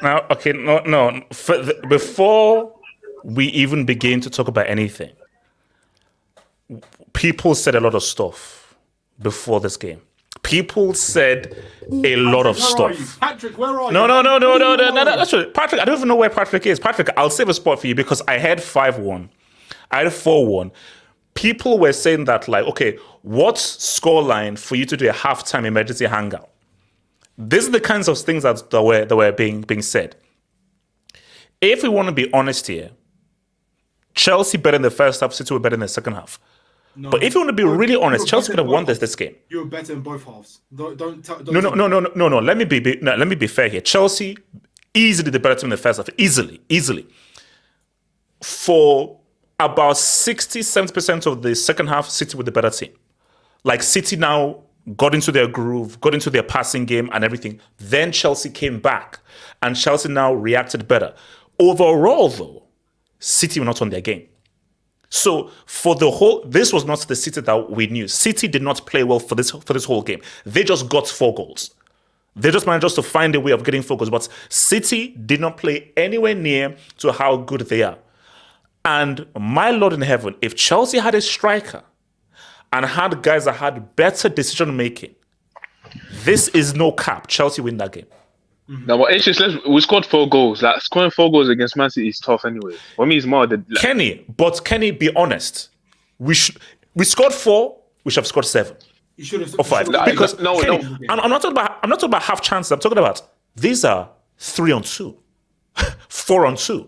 Now, okay, no. Before we even begin to talk about anything, people said a lot of stuff before this game. People said a lot of stuff. Patrick, where are you? No. That's right. Patrick, I don't even know where Patrick is. Patrick, I'll save a spot for you because I had 5-1. I had 4-1. People were saying that, like, okay, what's scoreline for you to do a halftime emergency hangout? These are the kinds of things that were being said. If we want to be honest here, Chelsea better in the first half, City were better in the second half. No, but if you want to be really honest, Chelsea could have won this game. You were better in both halves. Don't No. Let me be fair here. Chelsea easily the better team in the first half. Easily. For about 60-70% of the second half, City were the better team. Like City now got into their groove, got into their passing game and everything. Then Chelsea came back and Chelsea now reacted better. Overall, though, City were not on their game. So for the whole, this was not the City that we knew. City did not play well for this whole game. They just got 4 goals. They just managed to find a way of getting 4 goals. But City did not play anywhere near to how good they are. And my Lord in heaven, if Chelsea had a striker and had guys that had better decision making, this is no cap. Chelsea win that game. No, but it's just we scored 4 goals. Like scoring 4 goals against Man City is tough anyway. For me, it's more the Kenny, be honest. We scored 4. We should have scored 7 You should have or 5. Because Kenny, I'm not talking about half chances. I'm talking about these are 3-on-2, 4-on-2.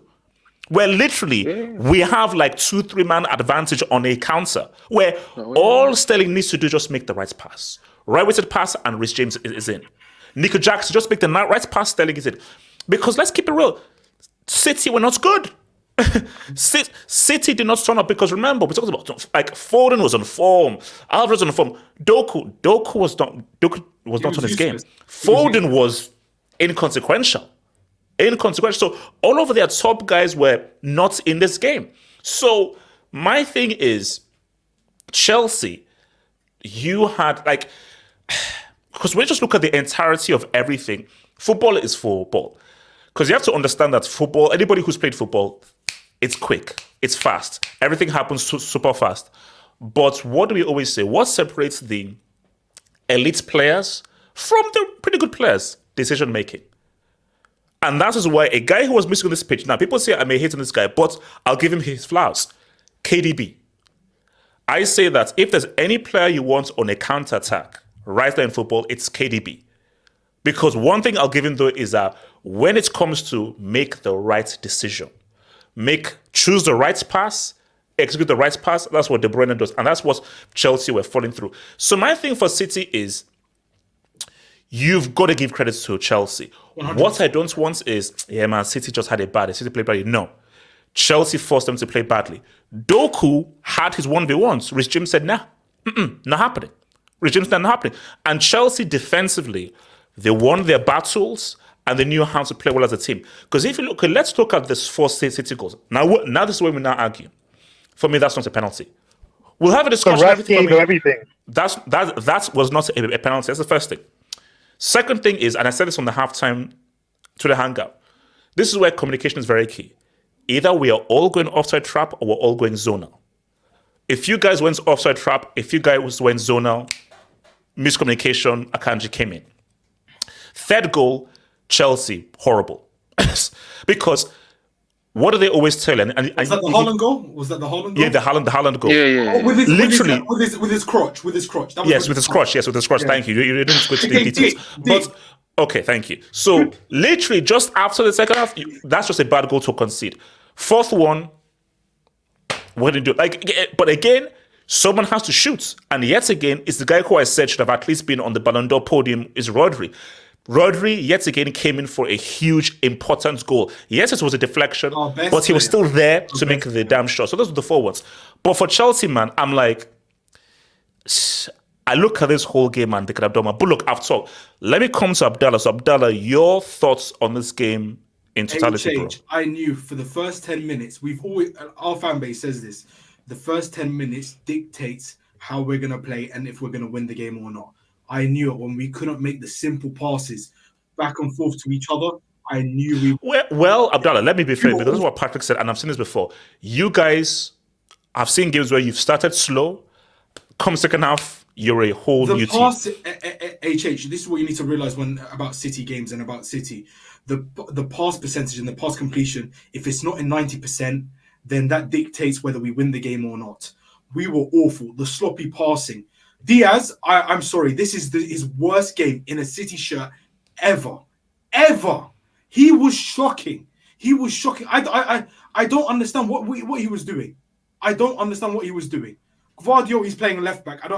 Where literally we have like 2-3 man advantage on a counter. Where all Sterling needs to do is just make the right pass, right-weighted pass, and Reece James is in. Nicolas Jackson just make the right pass, Sterling is in. Because let's keep it real, City were not good. City did not turn up because remember, we talked about like Foden was on form, Alvarez on form, Doku was not on his game. Foden was inconsequential. So all of their top guys were not in this game. So my thing is, Chelsea, you had like, because when you just look at the entirety of everything, football is football. Because you have to understand that football, anybody who's played football, it's quick, it's fast. Everything happens super fast. But what do we always say? What separates the elite players from the pretty good players? Decision making. And that is why a guy who was missing on this pitch, now people say I may hate on this guy, but I'll give him his flowers. KDB. I say that if there's any player you want on a counter-attack right now in football, it's KDB. Because one thing I'll give him though is that when it comes to make the right decision, choose the right pass, execute the right pass, that's what De Bruyne does. And that's what Chelsea were falling through. So my thing for City is, you've got to give credit to Chelsea. 100%. What I don't want is, City just had it bad. City played badly. No. Chelsea forced them to play badly. Doku had his 1v1s. Reece James said, nah, not happening. Reece James said, not happening. And Chelsea defensively, they won their battles and they knew how to play well as a team. Because if you look, let's look at this 4 City goals. Now this is where we now argue. For me, that's not a penalty. We'll have a discussion. Everything. That was not a penalty. That's the first thing. Second thing is, and I said this on the halftime to the hangout, this is where communication is very key. Either we are all going offside trap or we're all going zonal. If you guys went offside trap, if you guys went zonal, miscommunication, Akanji came in. Third goal, Chelsea, horrible. Because what do they always tell? Was that the Haaland goal? Was that the Haaland goal? Yeah, the Haaland goal. Yeah. Oh, with his crotch. With his crotch. Yes, with his crotch. Yeah. Thank you. You didn't go to the details. But okay, thank you. So literally just after the second half, that's just a bad goal to concede. Fourth one, what did you do? But again, Someone has to shoot. And yet again, it's the guy who I said should have at least been on the Ballon d'Or podium is Rodri. Rodri, yet again, came in for a huge, important goal. Yes, it was a deflection, but he was still there to make the damn shot. So those were the forwards. But for Chelsea, man, I'm like, I look at this whole game and they could have done more. But look, I've talked. Let me come to Abdallah. So Abdallah, your thoughts on this game in totality, bro? I knew for the first 10 minutes, our fan base says this, the first 10 minutes dictates how we're going to play and if we're going to win the game or not. I knew it when we couldn't make the simple passes back and forth to each other. I knew we... Well, Abdallah, let me be fair, because this is what Patrick said, and I've seen this before. You guys, I've seen games where you've started slow, come second half, you're a whole new team. HH, this is what you need to realize about City games and about City. The pass percentage and the pass completion, if it's not in 90%, then that dictates whether we win the game or not. We were awful. The sloppy passing. Diaz, I'm sorry, this is his worst game in a City shirt ever. Ever. He was shocking. I don't understand what he was doing. I don't understand what he was doing. Gvardiol, he's playing left back. Who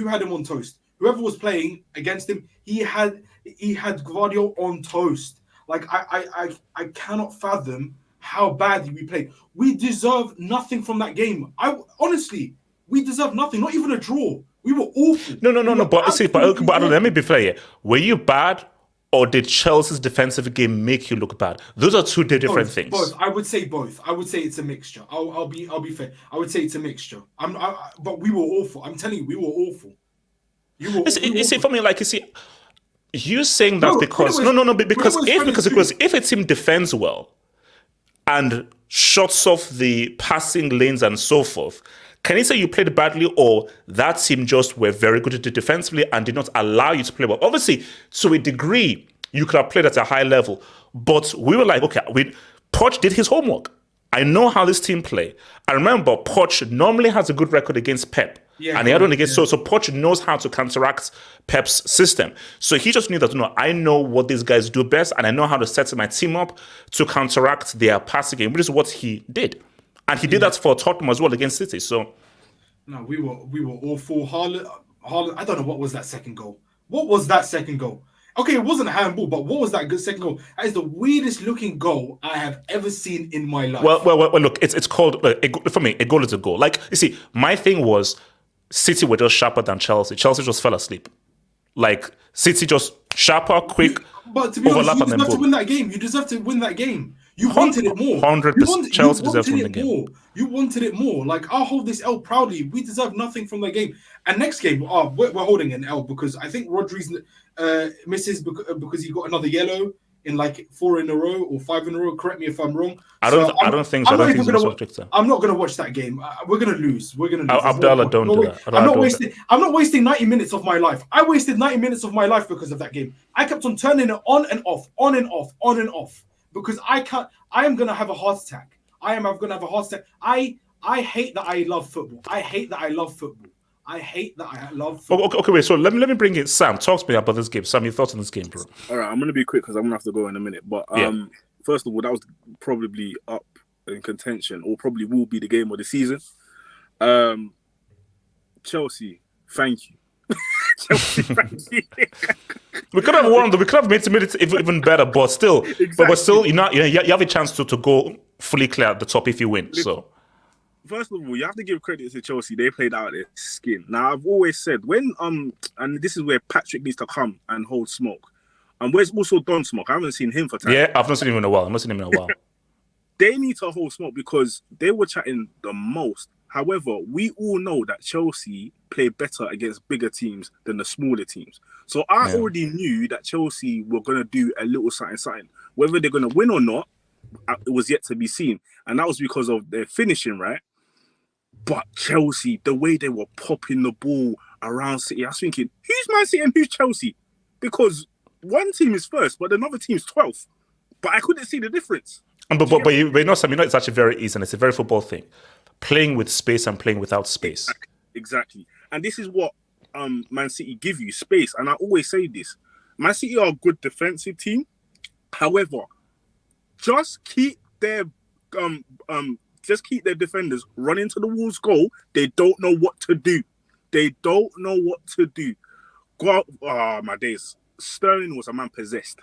had him on toast? Whoever was playing against him, he had Gvardiol on toast. Like I cannot fathom how badly we played. We deserve nothing from that game. Honestly, we deserve nothing. Not even a draw. We were awful. No. But let me be fair here. Were you bad, or did Chelsea's defensive game make you look bad? Those are two different things. Both. I would say both. I would say it's a mixture. I'll be fair. I would say it's a mixture. But we were awful. I'm telling you, we were awful. You see, for me, like, you see, you saying that because if a team defends well and shuts off the passing lanes and so forth, can you say you played badly, or that team just were very good at it defensively and did not allow you to play well? Obviously, to a degree, you could have played at a high level, but we were like, okay, Poch did his homework. I know how this team play. I remember Poch normally has a good record against Pep. And he had one against so Poch knows how to counteract Pep's system. So he just knew that, I know what these guys do best, and I know how to set my team up to counteract their passing game, which is what he did. And he did that for Tottenham as well against City. So no, we were awful. Haaland, I don't know what was that second goal. What was that second goal? Okay, it wasn't a handball, but what was that good second goal? That is the weirdest looking goal I have ever seen in my life. Well look, it's called for me, a goal is a goal. Like, you see, my thing was City were just sharper than Chelsea. Chelsea just fell asleep. Like, City just sharper, quick, but to be honest, you deserve to win that game. You deserve to win that game. You wanted it more. 100%. Chelsea deserves to win the game. You wanted it more. Like, I'll hold this L proudly. We deserve nothing from the game. And next game, we're holding an L because I think Rodri's misses because he got another yellow in like 4 in a row or 5 in a row. Correct me if I'm wrong. I don't think so. I'm not going to watch that game. We're going to lose. Abdallah, don't do that. I'm not wasting 90 minutes of my life. I wasted 90 minutes of my life because of that game. I kept on turning it on and off, on and off, on and off. Because I am going to have a heart attack. I hate that I love football. I hate that I love football. Okay, wait. So let me bring in Sam. Talk to me about this game. Sam, your thoughts on this game, bro? All right, I'm going to be quick because I'm going to have to go in a minute. But first of all, that was probably up in contention, or probably will be the game of the season. Chelsea, thank you. Chelsea, thank you. We could have won. We could have made it even better, but still, exactly. but still, you have a chance to go fully clear at the top if you win. So, first of all, you have to give credit to Chelsea. They played out their skin. Now, I've always said and this is where Patrick needs to come and hold smoke. And where's also Don Smoke? I haven't seen him for time. Yeah, I've not seen him in a while. They need to hold smoke because they were chatting the most. However, we all know that Chelsea play better against bigger teams than the smaller teams. So I already knew that Chelsea were going to do a little something. Whether they're going to win or not, it was yet to be seen. And that was because of their finishing, right? But Chelsea, the way they were popping the ball around City, I was thinking, who's Man City and who's Chelsea? Because one team is first, but another team's 12th. But I couldn't see the difference. But it's actually very easy, and it's a very football thing. Playing with space and playing without space. Exactly. And this is what Man City give you, space. And I always say this. Man City are a good defensive team. However, just keep their just keep their defenders running to the Wolves' goal. They don't know what to do. Go out. Oh, my days. Sterling was a man possessed.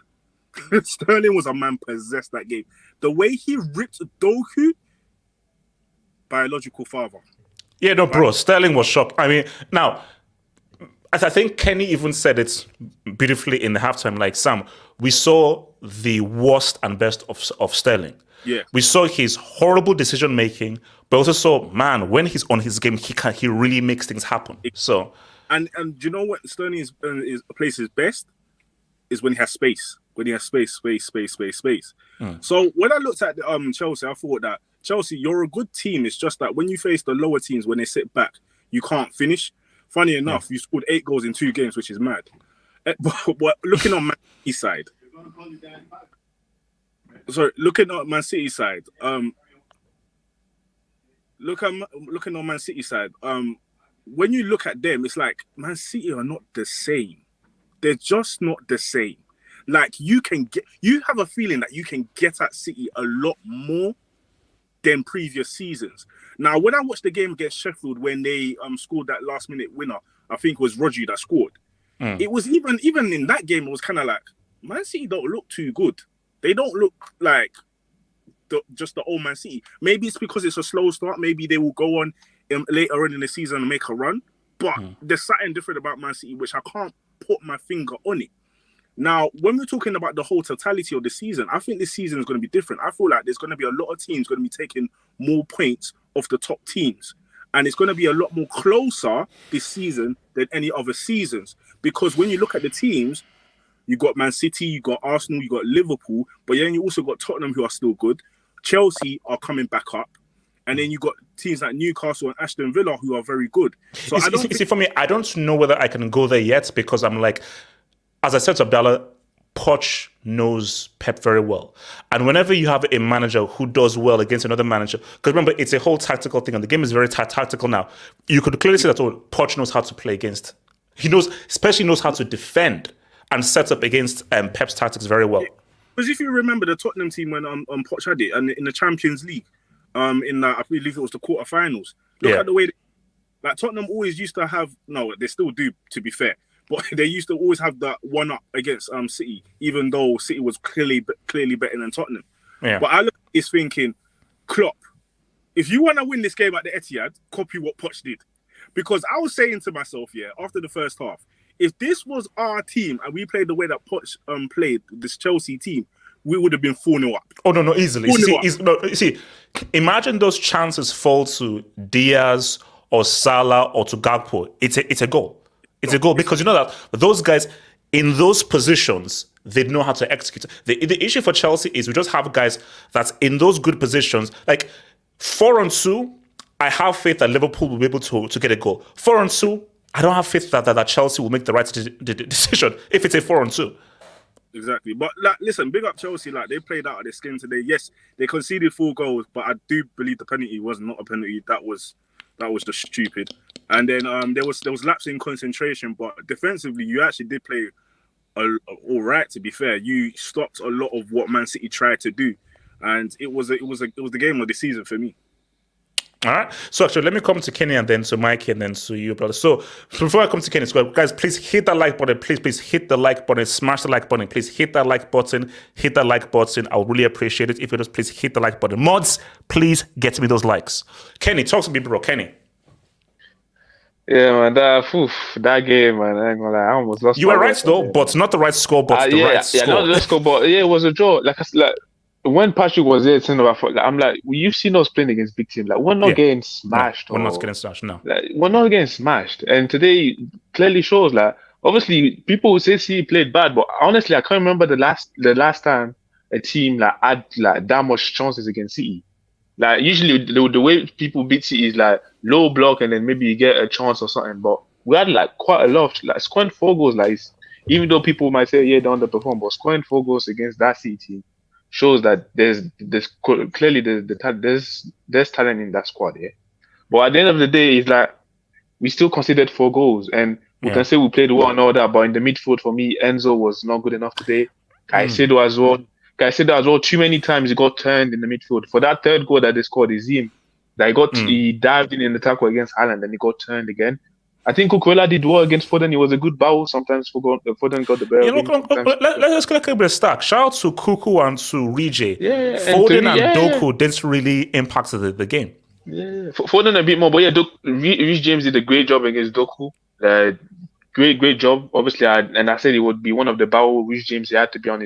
Sterling was a man possessed that game. The way he ripped Doku, biological father. Yeah, no, bro. Sterling was shocked. I mean, now, as I think Kenny even said it beautifully in the halftime, like, Sam, we saw the worst and best of Sterling. Yeah. We saw his horrible decision making, but also saw, man, when he's on his game, he really makes things happen. So, and do you know what Sterling is plays his best is when he has space. When he has space. So when I looked at Chelsea, I thought that Chelsea, you're a good team. It's just that when you face the lower teams, when they sit back, you can't finish. Funny enough, you scored 8 goals in 2 games, which is mad. But looking on Man City's side, looking on Man City's side, looking on Man City's side, when you look at them, it's like Man City are not the same. They're just not the same. Like you have a feeling that you can get at City a lot more than previous seasons. Now, when I watched the game against Sheffield, when they scored that last minute winner, I think it was Rodri that scored. It was even in that game, it was kind of like Man City don't look too good. They don't look like just the old Man City. Maybe it's because it's a slow start. Maybe they will go on later on in the season and make a run. But there's something different about Man City, which I can't put my finger on it. Now, when we're talking about the whole totality of the season, I think this season is going to be different. I feel like there's going to be a lot of teams going to be taking more points off the top teams. And it's going to be a lot more closer this season than any other seasons. Because when you look at the teams, you got Man City, you got Arsenal, you got Liverpool, but then you also got Tottenham, who are still good. Chelsea are coming back up. And then you got teams like Newcastle and Aston Villa, who are very good. So see, for me, I don't know whether I can go there yet, because I'm like, as I said to Abdallah, Poch knows Pep very well. And whenever you have a manager who does well against another manager, because remember, it's a whole tactical thing, and the game is very tactical now. You could clearly see that Poch knows how to play against. He especially knows how to defend and set up against Pep's tactics very well. Because if you remember the Tottenham team when Poch had it, and in the Champions League, in the, I believe it was the quarterfinals. Look at the way like Tottenham always used to have. No, they still do, to be fair. But they used to always have that one up against City, even though City was clearly better than Tottenham. Yeah. But I look at this thinking, Klopp, if you want to win this game at the Etihad, copy what Poch did. Because I was saying to myself, after the first half, if this was our team and we played the way that Poch played, this Chelsea team, we would have been 4-0 up. Oh, no, easily. See, imagine those chances fall to Diaz or Salah or to Gakpo. It's a goal. It's a goal, because you know that those guys in those positions, they know how to execute. The issue for Chelsea is we just have guys that's in those good positions. Like 4-on-2, I have faith that Liverpool will be able to get a goal. 4-on-2, I don't have faith that Chelsea will make the right decision if it's a 4-on-2. Exactly. But listen, big up Chelsea. Like, they played out of their skin today. Yes, they conceded 4 goals, but I do believe the penalty was not a penalty. That was just stupid. And then there was lapse in concentration, but defensively you actually did play all right. To be fair, you stopped a lot of what Man City tried to do, and it was the game of the season for me. All right. So actually, let me come to Kenny and then to Mikey and then to you, brother. So before I come to Kenny, guys, please hit that like button. Please hit the like button. Smash the like button. Please hit that like button. Hit that like button. I would really appreciate it if you just please hit the like button. Mods, please get me those likes. Kenny, talk to me, bro. Kenny. Yeah, man, that game, man, I ain't gonna lie, I almost lost. You were right, though, but not the right score, but the right score. Yeah, not the score, but it was a draw. Like when Patrick was there, I'm like, you've seen us playing against big teams. Like, we're not getting smashed. No, we're not getting smashed, no. Like, we're not getting smashed. And today clearly shows, like, obviously, people would say City played bad, but honestly, I can't remember the last time a team had that much chances against City. Like, usually the way people beat City is like low block and then maybe you get a chance or something. But we had like quite a lot of scoring 4 goals. Like, even though people might say they underperform, but scoring 4 goals against that City team shows that there's clearly there's talent in that squad. Yeah. But at the end of the day, it's like we still conceded 4 goals, and we can say we played well and all that. But in the midfield, for me, Enzo was not good enough today. Caicedo as well. I said that as well. Too many times he got turned in the midfield. For that third goal that they scored, is him. That he dived in the tackle against Haaland and he got turned again. I think Kukwela did well against Foden. He was a good bow. Sometimes Foden got the better. Let's get a bit of stack. Shout out to Kuku and to Rije. Yeah, Foden and Doku didn't really impact the game. Yeah, Foden a bit more, but yeah, Reece James did a great job against Doku. Great job. Obviously, I said he would be one of the bow. Reece James, he had to be on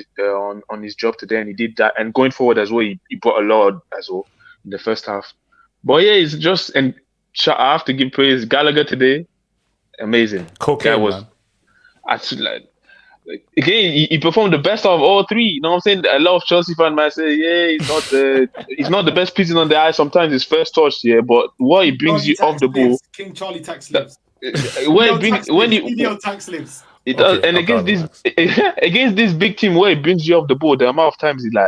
his job today, and he did that. And going forward as well, he brought a lot as well in the first half. But yeah, it's just, and I have to give praise Gallagher today. Amazing. Cocaine, was actually again. He performed the best of all three. You know what I'm saying? A lot of Chelsea fans might say, "Yeah, he's not the best pleasing on the eye. Sometimes his first touch, yeah, but what he brings you off the ball, King Charlie tax lives. Tax lives. It does, and against this big team where it brings you off the ball, the amount of times why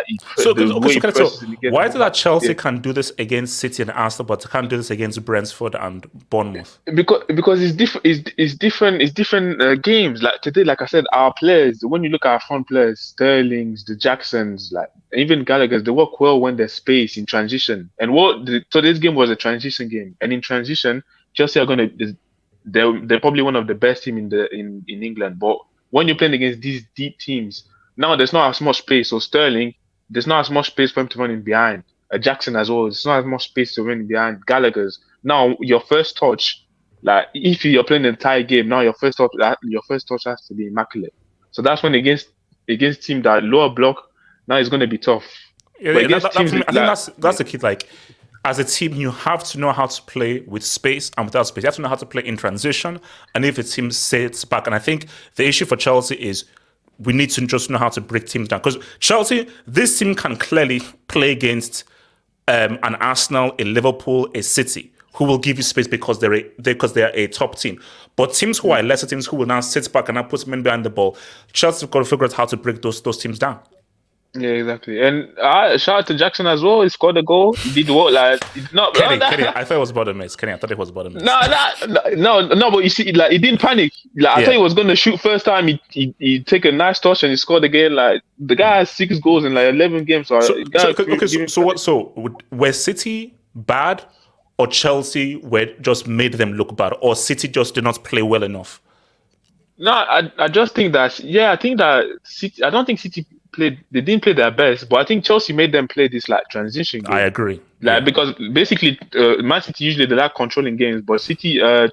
is it that Chelsea can do this against City and Arsenal, but can't do this against Brentford and Bournemouth? Because it's different. It's different games. Like today, like I said, our players. When you look at our front players, Sterling's, the Jacksons, like even Gallagher's, they work well when there's space in transition. And so this game was a transition game, and in transition, Chelsea are gonna. They're probably one of the best team in England. But when you're playing against these deep teams, now there's not as much space. So Sterling, there's not as much space for him to run in behind. Jackson as well, there's not as much space to run in behind. Gallagher's. Now your first touch, like if you're playing the entire game, now your first touch has to be immaculate. So that's when against team that lower block, now it's going to be tough. Yeah, I think that's the key. Like, as a team, you have to know how to play with space and without space. You have to know how to play in transition, and if a team sits back. And I think the issue for Chelsea is we need to just know how to break teams down. Because Chelsea, this team can clearly play against an Arsenal, a Liverpool, a City, who will give you space because they're a top team. But teams who are lesser teams who will now sit back and now put men behind the ball, Chelsea have got to figure out how to break those teams down. Yeah, exactly. And shout out to Jackson as well. He scored a goal. He did what? Like, not Kenny, I thought it was bottom miss. Kenny, I thought it was bottom miss. No. But you see, like, he didn't panic. Like, I thought he was going to shoot first time. He take a nice touch and he scored again. Like, the guy has 6 goals in like 11 games. So were City bad, or Chelsea just made them look bad, or City just did not play well enough? No, I just think that. Yeah, I think that City. I don't think City played. They didn't play their best, but I think Chelsea made them play this like transition game. I agree. Like because basically, Man City usually they like controlling games, but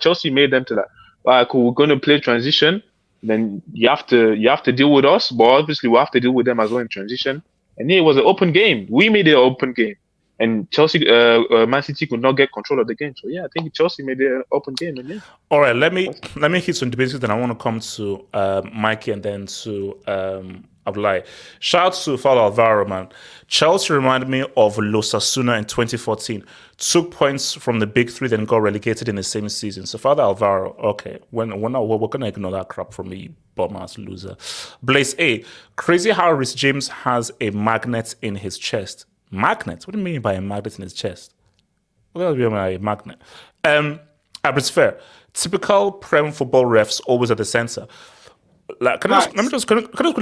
Chelsea made them to that. Like we're going to play transition, then you have to deal with us, but obviously we have to deal with them as well in transition. And it was an open game. We made it an open game, and Chelsea, Man City could not get control of the game. So yeah, I think Chelsea made it an open game. And yeah. All right, let me hit some debates, then I want to come to Mikey and then to Abdullahi. Shout out to Fala Alvaro, man. Chelsea reminded me of Osasuna in 2014. Took points from the big three, then got relegated in the same season. So Fala Alvaro, okay, we're going to ignore that crap from me, bum-ass loser. Blaze A, crazy how Reece James has a magnet in his chest. Magnet? What do you mean by a magnet in his chest? What does it mean by a magnet? Average fair. Typical Prem football refs always at the center. Like, can I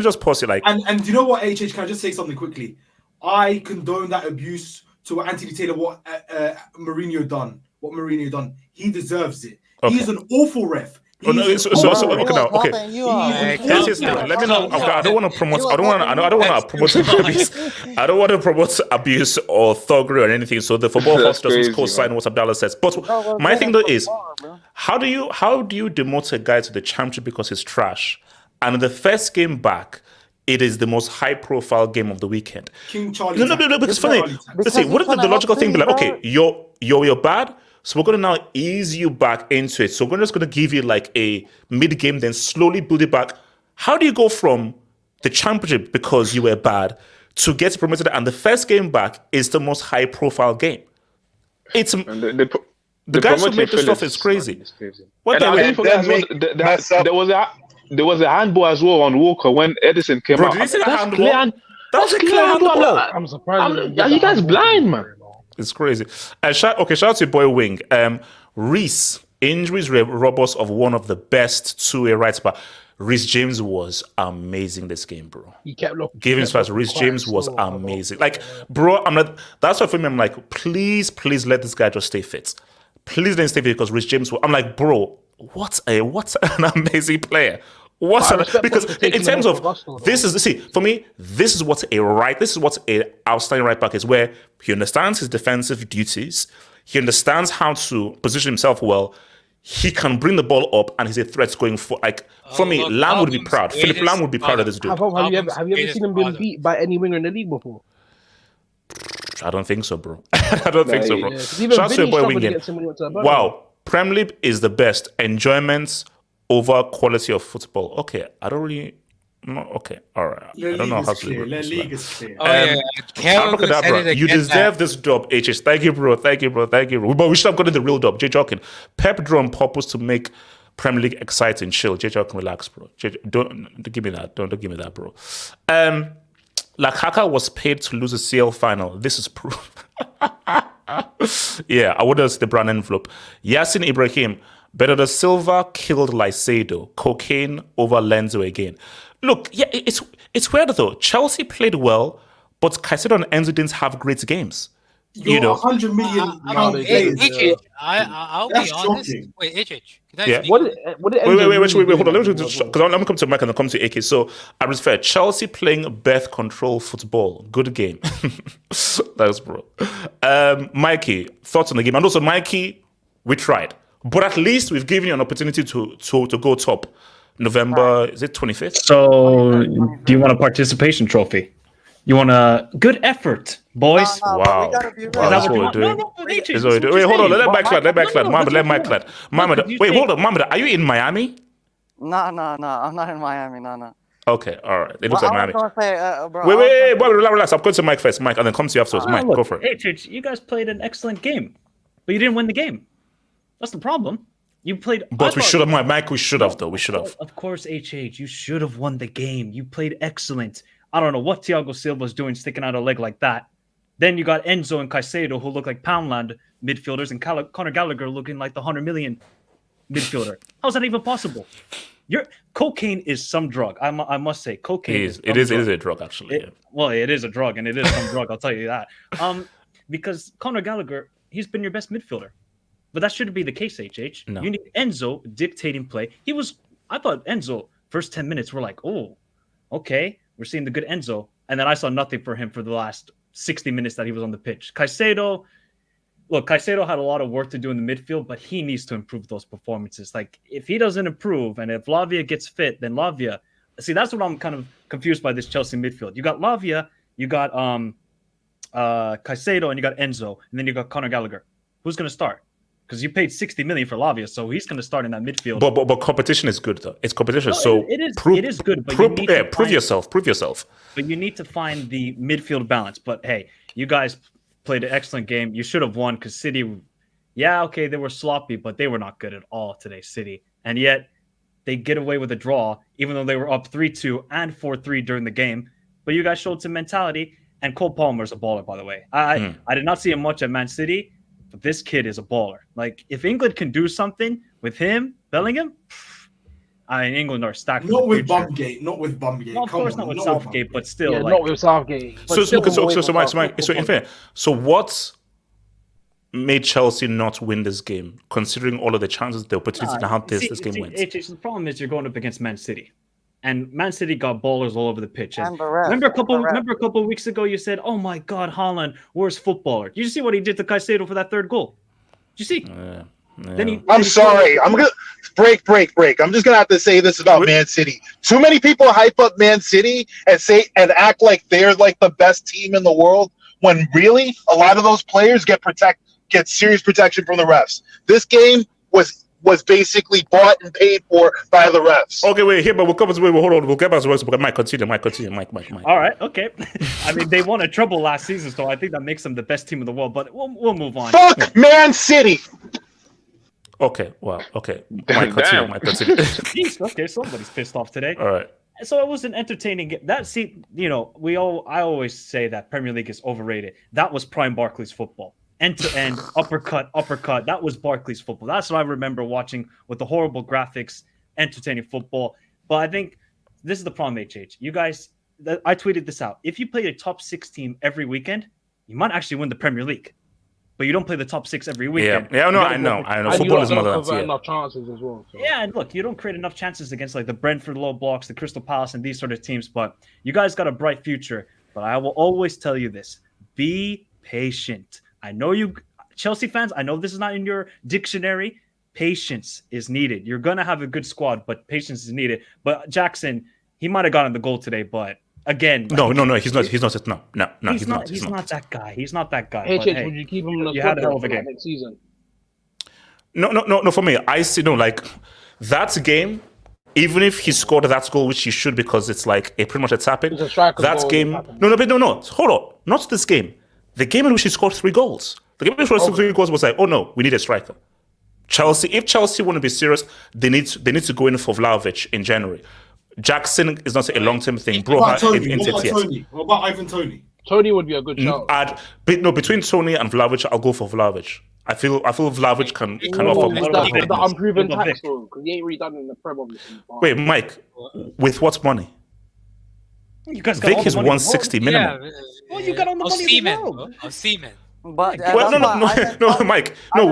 just pause it? Like, and you know what, HH? Can I just say something quickly? I condone that abuse to Anthony Taylor. What Mourinho done? He deserves it. Okay. He's an awful ref. Okay, now. Okay. Let me know. I don't want to promote. I don't want to promote abuse. I don't want to promote abuse or thuggery or anything. So the football host doesn't co-sign what Abdallah says. But my thing though is, how do you demote a guy to the championship because he's trash? And in the first game back, it is the most high-profile game of the weekend. King Charlie. No, because funny. Listen, what is the logical thing? Be like, okay, you're bad. So we're going to now ease you back into it. So we're just going to give you like a mid-game, then slowly build it back. How do you go from the championship because you were bad to get promoted? And the first game back is the most high-profile game. It's the guys who make this stuff is crazy. What there was a handball as well on Walker when Edison came out. Did you see that handball? That was a clear handball. I'm surprised. You guys blind, man. It's crazy. Shout out to your boy Wing. Reece, injuries rob us of one of the best two-way right back. Reece James was amazing this game, bro. He kept looking. Give him space. Reece James was amazing. Like, bro, I'm not. That's why for me, I'm like, please let this guy just stay fit. Please let him stay fit because Reece James. I'm like, bro, what an amazing player. Because in terms of this for me, this is what a outstanding right back is, where he understands his defensive duties, he understands how to position himself well, he can bring the ball up, and he's a threat going for. Like, for me, Lam would be proud. Philip Lam would be proud of this dude. Have you ever seen him being beat by any winger in the league before? I don't think so, bro. I don't think so, bro. Yeah, shout out to your boy Wingen. Wow, Premier League is the best. Enjoyment over quality of football. Okay, I don't really. No, okay, all right. I don't know how to do it. League is clear. You deserve this dub, HS. Thank you, bro. Thank you, bro. But we should have gotten the real dub. J Jokin. Pep drew on purpose to make Premier League exciting. Chill. J Jokin, relax, bro. Don't give me that. Don't give me that, bro. Haka was paid to lose a CL final. This is proof. Yeah, I would have said the brown envelope. Yasin Ibrahim. Bernardo Silva killed Lycedo. Cocaine over Lenzo again. Look, yeah, it's weird though. Chelsea played well, but Caicedo and Enzo didn't have great games. You know, 100 million pound players. I'll be honest. Wait, H. Yeah. Wait, hold on. Let me just because I'm come to Mike and then come to AK. So I was fair. Chelsea playing birth control football. Good game. Thanks, bro. Mikey, thoughts on the game? And also, Mikey, we tried, but at least we've given you an opportunity to go top. November, is it 25th? So, do you want a participation trophy? You want a good effort, boys? Wow. That's what we're doing. Wait, hold on. Let Mike lad. Mohammed, wait, hold on. Mohammed, are you in Miami? No. I'm not in Miami. No. Okay, all right. It looks like Miami. Bro, Wait, relax. I'm going to Mike first. Mike, and then come to you afterwards. Mike, look, go for it. Hey, you guys played an excellent game, but you didn't win the game. That's the problem. You played, but we should have, Mike. We should have, though. We should have. Of course, HH. You should have won the game. You played excellent. I don't know what Thiago Silva's doing, sticking out a leg like that. Then you got Enzo and Caicedo, who look like Poundland midfielders, and Conor Gallagher looking like the 100 million midfielder. How's that even possible? Cocaine is some drug. I must say, cocaine. It is a drug, actually. Well, it is a drug, and it is some drug. I'll tell you that. Because Conor Gallagher, he's been your best midfielder. But that shouldn't be the case, HH. No. You need Enzo dictating play. I thought Enzo, first 10 minutes, we're like, oh, okay, we're seeing the good Enzo. And then I saw nothing for him for the last 60 minutes that he was on the pitch. Caicedo had a lot of work to do in the midfield, but he needs to improve those performances. Like, if he doesn't improve, and if Lavia gets fit, then Lavia... See, that's what I'm kind of confused by this Chelsea midfield. You got Lavia, you got Caicedo, and you got Enzo, and then you got Conor Gallagher. Who's going to start? Because you paid 60 million for Lavia, so he's going to start in that midfield. But competition is good, though. It's competition, it is good. But prove yourself. But you need to find the midfield balance. But hey, you guys played an excellent game. You should have won because City, they were sloppy, but they were not good at all today, City. And yet they get away with a draw, even though they were up 3-2 and 4-3 during the game. But you guys showed some mentality. And Cole Palmer's a baller, by the way. I did not see him much at Man City. But this kid is a baller. Like, if England can do something with him, Bellingham, England are stacked. Not with Bumgate. No, of course not with Southgate, but still. Yeah, not with Southgate. So what made Chelsea not win this game, considering all of the chances, the opportunities, and how this game went? The problem is you're going up against Man City. And Man City got ballers all over the pitch. Remember a couple of weeks ago, you said, "Oh my God, Haaland, worst footballer." Did you see what he did to Caicedo for that third goal? Did you see? I'm sorry. I'm gonna break. I'm just gonna have to say this about Man City. Too many people hype up Man City and act like they're like the best team in the world, when really a lot of those players get serious protection from the refs. This game was basically bought and paid for by the refs. Okay, wait, but we'll come to hold on. We'll get back to the Mike, continue. Mike. All right, okay. I mean, they won a treble last season, so I think that makes them the best team in the world, but we'll move on. Fuck Man City! Okay, wow, okay. Mike, continue. Jeez, okay, somebody's pissed off today. All right. So it was an entertaining game. I always say that Premier League is overrated. That was prime Barclays football. End-to-end, uppercut. That was Barclays football. That's what I remember watching with the horrible graphics, entertaining football. But I think this is the problem, HH. You guys, I tweeted this out. If you play a top 6 team every weekend, you might actually win the Premier League. But you don't play the top 6 every weekend. Yeah, no, I know. Football is more than that. Enough chances as well. So. Yeah, and look, you don't create enough chances against like the Brentford low blocks, the Crystal Palace, and these sort of teams. But you guys got a bright future. But I will always tell you this: be patient. I know you, Chelsea fans. I know this is not in your dictionary. Patience is needed. You're gonna have a good squad, but patience is needed. But Jackson, he might have gotten the goal today, but. Again, no, he's not. He's not that guy. He's not that guy. Hey, would you keep him in the had a hell of a game next season? No. For me, I see like that game. Even if he scored that goal, which he should, because it's like pretty much a tap-in. That game. No. Hold on. Not this game. The game in which he scored 3 goals. The game in which he scored 3 goals was like, oh no, we need a striker. Chelsea. If Chelsea want to be serious, they need to go in for Vlahovic in January. Jackson is not a long-term thing, bro. What about Ivan Toney? Tony would be a good shout. Between Toney and Vlahovic, I'll go for Vlahovic. I feel Vlahovic can offer more. The unproven tax, because he ain't really done in the Prem. Wait, Mike, with what money? You guys got Vic is 160 minimum. Yeah, well, you got all the money in the world. Of Seaman. But no, Mike. No,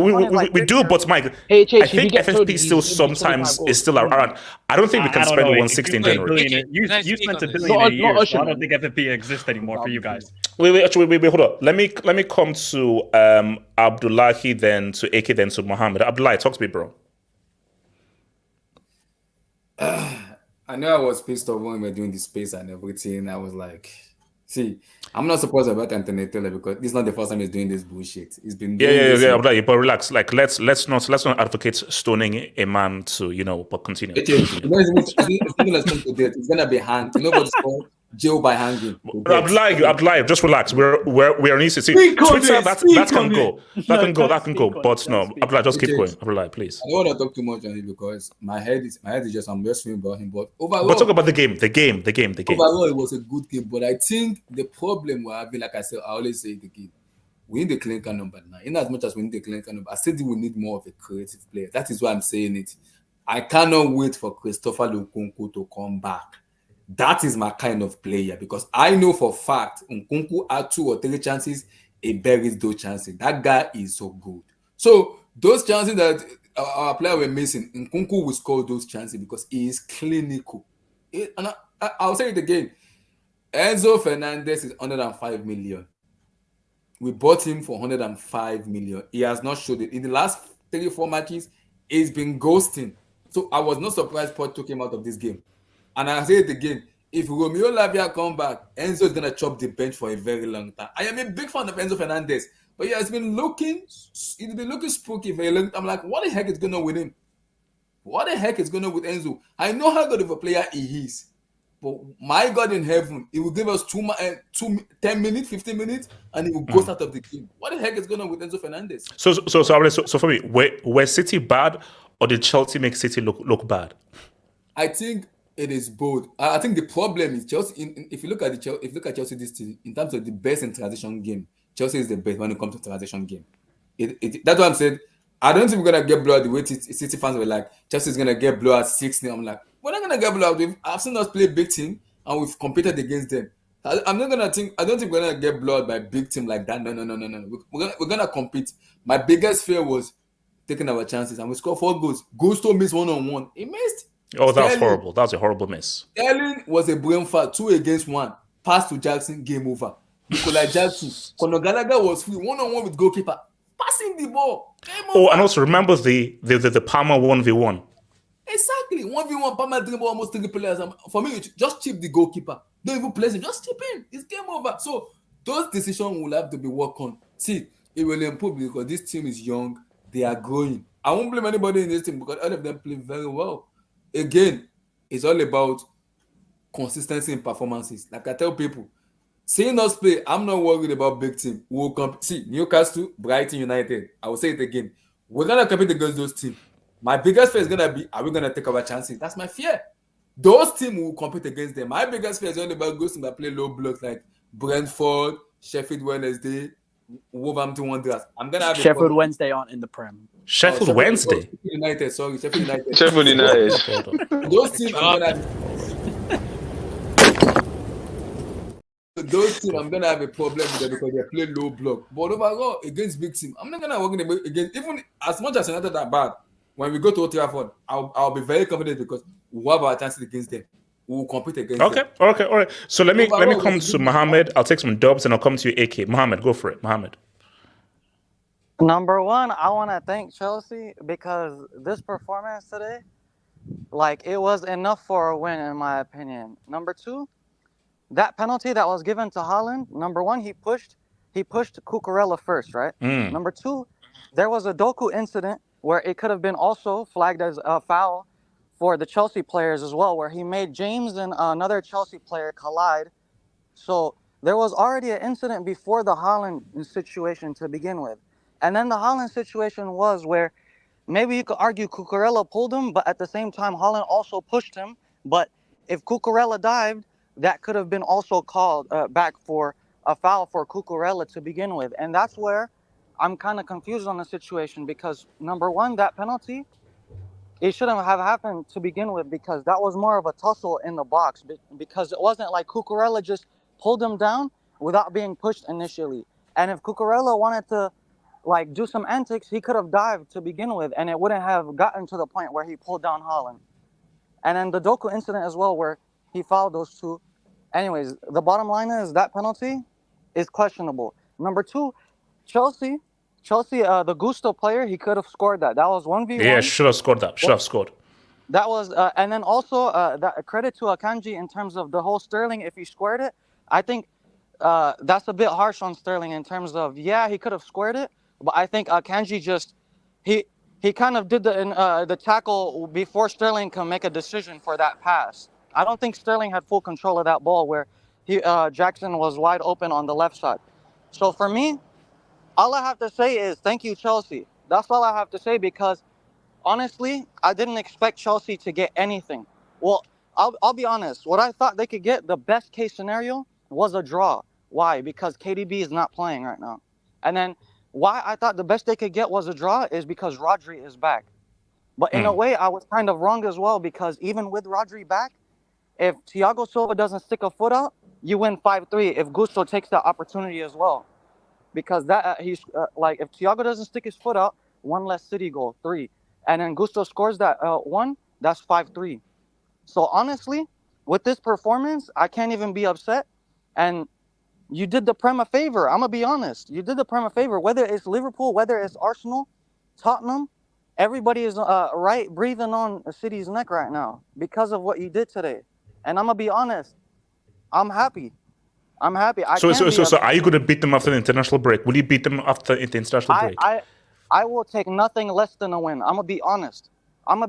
we do, but Mike, I think FFP still sometimes is still around. I don't think we can spend 160 in January. You spent $1 billion a year, so I don't think FFP exists anymore for you guys. Wait, hold on. Let me come to Abdullahi, then to AK, then to Mohammed. Abdullahi, talk to me, bro. I know I was pissed off when we were doing the space and everything. I was like, see, I'm not surprised about Anthony Taylor because this is not the first time he's doing this bullshit. He's been doing but relax. Like let's not advocate stoning a man to but continue. It's gonna be hanged. Nobody's called jail by hanging. Abdullahi, just relax. We're on easy. See, Twitter that can go. But no, Abdullahi, just keep going. Abdullahi, please. I don't want to talk too much on it because my head is just I'm just feeling about him. But overall, but talk about the game. Overall, it was a good game. But I think the problem we're having, like I said, I always say the game. We need the clinker number now. In as much as we need the clinker number, I still think we need more of a creative player. That is why I'm saying it. I cannot wait for Christopher Nkunku to come back. That is my kind of player because I know for a fact Nkunku had 2 or 3 chances, he buries those chances. That guy is so good. So those chances that our player were missing, Nkunku will score those chances because he is clinical. And I'll say it again. Enzo Fernandez is 105 million. We bought him for 105 million. He has not showed it. In the last 3-4 matches, he's been ghosting. So I was not surprised Port took him out of this game. And I say it again, if Romeo Lavia come back, Enzo is going to chop the bench for a very long time. I am a big fan of Enzo Fernandez, but he has been looking spooky for a long time. I'm like, what the heck is going on with him? What the heck is going on with Enzo? I know how good of a player he is, but my God in heaven, he will give us 10 minutes, 15 minutes, and he will go out of the game. What the heck is going on with Enzo Fernandez? So for me, were City bad, or did Chelsea make City look bad? I think it is both. I think the problem is Chelsea. If you look at Chelsea this season, in terms of the best in transition game, Chelsea is the best when it comes to transition game. That's what I'm saying. I don't think we're gonna get blown out the way City fans were like Chelsea is gonna get blown out 6-0. I'm like, we're not gonna get blown out. I've seen us play big team and we've competed against them. I don't think we're gonna get blown out by a big team like that. No. We're gonna compete. My biggest fear was taking our chances and we scored 4 goals. Gusto missed 1-on-1. He missed. Oh, that was horrible. That was a horrible miss. Sterling was a brain fart, 2 against 1. Pass to Jackson, game over. Nicolas Jackson, Conor Gallagher was free, 1-on-1 with goalkeeper, passing the ball. Game over. Oh, and also remember the Palmer 1v1. Exactly, 1v1. Palmer dribble almost 3 players. For me, just chip the goalkeeper. Don't even place him. Just chip in. It's game over. So those decisions will have to be worked on. See, it will improve because this team is young. They are growing. I won't blame anybody in this team because all of them play very well. Again, it's all about consistency in performances. Like I tell people, seeing us play, I'm not worried about big team. We'll see Newcastle, Brighton United. I will say it again. We're gonna compete against those teams. My biggest fear is gonna be, are we gonna take our chances? That's my fear. Those teams will compete against them. My biggest fear is only about those teams that play low blocks like Brentford, Sheffield Wednesday, Wolverhampton Wanderers. I'm gonna have Sheffield Wednesday aren't in the Prem. Sheffield Wednesday. United. Sorry, Sheffield United. Sheffield United. Those teams I'm gonna have. Those teams I'm gonna have a problem with them because they play low block. But overall, against big team, I'm not gonna work against even as much as United are bad. When we go to Old Trafford, I'll be very confident because we'll have our chances against them. We'll compete against them. Okay, all right. So let me come to Mohammed. I'll take some dubs and I'll come to you, AK. Mohammed, go for it. Mohammed. Number one, I want to thank Chelsea because this performance today, like, it was enough for a win, in my opinion. Number two, that penalty that was given to Haaland, number one, he pushed Cucurella first, right? Number two, there was a Doku incident where it could have been also flagged as a foul for the Chelsea players as well, where he made James and another Chelsea player collide. So there was already an incident before the Haaland situation to begin with. And then the Haaland situation was where maybe you could argue Cucurella pulled him, but at the same time, Haaland also pushed him. But if Cucurella dived, that could have been also called back for a foul for Cucurella to begin with. And that's where I'm kind of confused on the situation because, number one, that penalty, it shouldn't have happened to begin with because that was more of a tussle in the box because it wasn't like Cucurella just pulled him down without being pushed initially. And if Cucurella wanted to like do some antics, he could have dived to begin with and it wouldn't have gotten to the point where he pulled down Haaland. And then the Doku incident as well where he fouled those two. Anyways, the bottom line is that penalty is questionable. Number two, Chelsea, the Gusto player, he could have scored that. That was 1v1. Yeah, should have scored that. That was, and then also that credit to Akanji in terms of the whole Sterling. If he squared it, I think that's a bit harsh on Sterling in terms of he could have squared it, but I think Akanji just he kind of did the tackle before Sterling can make a decision for that pass. I don't think Sterling had full control of that ball where Jackson was wide open on the left side. So for me, all I have to say is thank you, Chelsea. That's all I have to say because, honestly, I didn't expect Chelsea to get anything. Well, I'll be honest. What I thought they could get, the best case scenario, was a draw. Why? Because KDB is not playing right now. And then why I thought the best they could get was a draw is because Rodri is back. But in a way, I was kind of wrong as well because even with Rodri back, if Thiago Silva doesn't stick a foot out, you win 5-3 if Gusto takes that opportunity as well. Because that if Thiago doesn't stick his foot out, one less City goal, 3. And then Gusto scores that 1, that's 5-3. So honestly, with this performance, I can't even be upset. And you did the Prem a favor. I'm going to be honest. You did the Prem a favor. Whether it's Liverpool, whether it's Arsenal, Tottenham, everybody is breathing on City's neck right now because of what you did today. And I'm going to be honest. I'm happy. So are you going to beat them after the international break? Will you beat them after the international break? I will take nothing less than a win. I'm going to be honest. Ooh.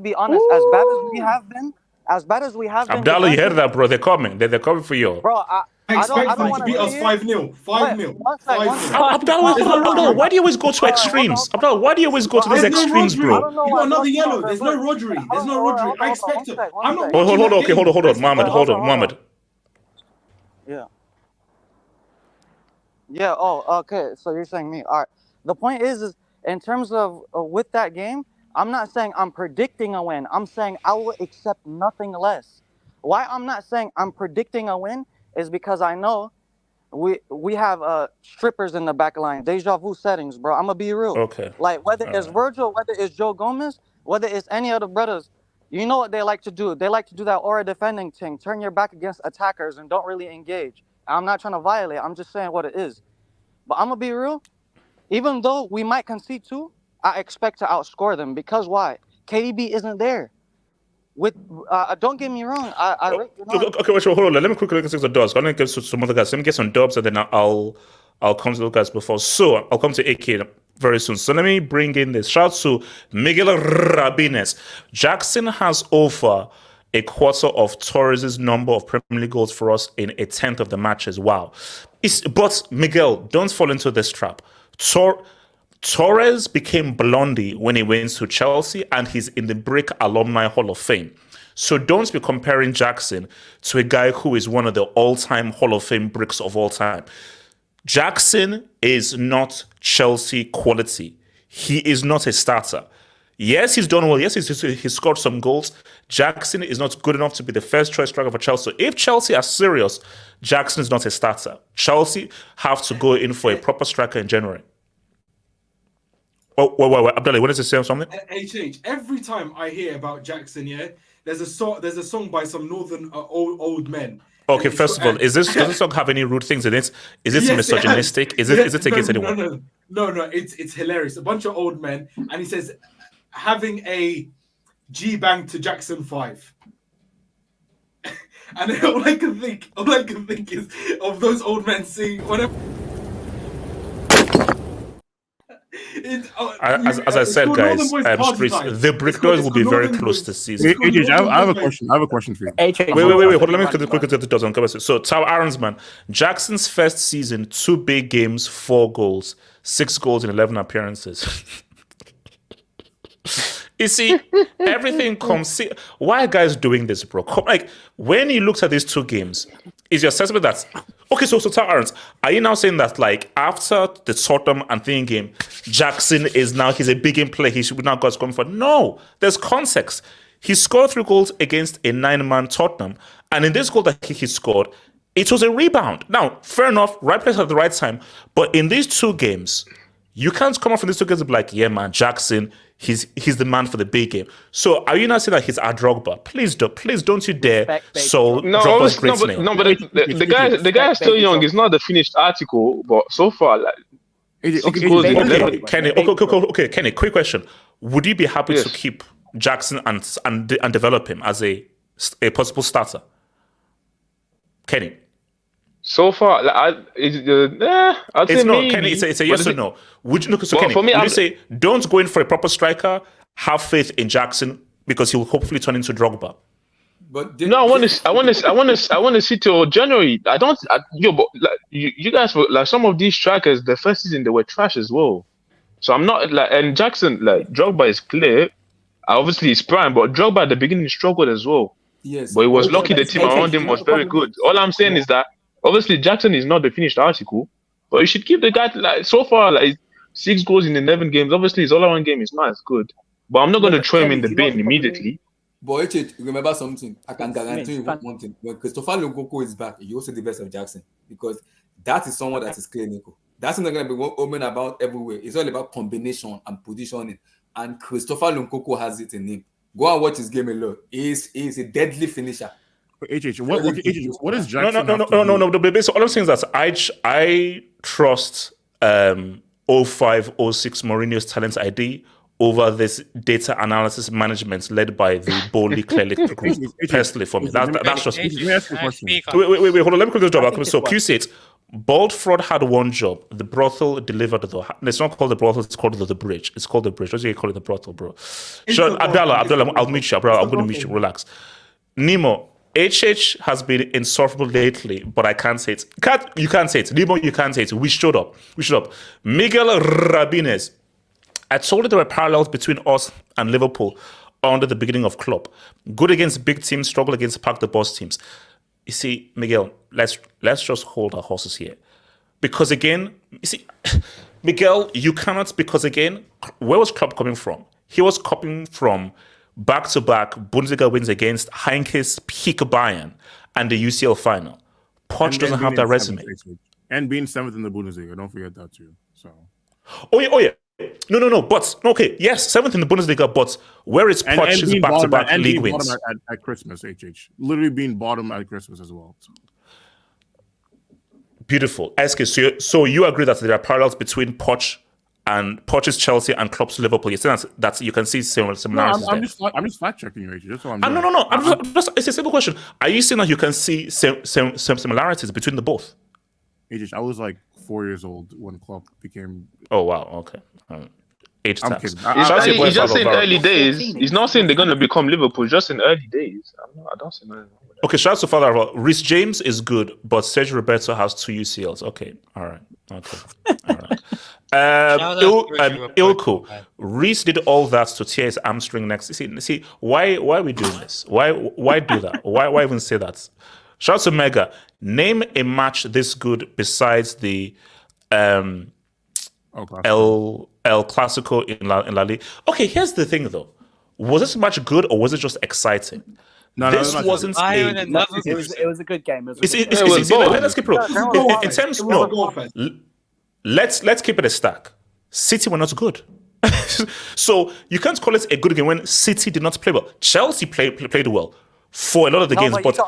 As bad as we have been. Abdallah, you heard that, bro. They're coming. They're coming for you. Bro, I expect them to beat us 5-0. 5-0. Abdallah, why do you always go to extremes? Abdallah, why do you always go to these extremes, bro? You got another yellow. There's no Rodri. I expect it. I'm not hold on. Mohammed. Yeah. Oh, okay. So you're saying me. All right. The point is in terms of with that game, I'm not saying I'm predicting a win. I'm saying I will accept nothing less. Why I'm not saying I'm predicting a win is because I know we have strippers in the back line, deja vu settings, bro. I'm gonna be real. Okay. Like whether it's Virgil, whether it's Joe Gomez, whether it's any other brothers, you know what they like to do. They like to do that aura defending thing, turn your back against attackers and don't really engage. I'm not trying to violate. I'm just saying what it is. But I'm gonna be real. Even though we might concede 2, I expect to outscore them because why? KDB isn't there. Don't get me wrong. Okay, wait, hold on. Let me quickly look at the dubs. I'm gonna get some other guys. Let me get some dubs and then I'll come to those guys before. So I'll come to AK very soon. So let me bring in this. Shout out to Miguel Rabines. Jackson has over a quarter of Torres' number of Premier League goals for us in a 10th of the matches. Wow. But Miguel, don't fall into this trap. Torres became Blondie when he went to Chelsea and he's in the Brick Alumni Hall of Fame. So don't be comparing Jackson to a guy who is one of the all-time Hall of Fame bricks of all time. Jackson is not Chelsea quality. He is not a starter. Yes, he's done well. Yes, he's scored some goals. Jackson is not good enough to be the first choice striker for Chelsea. So if Chelsea are serious, Jackson is not a starter. Chelsea have to go in for a proper striker in January. Oh, wait. Abdullah, what is it saying something? HH, every time I hear about Jackson, there's a song by some northern old men. Okay, first of all, does this song have any rude things in it? Is it misogynistic? Is it against anyone? No, it's hilarious. A bunch of old men, and he says, having a G-bang to Jackson 5. And all I can think is of those old men singing whatever. As I said, guys, the Brick Doors will be very close this season. I have a question. I have a question for you. Wait. Hold on, let me quickly get the dots on. So, Tao Aaronsman, Jackson's first season, 2 big games, 4 goals, 6 goals in 11 appearances. You see, everything comes. See, why are guys doing this, bro? Like, when you looked at these 2 games, is your assessment that okay? So Tao Aarons, are you now saying that like after the Tottenham and Thing game, Jackson he's a big game player? He should now got going for? No, there's context. He scored 3 goals against a 9-man Tottenham, and in this goal that he scored, it was a rebound. Now, fair enough, right place at the right time, but in these 2 games, you can't come up from these 2 games and be like, yeah, man, Jackson. He's the man for the big game. So are you not saying that he's a Drogba? Please don't you dare. So Drogba's great name. No, but the guy is still young. It's not the finished article, but so far, like, Kenny, quick question: would you be happy to keep Jackson and develop him as a possible starter, Kenny? So far, I'd say maybe. Kenny, it's a yes or no. Would you look? So Kenny, for me, would you say don't go in for a proper striker? Have faith in Jackson because he will hopefully turn into Drogba. But no, I want to see till January. But you guys were like some of these strikers. The first season they were trash as well. So I'm not like, and Jackson, like Drogba is clear. Obviously he's prime, but Drogba at the beginning struggled as well. Yes, but he was lucky the team around him was very good. All I'm saying is that. Obviously, Jackson is not the finished article, but you should keep the guy. Like so far, like 6 goals in 11 games. Obviously, his all-around game is not as good, but I'm not going to throw him in the bin immediately. But remember something. I can guarantee you one thing: when Christopher Lunkoko is back, you also the best of Jackson because that is someone that is clinical. That's not going to be open about everywhere. It's all about combination and positioning, and Christopher Lunkoko has it in him. Go and watch his game alone. He's a deadly finisher. What is Jackson? No. So all I'm saying is that I trust 05, 06 Mourinho's talent ID over this data analysis management led by the boldly clearly group. Personally, for me, that's just. Let me ask you a question. Wait, hold on. Let me quickly job. So Q said, Bald Fraud had one job. The brothel delivered the. It's not called the brothel. It's called the bridge. It's called the bridge. What do you call it? The brothel, bro. Sure, Abdallah, I'll meet you, bro. I'm going to meet you. Relax. Nemo. HH has been insufferable lately, but I can't say it. You can't say it. Nemo, you can't say it. We showed up. Miguel Rabines. I told you there were parallels between us and Liverpool under the beginning of Klopp. Good against big teams, struggle against pack the boss teams. You see, Miguel, let's just hold our horses here. Because again, you see, Miguel, you cannot, because again, where was Klopp coming from? He was coming from back-to-back Bundesliga wins against Heinkes, peak Bayern, and the UCL final. Poch doesn't have that resume. And being 7th in the Bundesliga, don't forget that too. So. Oh yeah. No. But okay, yes, 7th in the Bundesliga. But where is Poch's back-to-back league wins? At Christmas, HH, literally being bottom at Christmas as well. So. Beautiful. SK, so you agree that there are parallels between Poch's Chelsea and Klopp's Liverpool? You're saying that you can see similarities there. I'm just fact checking you, HH. That's what I'm doing. No. It's a simple question. Are you saying that you can see some similarities between the both? HH, I was like 4 years old when Klopp became. Oh wow. Okay. Age I'm tax. kidding. He's just in early days. He's not saying they're going to become Liverpool. Just in early days. I don't see nothing. Okay, shout out to Father. Rhys James is good, but Sergio Roberto has 2 UCLs. Okay, all right. Ilko. Rhys did all that to tear his hamstring next. See, why are we doing this? Why do that? Why even say that? Shout out to Mega. Name a match this good besides the El Clasico in La Liga. Okay, here's the thing though. Was this match good or was it just exciting? No, this wasn't it was a good game. Let's keep it in terms. Let's keep it a stack. City were not good. So you can't call it a good game when City did not play well. Chelsea played well for a lot of the games, but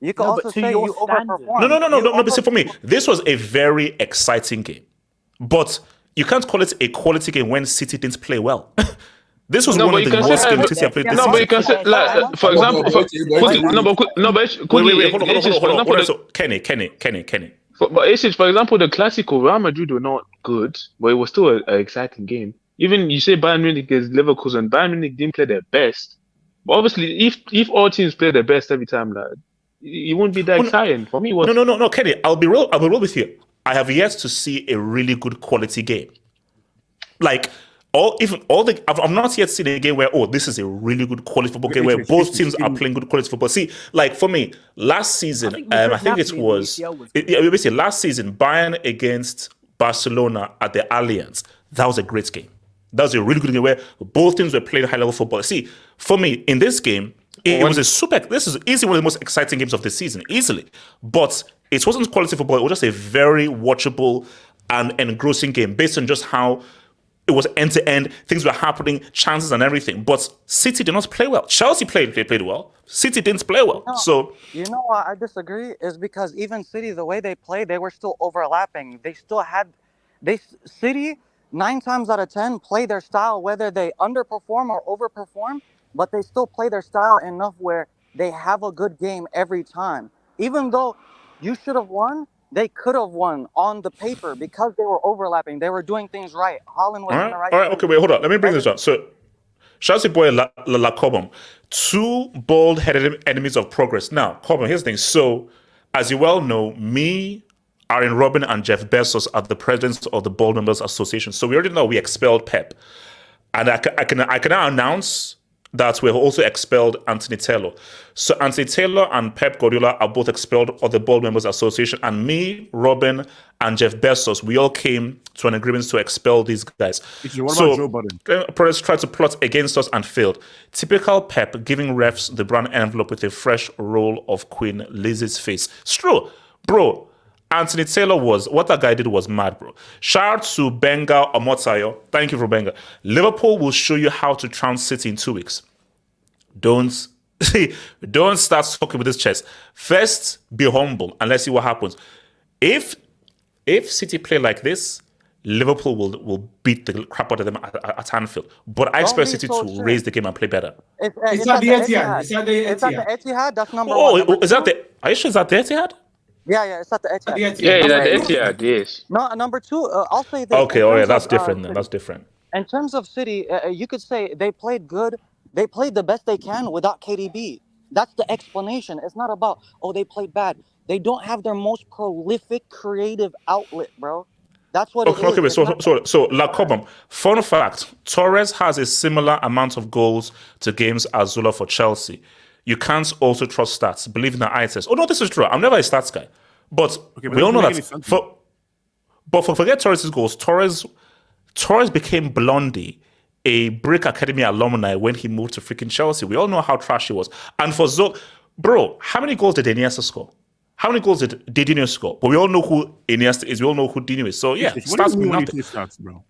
you can also say you overperformed. No. But see, for me, this was a very exciting game, but you can't call it a quality game when City didn't play well. This was one of the worst games City have played this season. But you can say, like, for example, hold on. Kenny. But Asic, for example, the Clasico, Real Madrid were not good, but it was still an exciting game. Even you say Bayern Munich against Leverkusen, Bayern Munich didn't play their best. But obviously, if all teams play their best every time, like, it won't be that exciting. For me, it was... No, Kenny, I'll be real with you. I have yet to see a really good quality game. Like, I've not yet seen a game where, this is a really good quality football game where both teams are playing good quality football. See, like for me, last season, I think it was basically last season, Bayern against Barcelona at the Allianz. That was a great game. That was a really good game where both teams were playing high level football. See, for me, in this game, this is easily one of the most exciting games of the season, easily. But it wasn't quality football. It was just a very watchable and engrossing game based on just how it was end-to-end, things were happening, chances and everything. But City did not play well. Chelsea played well. City didn't play well. So you know why I disagree is because even City, the way they played, they were still overlapping. They still had City 9 times out of 10 play their style, whether they underperform or overperform, but they still play their style enough where they have a good game every time. Even though you should have won, they could have won on the paper because they were overlapping. They were doing things right. Holland was in the right. All right, okay, wait, hold on. Let me bring this up. So, Chelsea boy La Cobham, 2 bald-headed enemies of progress. Now, Cobham, here's the thing. So, as you well know, me, Aaron Robin, and Jeff Bezos are the presidents of the Bald Members Association. So we already know we expelled Pep, and I can now announce that we have also expelled Anthony Taylor. So Anthony Taylor and Pep Guardiola are both expelled of the Board Members Association. And me, Robin, and Jeff Bezos, we all came to an agreement to expel these guys. What about Joe Budden? Perez tried to plot against us and failed. Typical Pep giving refs the brown envelope with a fresh roll of Queen Lizzie's face. It's true. Bro, Anthony Taylor what that guy did was mad, bro. Shout out to Benga Omotayo. Thank you for Benga. Liverpool will show you how to trounce City in 2 weeks. Don't start talking with this chest. First, be humble and let's see what happens. If City play like this, Liverpool will beat the crap out of them at Anfield. But I expect City to raise the game and play better. It's at the Etihad. It's at the Etihad. That's number 1. Is that the? Are you sure it's at the Etihad? Yeah, it's at the Etihad. Yeah, the Etihad, yes. No, number 2, I'll say this. Okay, that's different then. That's different. In terms of City, you could say they played good. They played the best they can without KDB. That's the explanation. It's not about, they played bad. They don't have their most prolific creative outlet, bro. That's what it is. Okay, so La Cobham, fun fact, Torres has a similar amount of goals to games as Zola for Chelsea. You can't also trust stats. Believe in the eye test. Oh, no, this is true. I'm never a stats guy. But we all know that. But forget Torres' goals. Torres became Blondie, a Brick Academy alumni, when he moved to freaking Chelsea. We all know how trash he was. And for Zola, bro, how many goals did Iniesta score? How many goals did Dino score? But we all know who Iniesta is. We all know who Dino is. So, yeah, stats mean nothing. Stats, bro?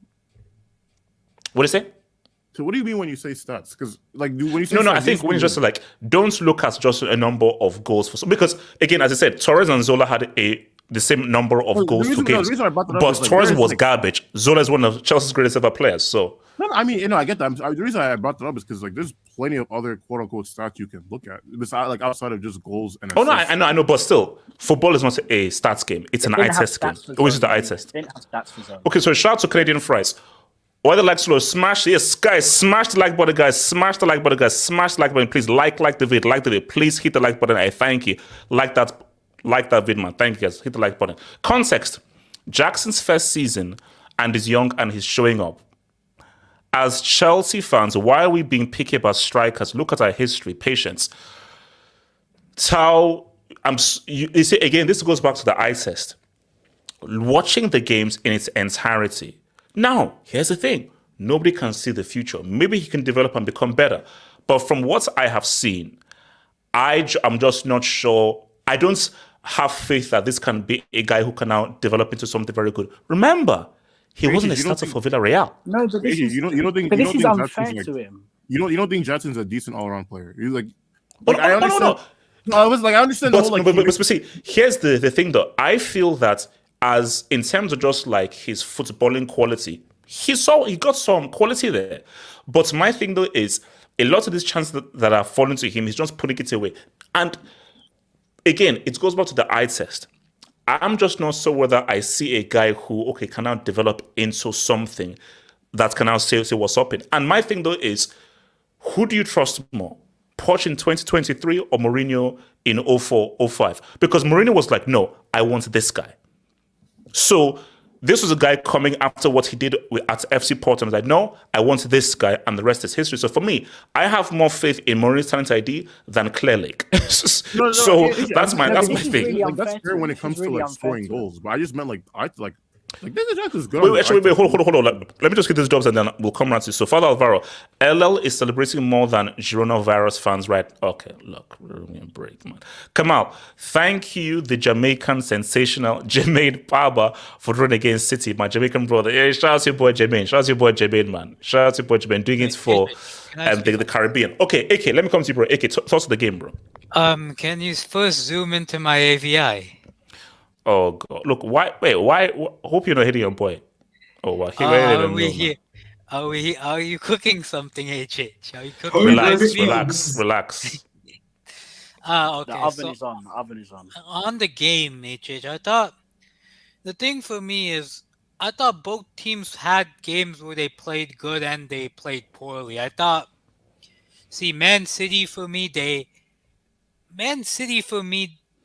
What do you say? So what do you mean when you say stats? Because when you say no, I think when you just don't look at just a number of goals because again, as I said, Torres and Zola had the same number of goals to games, but Torres was garbage. Zola is one of Chelsea's greatest ever players. So no, I mean, I get that. The reason I brought that up is because there's plenty of other quote unquote stats you can look at besides outside of just goals and. Oh no, I know, but still, football is not a stats game. It's an eye test game. Always the eye test. Okay, so shout out to Canadian Fries. Why the like slow? Smash, yes, guys, smash the like button, guys. Smash the like button, guys. Smash the like button. Please like the video. Please hit the like button. I thank you. Like that vid, man. Thank you, guys. Hit the like button. Context: Jackson's first season, and he's young and he's showing up. As Chelsea fans, why are we being picky about strikers? Look at our history. Patience. You see, again, this goes back to the eye test. watching the games in its entirety. Now, here's the thing. Nobody can see the future. Maybe he can develop and become better. But from what I have seen, I'm just not sure. I don't have faith that this can be a guy who can now develop into something very good. Remember, he wasn't a starter for Villarreal. No, but this is, you don't think unfair to him. You don't think Jackson's a decent all-around player? He's like, I understand. No, I was like, I understand the whole but see, here's the thing though. I feel that as in terms of just like his footballing quality, he got some quality there. But my thing though is a lot of these chances that are falling to him, he's just putting it away. And again, it goes back to the eye test. I'm just not sure whether I see a guy who can now develop into something that can now say what's up in. And my thing though is, who do you trust more? Poch in 2023 or Mourinho in 04-05? Because Mourinho was like, no, I want this guy. So this was a guy coming after what he did at FC Porto. I was like, no, I want this guy, and the rest is history. So for me, I have more faith in Mourinho's talent ID than Clear Lake. That's my thing. Really that's fair when it comes to like scoring goals, but I just meant like Nicolas Jackson's good. Wait, hold on. Let me just get these jobs and then we'll come around to you. So, Father Alvaro, LL is celebrating more than Girona virus fans, right? Okay, look, we're giving me a break, man. Kamal, thank you, the Jamaican sensational Jermaine Palmer, for running against City, my Jamaican brother. Yeah, shout out to your boy Jermaine, man. Shout out to your boy Jermaine, doing it for the Caribbean. Okay, AK, let me come to you, bro. AK, thoughts of the game, bro. Can you first zoom into my AVI? Oh God! Look, why? Hope you're not hitting your boy. Oh, wow. Are you cooking something, HH? Are you cooking? Relax. Okay. The oven is on. On the game, HH, I thought the thing for me is I thought both teams had games where they played good and they played poorly. I thought, Man City for me,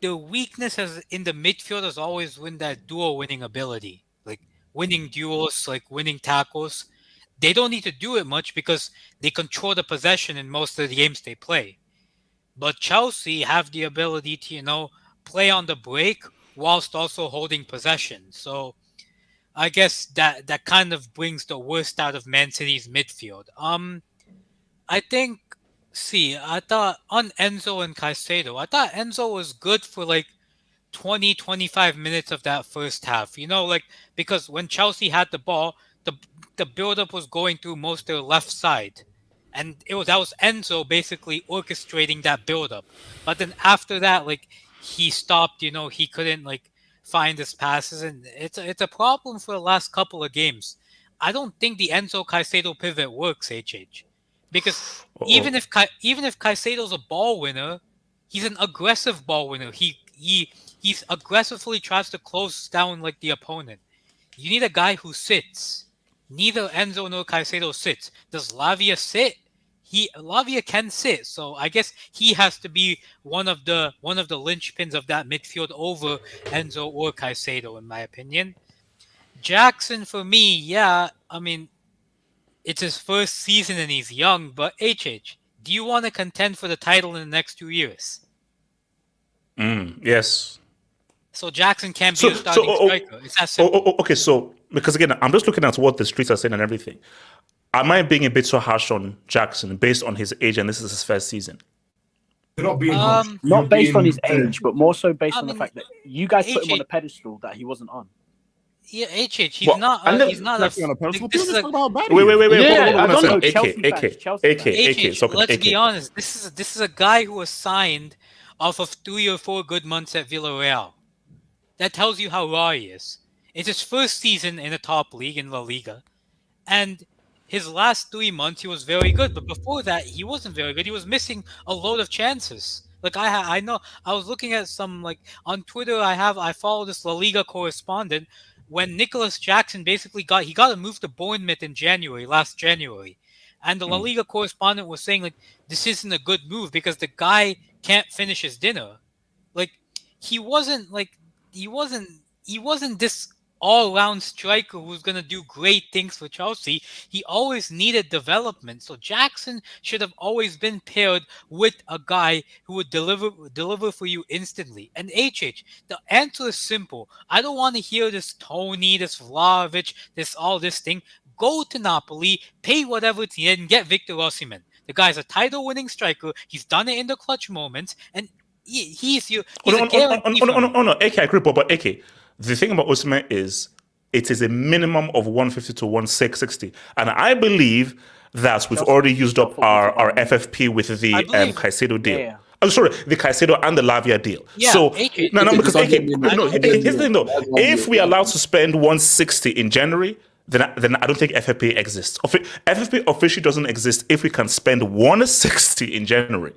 the weakness in the midfield has always been that duo winning ability, like winning duels, like winning tackles. They don't need to do it much because they control the possession in most of the games they play. But Chelsea have the ability to, play on the break whilst also holding possession. So I guess that kind of brings the worst out of Man City's midfield. I think. I thought on Enzo and Caicedo, I thought Enzo was good for like 20, 25 minutes of that first half. Because when Chelsea had the ball, the build-up was going through most of their left side. And that was Enzo basically orchestrating that build-up. But then after that, he stopped, he couldn't find his passes. And it's a problem for the last couple of games. I don't think the Enzo Caicedo pivot works, HH. Because even if Caicedo's a ball winner, he's an aggressive ball winner. He aggressively tries to close down the opponent. You need a guy who sits. Neither Enzo nor Caicedo sits. Does Lavia sit? Lavia can sit, so I guess he has to be one of the linchpins of that midfield over Enzo or Caicedo, in my opinion. Jackson for me, it's his first season and he's young, but HH, do you want to contend for the title in the next 2 years? Yes. So Jackson can't be a starting striker. It's that simple. Okay, so because again, I'm just looking at what the streets are saying and everything. Am I being a bit so harsh on Jackson based on his age and this is his first season? You're not being harsh. Not based on his age, but more so based on the fact that you guys put him on a pedestal that he wasn't on. Yeah, HH, he's not a pedestal. Wait. Yeah, I don't know. AK. Let's be honest. This is a guy who was signed off of 3 or 4 good months at Villarreal. That tells you how raw he is. It's his first season in a top league in La Liga, and his last 3 months he was very good. But before that, he wasn't very good. He was missing a load of chances. I know. I was looking at some on Twitter. I follow this La Liga correspondent. When Nicolas Jackson basically got a move to Bournemouth in last January. And the La Liga correspondent was saying this isn't a good move because the guy can't finish his dinner. He wasn't this all-round striker who's going to do great things for Chelsea. He always needed development. So Jackson should have always been paired with a guy who would deliver for you instantly. And HH, the answer is simple. I don't want to hear this Tony, this Vlahovic, this thing. Go to Napoli, pay whatever it's needed, and get Victor Osimhen. The guy's a title-winning striker. He's done it in the clutch moments, and he's a guarantee. No, AK, I agree, but AK, the thing about Osimhen is it is a minimum of 150 to 160, and I believe that we've already used up our FFP with the Caicedo deal. Yeah. Oh, sorry, the Caicedo and the Lavia deal. Yeah, so AK, no, because AK, here's the thing though. If we are allowed to spend 160 in January, then I don't think FFP exists. FFP officially doesn't exist if we can spend 160 in January.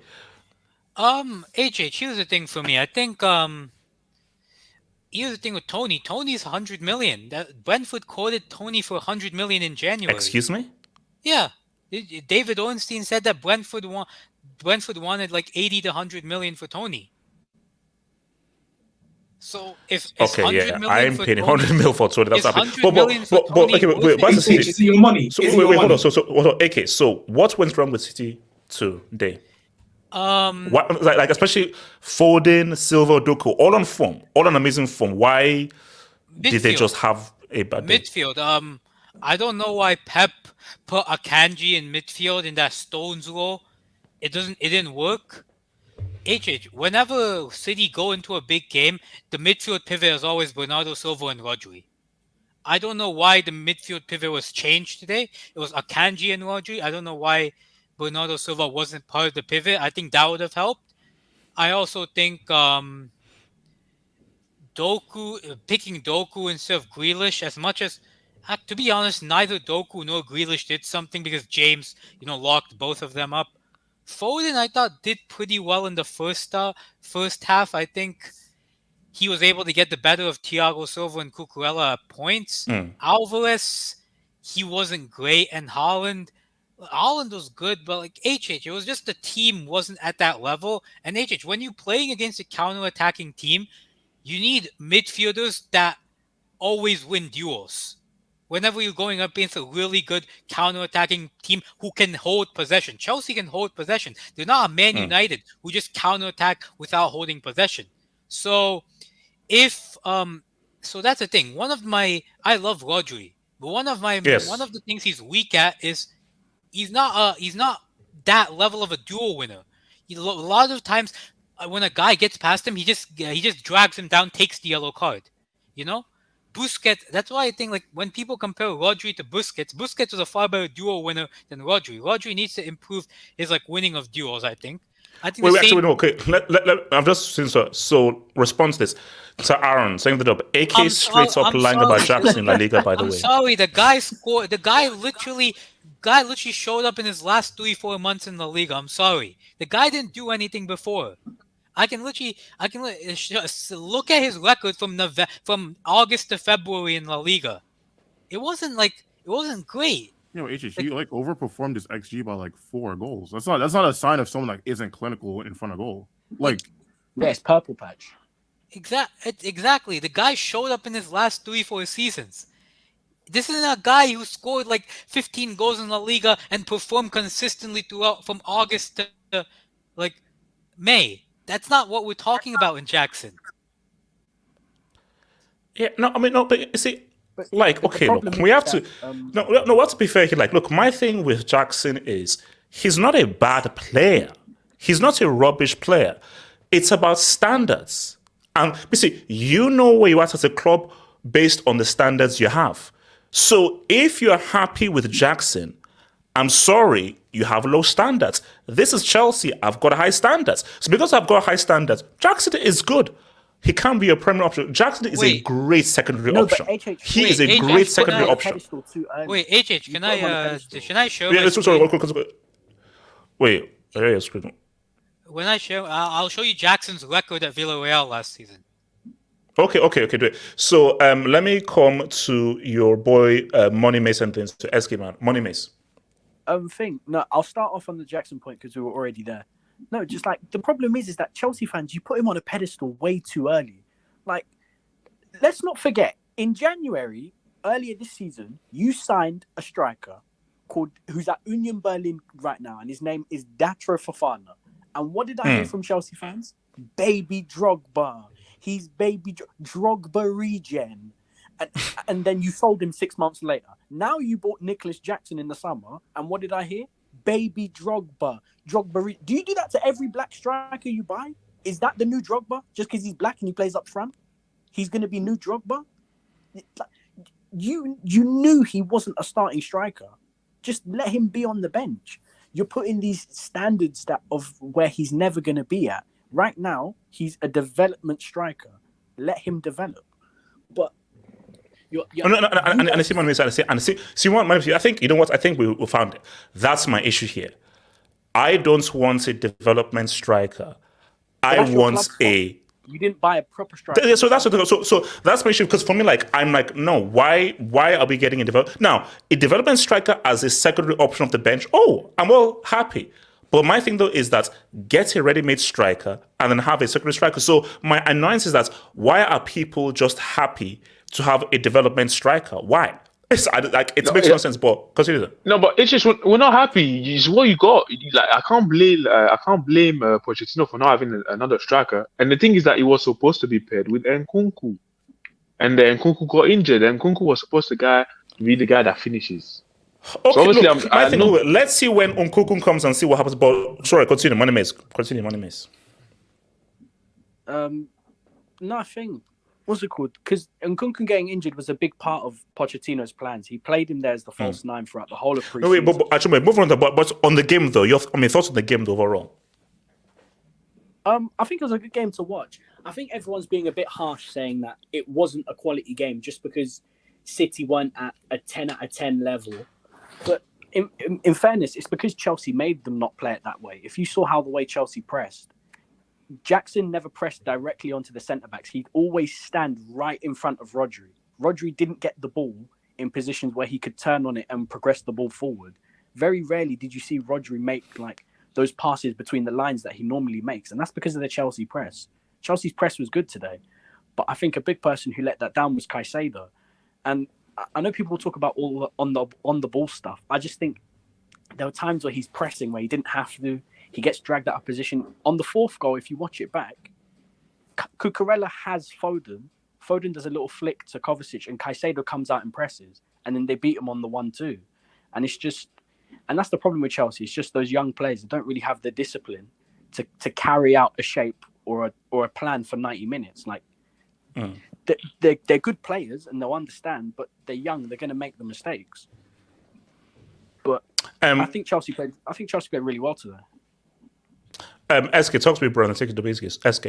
HH, here's the thing for me. I think here's the thing with Tony. Tony's 100 million. That Brentford quoted Tony for 100 million in January. Excuse me? Yeah. David Ornstein said that Brentford wanted like 80 to 100 million for Tony. So if it's okay, 100 yeah, million I'm for paying Tony, 100 mil for Tony. That's happening. But okay, wait, is it your money? So wait, hold on. So okay, so what went wrong with City today? What, like especially Foden, Silva, Doku, all on form, all on amazing form. Why did they just have a bad day? Midfield. I don't know why Pep put Akanji in midfield in that Stones role. It didn't work. Whenever City go into a big game, the midfield pivot is always Bernardo Silva and Rodri. I don't know why the midfield pivot was changed today. It was Akanji and Rodri. I don't know why Bernardo Silva wasn't part of the pivot. I think that would have helped. I also think picking Doku instead of Grealish, as much as, to be honest, neither Doku nor Grealish did something because James, locked both of them up. Foden, I thought, did pretty well in the first half. I think he was able to get the better of Thiago Silva and Cucurella at points. Alvarez, he wasn't great. And Haaland was good, but it was just the team wasn't at that level. And when you're playing against a counter-attacking team, you need midfielders that always win duels. Whenever you're going up against a really good counter-attacking team who can hold possession. Chelsea can hold possession. They're not a Man United who just counter-attack without holding possession. So so that's the thing. I love Rodri, but one of the things he's weak at is he's not that level of a duel winner. A lot of times when a guy gets past him, he just drags him down, takes the yellow card. Busquets, that's why I think when people compare Rodri to Busquets was a far better duel winner than Rodri. Rodri needs to improve his winning of duels, I think. Okay. I've just seen so response this to Aaron saying that up. AK straight up lying about Jackson in La Liga, by the way. I'm sorry, the guy scored. The guy literally showed up in his last 3-4 months in La Liga. I'm sorry, the guy didn't do anything before. I can look at his record from August to February in La Liga. It wasn't great. He overperformed his XG by 4 goals. That's not a sign of someone isn't clinical in front of goal. It's purple patch. Exactly. The guy showed up in his last 3-4 seasons. This isn't a guy who scored 15 goals in La Liga and performed consistently throughout from August to May. That's not what we're talking about in Jackson. Yeah, but you see, we have to. We have to be fair here. My thing with Jackson is he's not a bad player. He's not a rubbish player. It's about standards. And you see, where you are as a club based on the standards you have. So if you're happy with Jackson, I'm sorry, you have low standards. This is Chelsea. I've got high standards. So because I've got high standards, Jackson is good. He can be a premier option. Jackson is a great secondary option. He is a great secondary option. Wait, HH, can I show? Yeah, sorry. Wait, screen. When I'll show you Jackson's record at Villarreal last season. Okay, do it. So let me come to your boy Money Mason things to SK man. Money Mace. No, I'll start off on the Jackson point because we were already there. No, just the problem is that Chelsea fans, you put him on a pedestal way too early. Let's not forget, In January, earlier this season, you signed a striker who's at Union Berlin right now, and his name is Datro Fofana. And what did I hear from Chelsea fans? Baby Drogba. He's baby Drogba regen. And then you sold him 6 months later. Now you bought Nicolas Jackson in the summer, and what did I hear? Baby Drogba. Do you do that to every black striker you buy? Is that the new Drogba? Just because he's black and he plays up front, he's going to be new Drogba? You knew he wasn't a starting striker. Just let him be on the bench. You're putting these standards of where he's never going to be at. Right now, he's a development striker. Let him develop. But I see what I see. I think, you know what? I think we found it. That's my issue here. I don't want a development striker. I want a... You didn't buy a proper striker. So that's my issue, because for me, I'm like, no, why are we getting a development striker as a secondary option of the bench? Oh, I'm well happy. But my thing though is that get a ready-made striker and then have a secondary striker. So my annoyance is that why are people just happy to have a development striker? Why? It makes no sense, but consider that. No, but it's just we're not happy. It's what you got. I can't blame Pochettino for not having another striker. And the thing is that he was supposed to be paired with Nkunku, and then Nkunku got injured. And Nkunku was supposed to be the guy that finishes. Okay, so obviously, let's see when Nkunku comes and see what happens. But sorry, continue, Money Mace. Nothing. What's it called? Because Nkunku getting injured was a big part of Pochettino's plans. He played him there as the false nine throughout the whole of pre-season. No, but actually, move on. But on the game though, thoughts on the game overall? I think it was a good game to watch. I think everyone's being a bit harsh saying that it wasn't a quality game just because City weren't at a 10 out of 10 level. But in fairness, it's because Chelsea made them not play it that way. If you saw the way Chelsea pressed, Jackson never pressed directly onto the centre-backs. He'd always stand right in front of Rodri. Rodri didn't get the ball in positions where he could turn on it and progress the ball forward. Very rarely did you see Rodri make those passes between the lines that he normally makes. And that's because of the Chelsea press. Chelsea's press was good today. But I think a big person who let that down was Caicedo. And I know people talk about all on the ball stuff. I just think there were times where he's pressing where he didn't have to. He gets dragged out of position. On the fourth goal, if you watch it back, Cucurella has Foden. Foden does a little flick to Kovacic, and Caicedo comes out and presses, and then they beat him on the 1-2. And that's the problem with Chelsea. It's just those young players that don't really have the discipline to carry out a shape or a plan for 90 minutes. They're good players and they'll understand, but they're young. They're going to make the mistakes. But I think Chelsea played really well today. SK, talk to me, bro, and take it to basics. SK.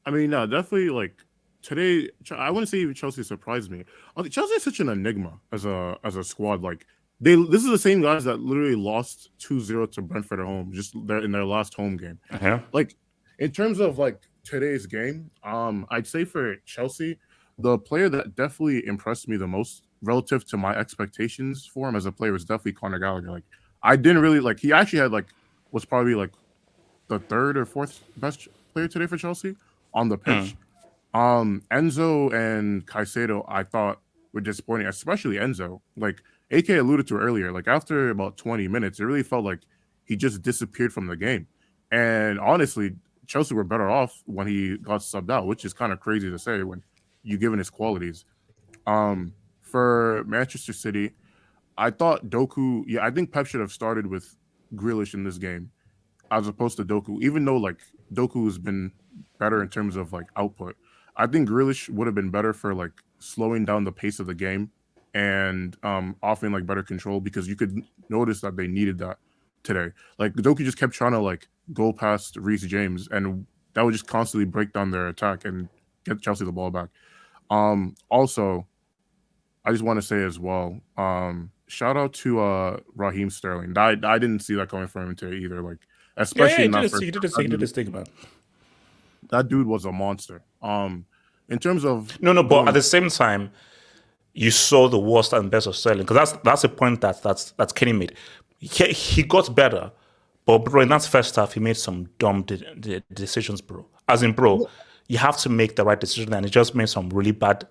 I mean, no, definitely today. I wouldn't say even Chelsea surprised me. Chelsea is such an enigma as a squad. This is the same guys that literally lost 2-0 to Brentford at home, just in their last home game. Uh-huh. In terms of today's game, I'd say for Chelsea, the player that definitely impressed me the most relative to my expectations for him as a player was definitely Conor Gallagher. I didn't really he actually had was probably the third or fourth best player today for Chelsea on the pitch. Enzo and Caicedo, I thought, were disappointing, especially Enzo. AK alluded to earlier, after about 20 minutes, it really felt like he just disappeared from the game. And honestly, Chelsea were better off when he got subbed out, which is kind of crazy to say when you given his qualities. For Manchester City, I thought Doku, I think Pep should have started with Grealish in this game as opposed to Doku, even though Doku has been better in terms of output. I think Grealish would have been better for slowing down the pace of the game and offering better control, because you could notice that they needed that today. Doku just kept trying to go past Reece James, and that would just constantly break down their attack and get Chelsea the ball back. Also, I just want to say as well, shout out to Raheem Sterling. I didn't see that coming from him today either. Especially he did his thing about it. That dude was a monster. In terms of but at the same time, you saw the worst and best of Sterling, because that's a point that's Kenny made. He got better, but bro, in that first half, he made some dumb decisions, bro. As in, bro, you have to make the right decision, and he just made some really bad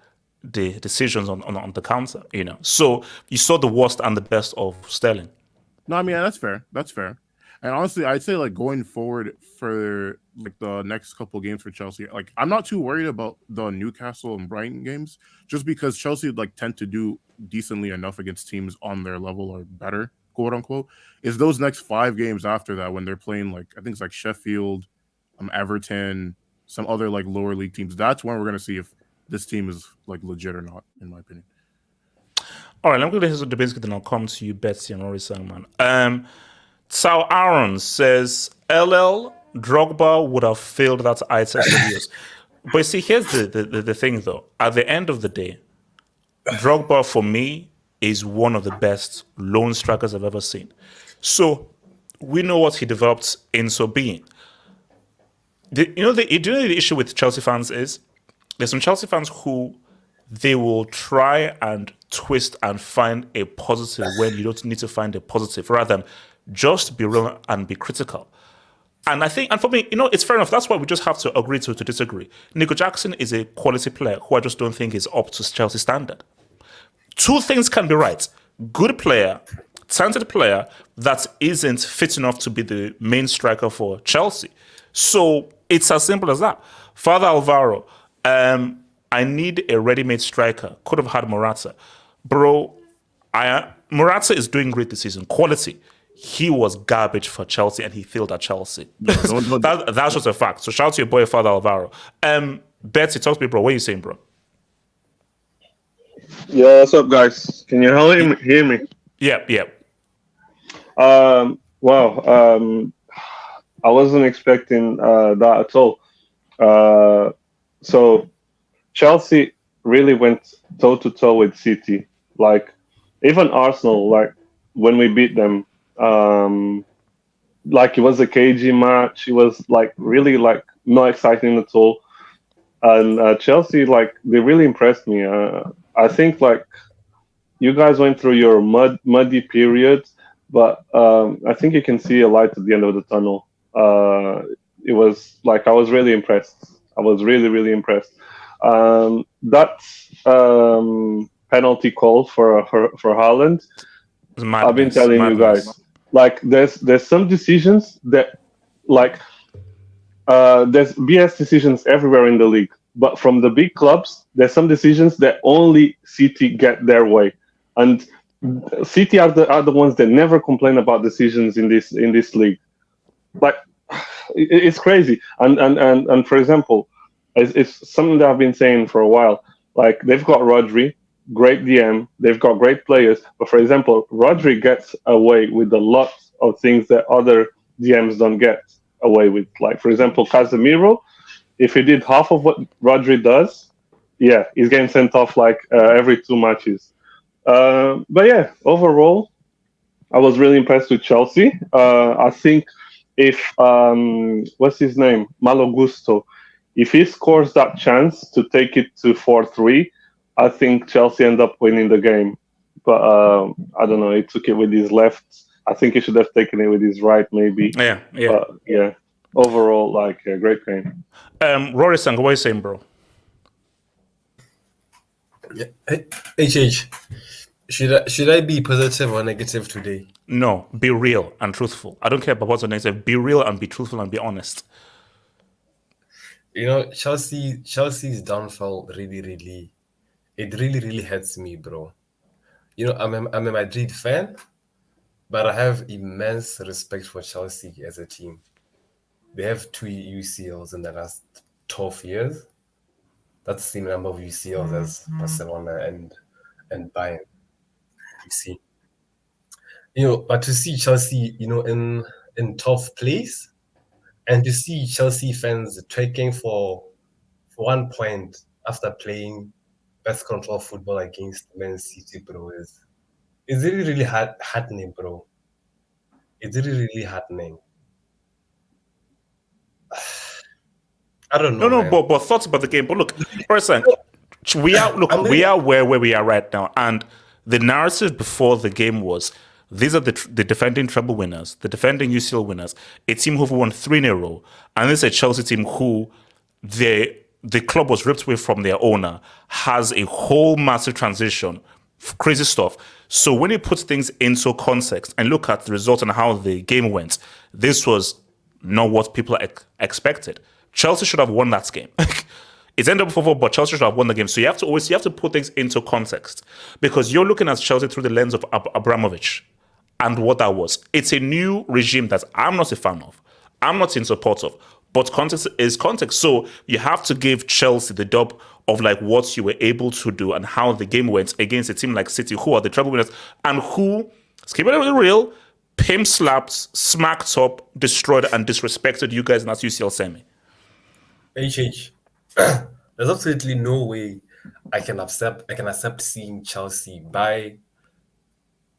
decisions on the counter, you know. So you saw the worst and the best of Sterling. No, I mean, that's fair. That's fair. And honestly, I'd say like going forward for like the next couple games for Chelsea, like I'm not too worried about the Newcastle and Brighton games, just because Chelsea like tend to do decently enough against teams on their level or better, quote unquote. Is those next 5 games after that when they're playing like I think it's like Sheffield, Everton, some other like lower league teams. That's when we're gonna see if this team is like legit or not, in my opinion. All right, let me go to the basic, then I'll come to you, Betsy and Rory Sangman. Sal Aaron says LL Drogba would have failed that eye test of yours. But see, here's the thing though. At the end of the day, Drogba for me is one of the best lone strikers I've ever seen. So we know what he developed in so being. The issue with Chelsea fans is there's some Chelsea fans who they will try and twist and find a positive when you don't need to find a positive, rather than just be real and be critical. And I think, and for me, it's fair enough. That's why we just have to agree to disagree. Nicolas Jackson is a quality player who I just don't think is up to Chelsea standard. 2 things can be right. Good player, talented player that isn't fit enough to be the main striker for Chelsea. So it's as simple as that. Father Alvaro, I need a ready-made striker. Could have had Morata. Bro, Morata is doing great this season. Quality. He was garbage for Chelsea and he failed at Chelsea. That's just a fact. So shout out to your boy, Father Alvaro. Betsy, talk to me, bro. What are you saying, bro? Yo, what's up, guys? Can you hear me? Yeah. Wow. I wasn't expecting that at all. So Chelsea really went toe-to-toe with City. Like, even Arsenal, like, when we beat them, like, it was a cagey match. It was, like, really, like, not exciting at all. And Chelsea, like, they really impressed me. I think, like, you guys went through your muddy period, but I think you can see a light at the end of the tunnel. It was, like, I was really impressed. I was really, really impressed. That penalty call for Haaland, I've been telling you guys, like, there's some decisions that, like, there's BS decisions everywhere in the league, but from the big clubs, there's some decisions that only City get their way, and City are the ones that never complain about decisions in this league. Like, it's crazy, and for example, it's something that I've been saying for a while. Like, they've got Rodri, great DM, they've got great players, but for example, Rodri gets away with a lot of things that other DMs don't get away with. Like, for example, Casemiro, if he did half of what Rodri does, yeah, he's getting sent off like every 2 matches. But yeah, overall, I was really impressed with Chelsea. I think if what's his name, Malo Gusto, if he scores that chance to take it to 4-3, I think Chelsea end up winning the game. But I don't know. He took it with his left. I think he should have taken it with his right, maybe. Yeah. But yeah. Overall, like, a great game. Rory Sang, what are you saying, bro? Yeah. HH, should I be positive or negative today? No, be real and truthful. I don't care about what's negative. Be real and be truthful and be honest. Chelsea's downfall really hurts me, bro. I'm a Madrid fan, but I have immense respect for Chelsea as a team. They have 2 UCLs in the last 12 years. That's the same number of UCLs as Barcelona and Bayern. You see, but to see Chelsea, in 12th place, and to see Chelsea fans taking for 1 point after playing best control football against Man City, bro, it's really heartening, bro. It's really heartening. I don't know. No, but thoughts about the game. But look, first, we are where we are right now, and the narrative before the game was these are the defending treble winners, the defending UCL winners, a team who won 3 in a row, and this is a Chelsea team who they the club was ripped away from their owner, has a whole massive transition, crazy stuff. So when you put things into context and look at the result and how the game went, this was not what people expected. Chelsea should have won that game. It ended up 4-4, but Chelsea should have won the game. So you have to put things into context, because you're looking at Chelsea through the lens of Abramovich and what that was. It's a new regime that I'm not a fan of. I'm not in support of. But context is context. So you have to give Chelsea the dub of like what you were able to do and how the game went against a team like City, who are the treble winners and who, let's keep it real, pimp slapped, smacked up, destroyed and disrespected you guys in that UCL semi. HH, there's absolutely no way I can accept seeing Chelsea buy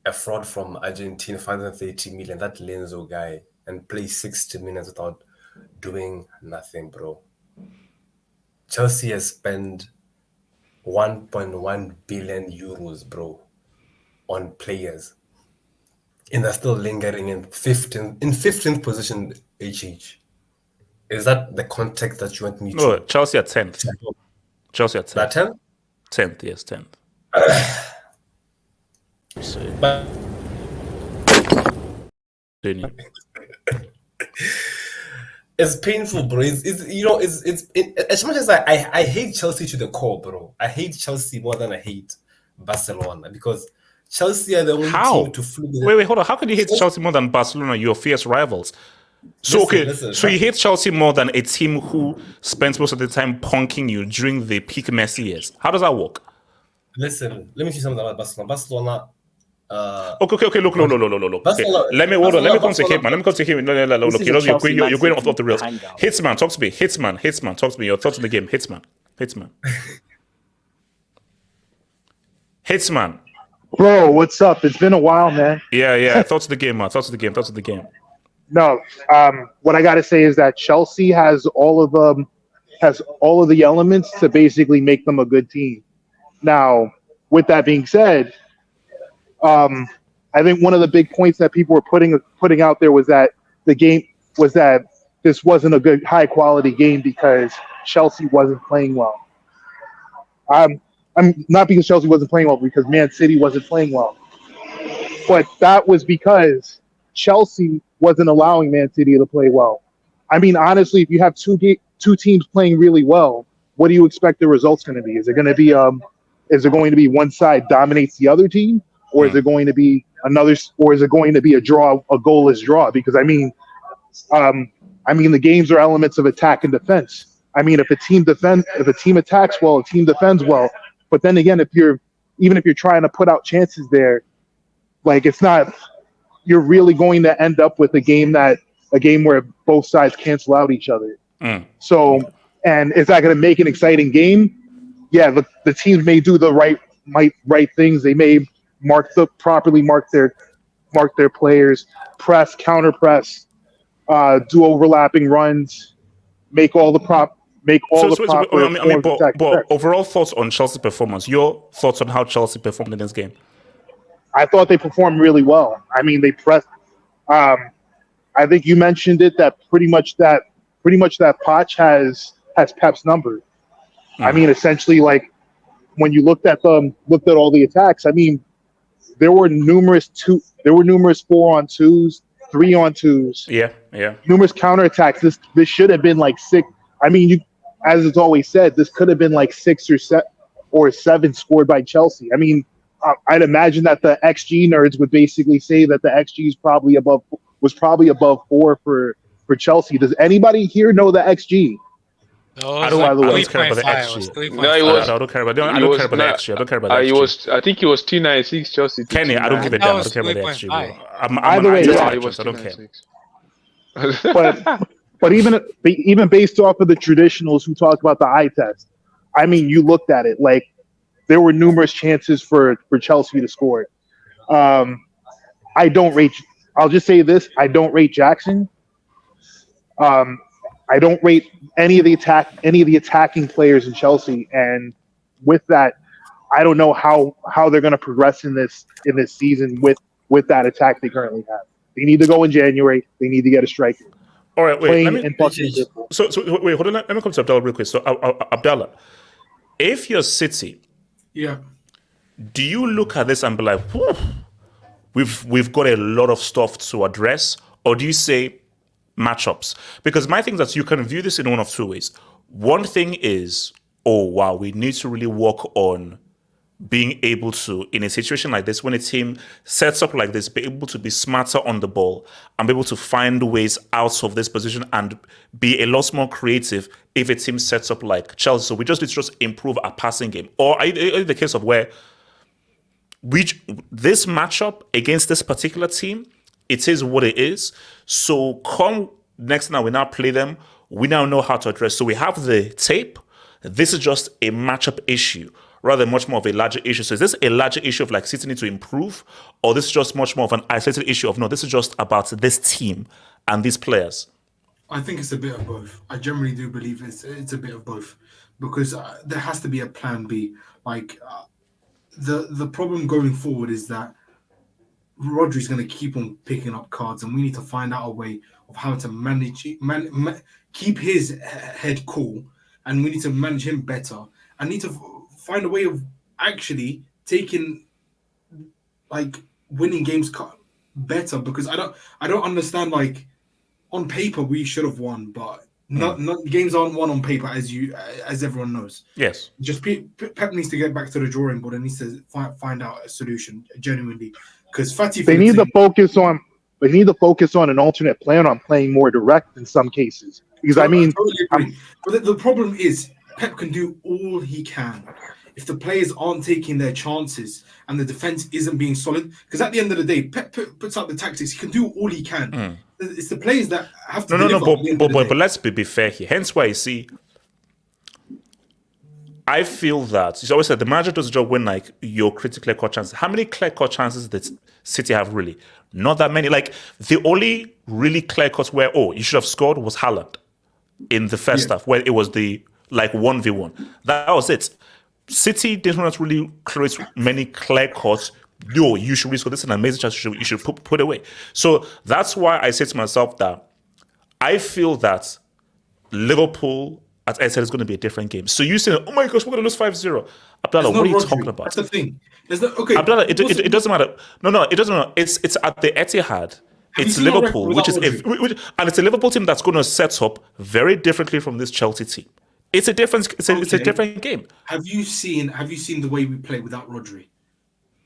a fraud from Argentina, 530 million, that Lenzo guy, and play 60 minutes without doing nothing, bro. Chelsea has spent 1.1 billion euros, bro, on players, and they're still lingering in 15th position. HH, is that the context that you want me to? No, Chelsea at 10th. Chelsea at 10th. That 10th? 10th, yes, 10th. But it's painful, bro. It's as much as I hate Chelsea to the core, bro. I hate Chelsea more than I hate Barcelona, because Chelsea are the only team to flip. Wait, hold on. How can you hate Chelsea more than Barcelona, your fierce rivals? So so you hate Chelsea more than a team who spends most of the time punking you during the peak Messi years. How does that work? Listen, let me see something about Barcelona. Barcelona. Okay. Look. Okay. Let me come to him, man. Let me come to him. No. Look, you're going off the rails. Hitsman, talk to me. Hitsman, talk to me. Your thoughts on the game. Hitsman. Bro, what's up? It's been a while, man. Yeah. Thoughts of the game, man. Thoughts of the game. No, what I got to say is that Chelsea has all of the elements to basically make them a good team. Now, with that being said, I think one of the big points that people were putting out there was that this wasn't a good high quality game because Chelsea wasn't playing well. I'm not because Chelsea wasn't playing well, because Man City wasn't playing well. But that was because Chelsea wasn't allowing Man City to play well. I mean, honestly, if you have two teams playing really well, what do you expect the results going to be? Is it going to be one side dominates the other team, or is it going to be a draw, a goalless draw? Because I mean, the games are elements of attack and defense. I mean, if a team attacks well, a team defends well. But then again, if you're trying to put out chances there, like you're really going to end up with a game where both sides cancel out each other. So, and is that going to make an exciting game? Yeah, the teams may do the right things. They may properly mark their players, press, counter press, do overlapping runs, make all the proper. But overall thoughts on Chelsea's performance. Your thoughts on how Chelsea performed in this game? I thought they performed really well. I mean, they pressed. I think you mentioned it that pretty much that Poch has Pep's number. I mean, essentially, like when you looked at all the attacks. I mean, there were numerous 4-on-2s, 3-on-2s. Yeah. Numerous counterattacks. This should have been like 6. I mean, as it's always said, this could have been like 6 or 7 scored by Chelsea. I mean, I'd imagine that the XG nerds would basically say that the XG was probably above 4 for Chelsea. Does anybody here know the XG? No, I don't care about the XG. No, it was. I don't care about the XG. I don't care about the XG. I think it was 296 Chelsea. Kenny, I don't give a damn. I don't care about the XG. I don't care. But even based off of the traditionals who talk about the eye test, I mean, you looked at it like there were numerous chances for Chelsea to score. I'll just say this: I don't rate Jackson. I don't rate any of the attacking players in Chelsea, and with that, I don't know how they're going to progress in this season with that attack they currently have. They need to go in January. They need to get a striker. All right, wait. playing Let me, impossible. so wait, hold on. Let me come to Abdallah real quick. So, Abdallah, if you're City, Yeah. do you look at this and be like, "Whew, we've got a lot of stuff to address," or do you say matchups? Because my thing is that you can view this in one of two ways. One thing is, oh wow, we need to really work on being able to, in a situation like this, when a team sets up like this, be able to be smarter on the ball and be able to find ways out of this position and be a lot more creative if a team sets up like Chelsea. So we just need to just improve our passing game. Or in the case of where this matchup against this particular team, it is what it is. So come next now, we now play them. We now know how to address. So we have the tape. This is just a matchup issue rather than much more of a larger issue. So is this a larger issue of like City need to improve, or this is just much more of an isolated issue of no, this is just about this team and these players? I think it's a bit of both. I generally do believe it's a bit of both, because there has to be a plan B. Like the problem going forward is that Rodri's going to keep on picking up cards, and we need to find out a way of how to manage keep his head cool, and we need to manage him better. I need to find a way of actually taking, like, winning games better, because I don't understand. Like, on paper we should have won, but not games aren't won on paper, as everyone knows. Yes. Just Pep needs to get back to the drawing board and needs to find out a solution genuinely, because They need to focus on. They need to focus on an alternate plan on playing more direct in some cases. Because I mean, totally agree. But the problem is Pep can do all he can. If the players aren't taking their chances and the defense isn't being solid, because at the end of the day, Pep puts out the tactics. He can do all he can. It's the players that have to deliver. But let's be fair here. Hence why you see, I feel that you always said the manager does a job when like your critical clear-cut chances. How many clear-cut chances did City have really? Not that many. Like the only really clear-cut where you should have scored was Haaland in the first half, where it was the like 1v1. That was it. City did not really create many clear cuts. No, you should risk this is an amazing chance. You should put away. So that's why I say to myself that I feel that Liverpool, as I said, is going to be a different game. So you say, oh my gosh, we're going to lose 5-0. Abdallah, what are you talking about? That's the thing. Okay. Abdallah, it doesn't matter. No, it doesn't matter. It's at the Etihad. It's Liverpool, which is and it's a Liverpool team that's going to set up very differently from this Chelsea team. It's a different. It's a different game. Have you seen the way we play without Rodri?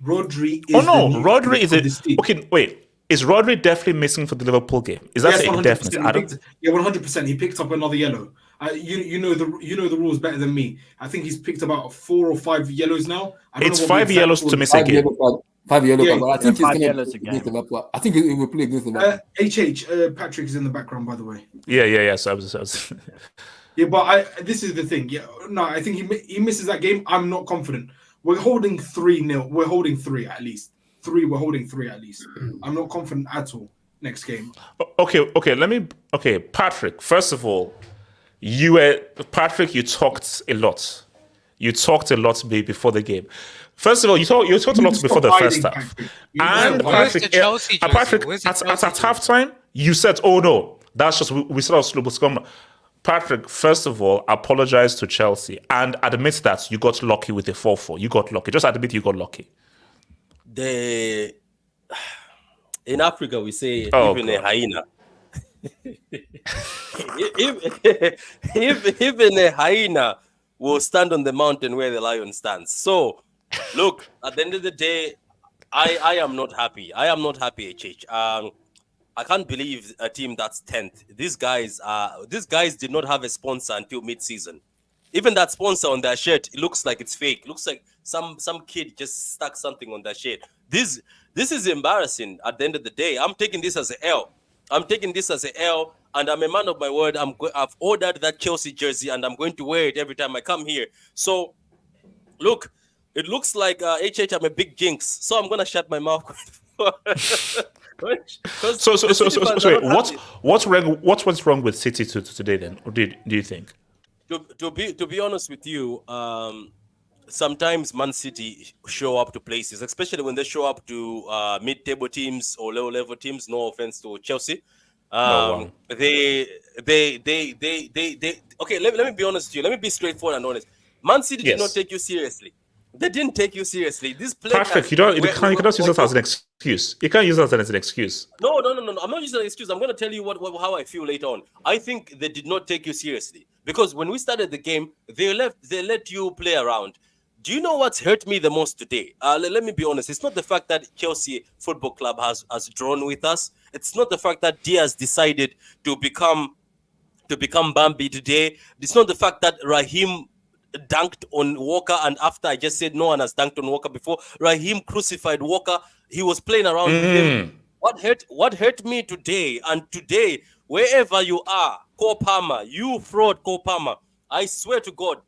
Rodri is. Oh no, Rodri is okay. Wait, is Rodri definitely missing for the Liverpool game? Is that a definite? 100%. He picked up another yellow. You know the rules better than me. I think he's picked about 4 or 5 yellows now. It's 5 yellows to miss a game. 5 yellows. Yeah, I think he's going to play against Liverpool. I think he will play against Liverpool. Patrick is in the background, by the way. Yeah. So I was. Yeah, but this is the thing. Yeah, no, I think he misses that game. I'm not confident. We're holding 3-0. We're holding 3 at least. We're holding 3 at least. I'm not confident at all next game. Okay, Patrick, first of all, you talked a lot. You talked a lot before the game. First of all, you talked a lot before the first half. And Patrick, at halftime, you said, oh no, that's just, we saw slow scum. Patrick, first of all, apologize to Chelsea and admit that you got lucky with the 4-4. You got lucky. Just admit you got lucky. In Africa, we say even a hyena. even a hyena will stand on the mountain where the lion stands. So, look, at the end of the day, I am not happy. I am not happy, HH. I can't believe a team that's 10th. These guys did not have a sponsor until mid-season. Even that sponsor on their shirt, it looks like it's fake. It looks like some kid just stuck something on their shirt. This is embarrassing at the end of the day. I'm taking this as an L. And I'm a man of my word. I've ordered that Chelsea jersey, and I'm going to wear it every time I come here. So, look, it looks like HH, I'm a big jinx. So I'm going to shut my mouth. So what's wrong with City today then? Or do you think? To be honest with you, sometimes Man City show up to places, especially when they show up to mid-table teams or low-level teams. No offense to Chelsea, They. Okay, let me be honest with you. Let me be straightforward and honest. Man City did not take you seriously. They didn't take you seriously. This players, Patrick, you cannot use that as an excuse. You can't use that as an excuse. No. I'm not using an excuse. I'm going to tell you how I feel later on. I think they did not take you seriously because when we started the game, they let you play around. Do you know what's hurt me the most today? Let me be honest. It's not the fact that Chelsea Football Club has drawn with us. It's not the fact that Diaz decided to become Bambi today. It's not the fact that Raheem dunked on Walker, and after I just said no one has dunked on Walker before, Raheem crucified Walker. He was playing around with him. What hurt me today, and today, wherever you are, Cole Palmer, you fraud Cole Palmer, I swear to God,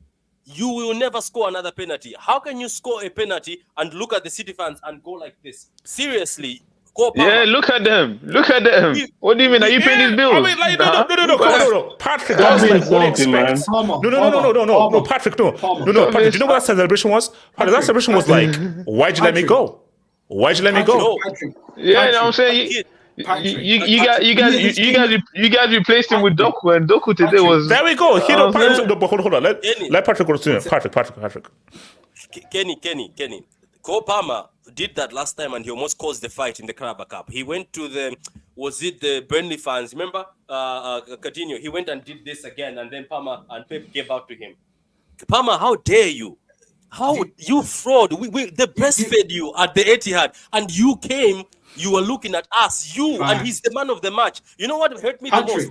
you will never score another penalty. How can you score a penalty and look at the City fans and go like this? Seriously. Yeah, look at them. What do you mean? Are you paying these bills? I mean, like, no. Patrick, that's like what I expect. No, Patrick, no. Patrick, do you know what that celebration was? Patrick, that celebration was like, why'd you let me go? Why'd you let me go? Yeah, I'm saying you guys replaced him with Doku, and Doku today was. There we go. Hold on. Let Patrick go to Patrick. Kenny. Cole Palmer did that last time and he almost caused the fight in the Carabao Cup. He went to the Burnley fans, remember? Coutinho, he went and did this again and then Palmer and Pep gave out to him. Palmer, how dare you? How you fraud? They breastfed you at the Etihad and you came, you were looking at us, and he's the man of the match. You know what hurt me the most?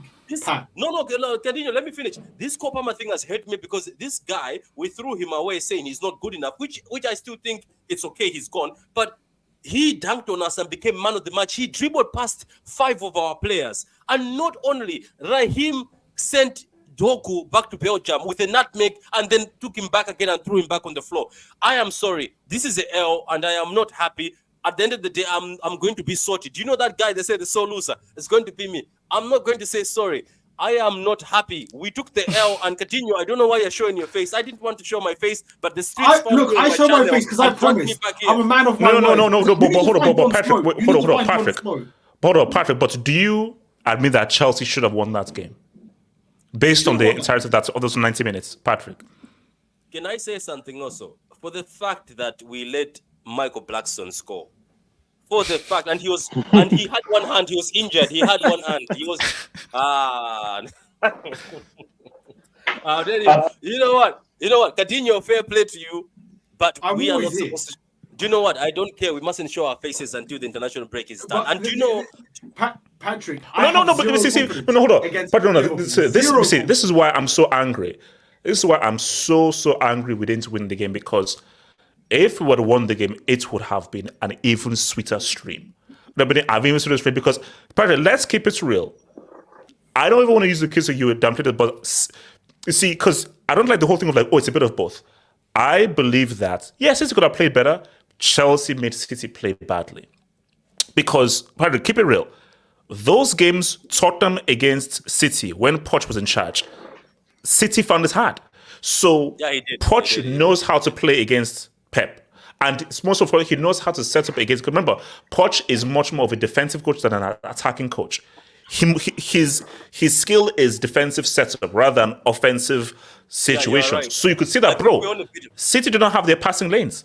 Continue. Let me finish. This Cole Palmer thing has hurt me because this guy, we threw him away saying he's not good enough, which I still think it's okay, he's gone. But he dunked on us and became man of the match. He dribbled past 5 of our players. And not only, Raheem sent Doku back to Belgium with a nutmeg and then took him back again and threw him back on the floor. I am sorry. This is an L and I am not happy. At the end of the day, I'm going to be sorted. Do you know that guy they say the sole loser? It's going to be me. I'm not going to say sorry. I am not happy. We took the L and continue. I don't know why you're showing your face. I didn't want to show my face, but the streets. I show my face because I promise. I'm a man of my word. No. But hold on, Patrick. Hold on, Patrick. Hold on, Patrick. But do you admit that Chelsea should have won that game based on the entirety of those 90 minutes, Patrick? Can I say something also for the fact that we let Michael Blackstone score? For the fact, and he had one hand, he was injured. He had one hand. He was you know what? Coutinho, fair play to you, but we are not supposed to. Do you know what? I don't care. We mustn't show our faces until the international break is done. And do you know, Patrick? No. But hold on. This is why I'm so angry. This is why I'm so angry we didn't win the game, because if we would have won the game, it would have been an even sweeter stream. Because, Patrick, let's keep it real. I don't even want to use the case of you dumped, but you see, because I don't like the whole thing of like, it's a bit of both. I believe that, yes, City could have played better. Chelsea made City play badly. Because, Patrick, keep it real. Those games, Tottenham against City, when Poch was in charge, City found it hard. So, Poch knows how to play against Pep. And it's most of all, he knows how to set up against. Remember, Poch is much more of a defensive coach than an attacking coach. His skill is defensive setup rather than offensive situations. Right. So you could see that, City do not have their passing lanes.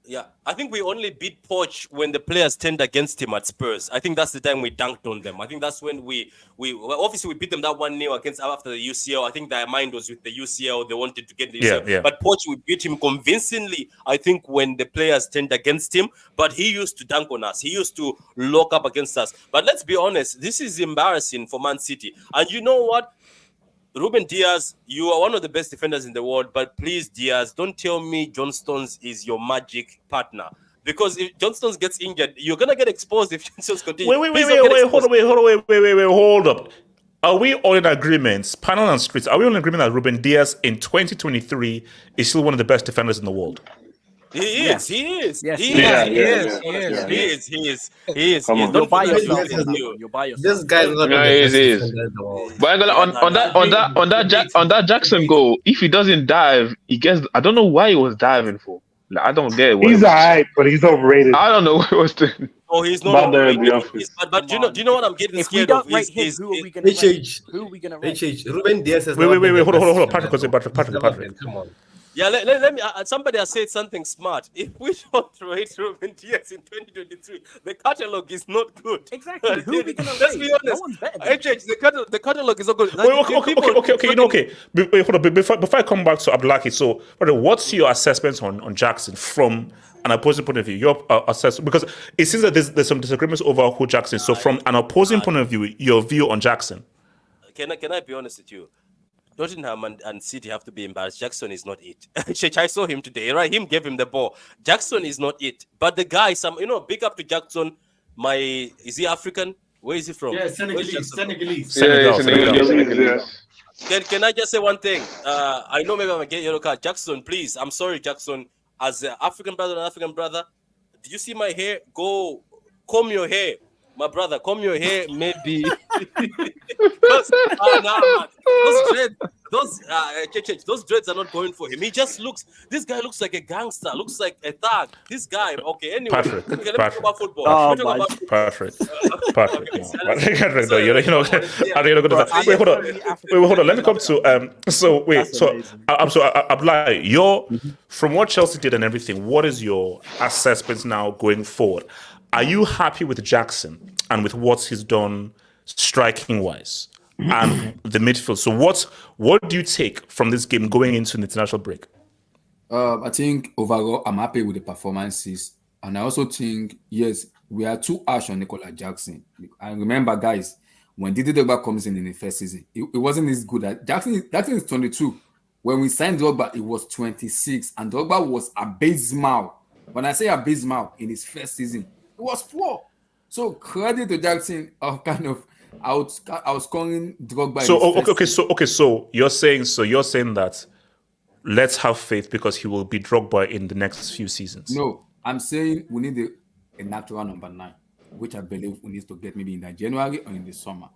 Yeah, I think we only beat Poch when the players turned against him at Spurs. I think that's the time we dunked on them. I think that's when we obviously we beat them that 1-0 against after the UCL. I think their mind was with the UCL. They wanted to get the UCL. Yeah. But Poch, we beat him convincingly, I think, when the players turned against him. But he used to dunk on us. He used to lock up against us. But let's be honest, this is embarrassing for Man City. And you know what? Ruben Diaz, you are one of the best defenders in the world, but please, Diaz, don't tell me John Stones is your magic partner. Because if John Stones gets injured, you're going to get exposed if John Stones continues. Hold up. Are we all in agreement, panel and streets, are we all in agreement that Ruben Diaz in 2023 is still one of the best defenders in the world? He is. He is. Yes. He is. You're by yourself. This guy's not. No, he is. But on that Jackson goal, if he doesn't dive, he gets. I don't know why he was diving for. Like, I don't get it. He's alright, but he's overrated. I don't know what's the. Oh, he's not overrated. But do you know what I'm getting If we scared don't of? rate him, who are we going to rate? Who are we going to rate? Ruben Diaz has Wait, hold on. Patrick. Come on. Yeah, let me. Somebody has said something smart. If we don't rate Ruben Diaz in 2023, the catalog is not good. Exactly. Who are we going to rate? Let's be honest. No one's better than the catalog is not good. Okay. Hold on. Before I come back to Abdullahi, so what's your assessment on Jackson from an opposing point of view? Your assessment, because it seems that there's some disagreements over who Jackson is. So from an opposing point of view, your view on Jackson. Can I be honest with you? Tottenham and City have to be embarrassed. Jackson is not it. I saw him today, right? Him gave him the ball. Jackson is not it. But the guy, big up to Jackson. Is he African? Where is he from? Yeah, Senegalese. Can I just say one thing? I know maybe I'm gonna get yellow card. Jackson, please. I'm sorry, Jackson. As an African brother, did you see my hair? Go comb your hair. My brother, comb your hair, maybe. Those dreads are not going for him. This guy looks like a gangster, looks like a thug. This guy, okay, anyway. Patrick. Let me talk about football. Patrick. Wait, hold on. Let me come to Abdullahi, from what Chelsea did and everything, what is your assessment now going forward? Are you happy with Jackson and with what he's done striking wise and the midfield? So what do you take from this game going into the international break? I think overall I'm happy with the performances, and I also think yes, we are too harsh on Nicolas Jackson. And remember, guys, when Didier Drogba comes in the first season, it wasn't as good. Jackson is 22. When we signed Drogba, it was 26, and Drogba was abysmal. When I say abysmal in his first season, it was poor. So credit to Jackson of kind of outscoring Drogba. So you're saying that let's have faith because he will be Drogba in the next few seasons. No, I'm saying we need a natural number 9, which I believe we need to get maybe in the January or in the summer.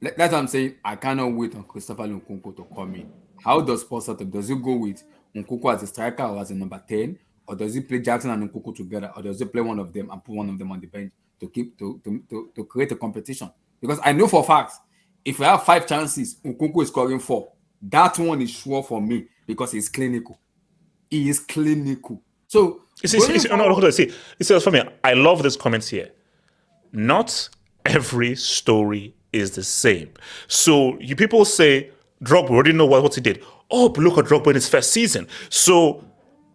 That's what I'm saying. I cannot wait on Christopher Nkunku to come in. How does Paul set up? Does he go with Nkunku as a striker or as a number 10? Or does he play Jackson and Nkunku together? Or does he play one of them and put one of them on the bench to create a competition? Because I know for a fact, if we have 5 chances, Nkunku is scoring 4. That one is sure for me because he's clinical. He is clinical. So for me, I love this comment here. Not every story is the same. So you people say Drogba, we already know what he did. Oh, but look at Drogba in his first season. So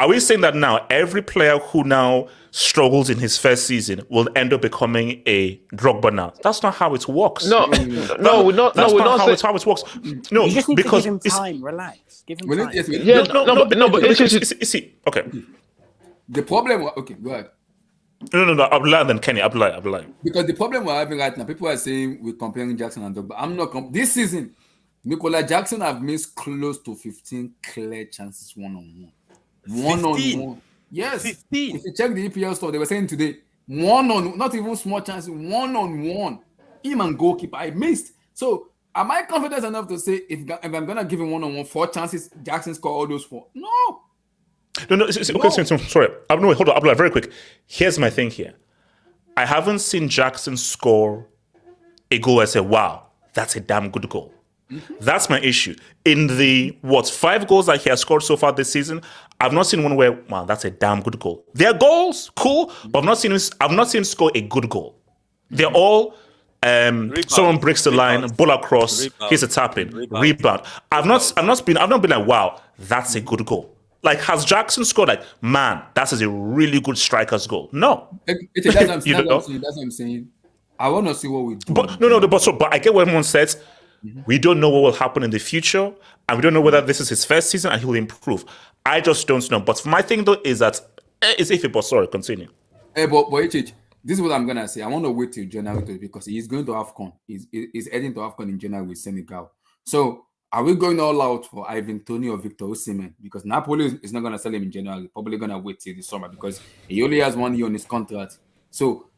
are we saying that now every player who now struggles in his first season will end up becoming a Drogba now? That's not how it works. We're not how it works. No, you just need because to give him time. Relax. Give him time. But see, okay. The problem. Okay, go ahead. No. Abdullah then Kenny. Abdullah. Because the problem we're having right now, people are saying we're comparing Jackson and Drogba. I'm not. This season, Nicolas Jackson have missed close to 15 clear chances one-on-one. One-on-one. Yes. 15. If you check the EPL stuff, they were saying today, one-on-one, not even small chances, one-on-one. Him and goalkeeper, I missed. So, am I confident enough to say if I'm going to give him one-on-one 4 chances, Jackson score all those 4? No. Okay, sorry. Hold on, Abdullah, very quick. Here's my thing here. I haven't seen Jackson score a goal I say, wow, that's a damn good goal. Mm-hmm. That's my issue. In the 5 goals that he has scored so far this season, I've not seen one where, wow, that's a damn good goal. They're goals, cool, but I've not seen him score a good goal. They're all someone breaks the line, ball across, here's a tap in, rebound. I've not been like, wow, that's a good goal. Like, has Jackson scored like, man, that is a really good striker's goal? No. That's what I'm saying. I want to see what we do. But I get what everyone says. Mm-hmm. We don't know what will happen in the future, and we don't know whether this is his first season and he will improve. I just don't know. But my thing though is that it's iffy. But sorry, continue. But this is what I'm gonna say. I want to wait till January because he's going to AFCON. He's heading to AFCON in January with Senegal. So are we going all out for Ivan Toney or Victor Osimhen? Because Napoli is not gonna sell him in January. Probably gonna wait till the summer because he only has 1 year on his contract. So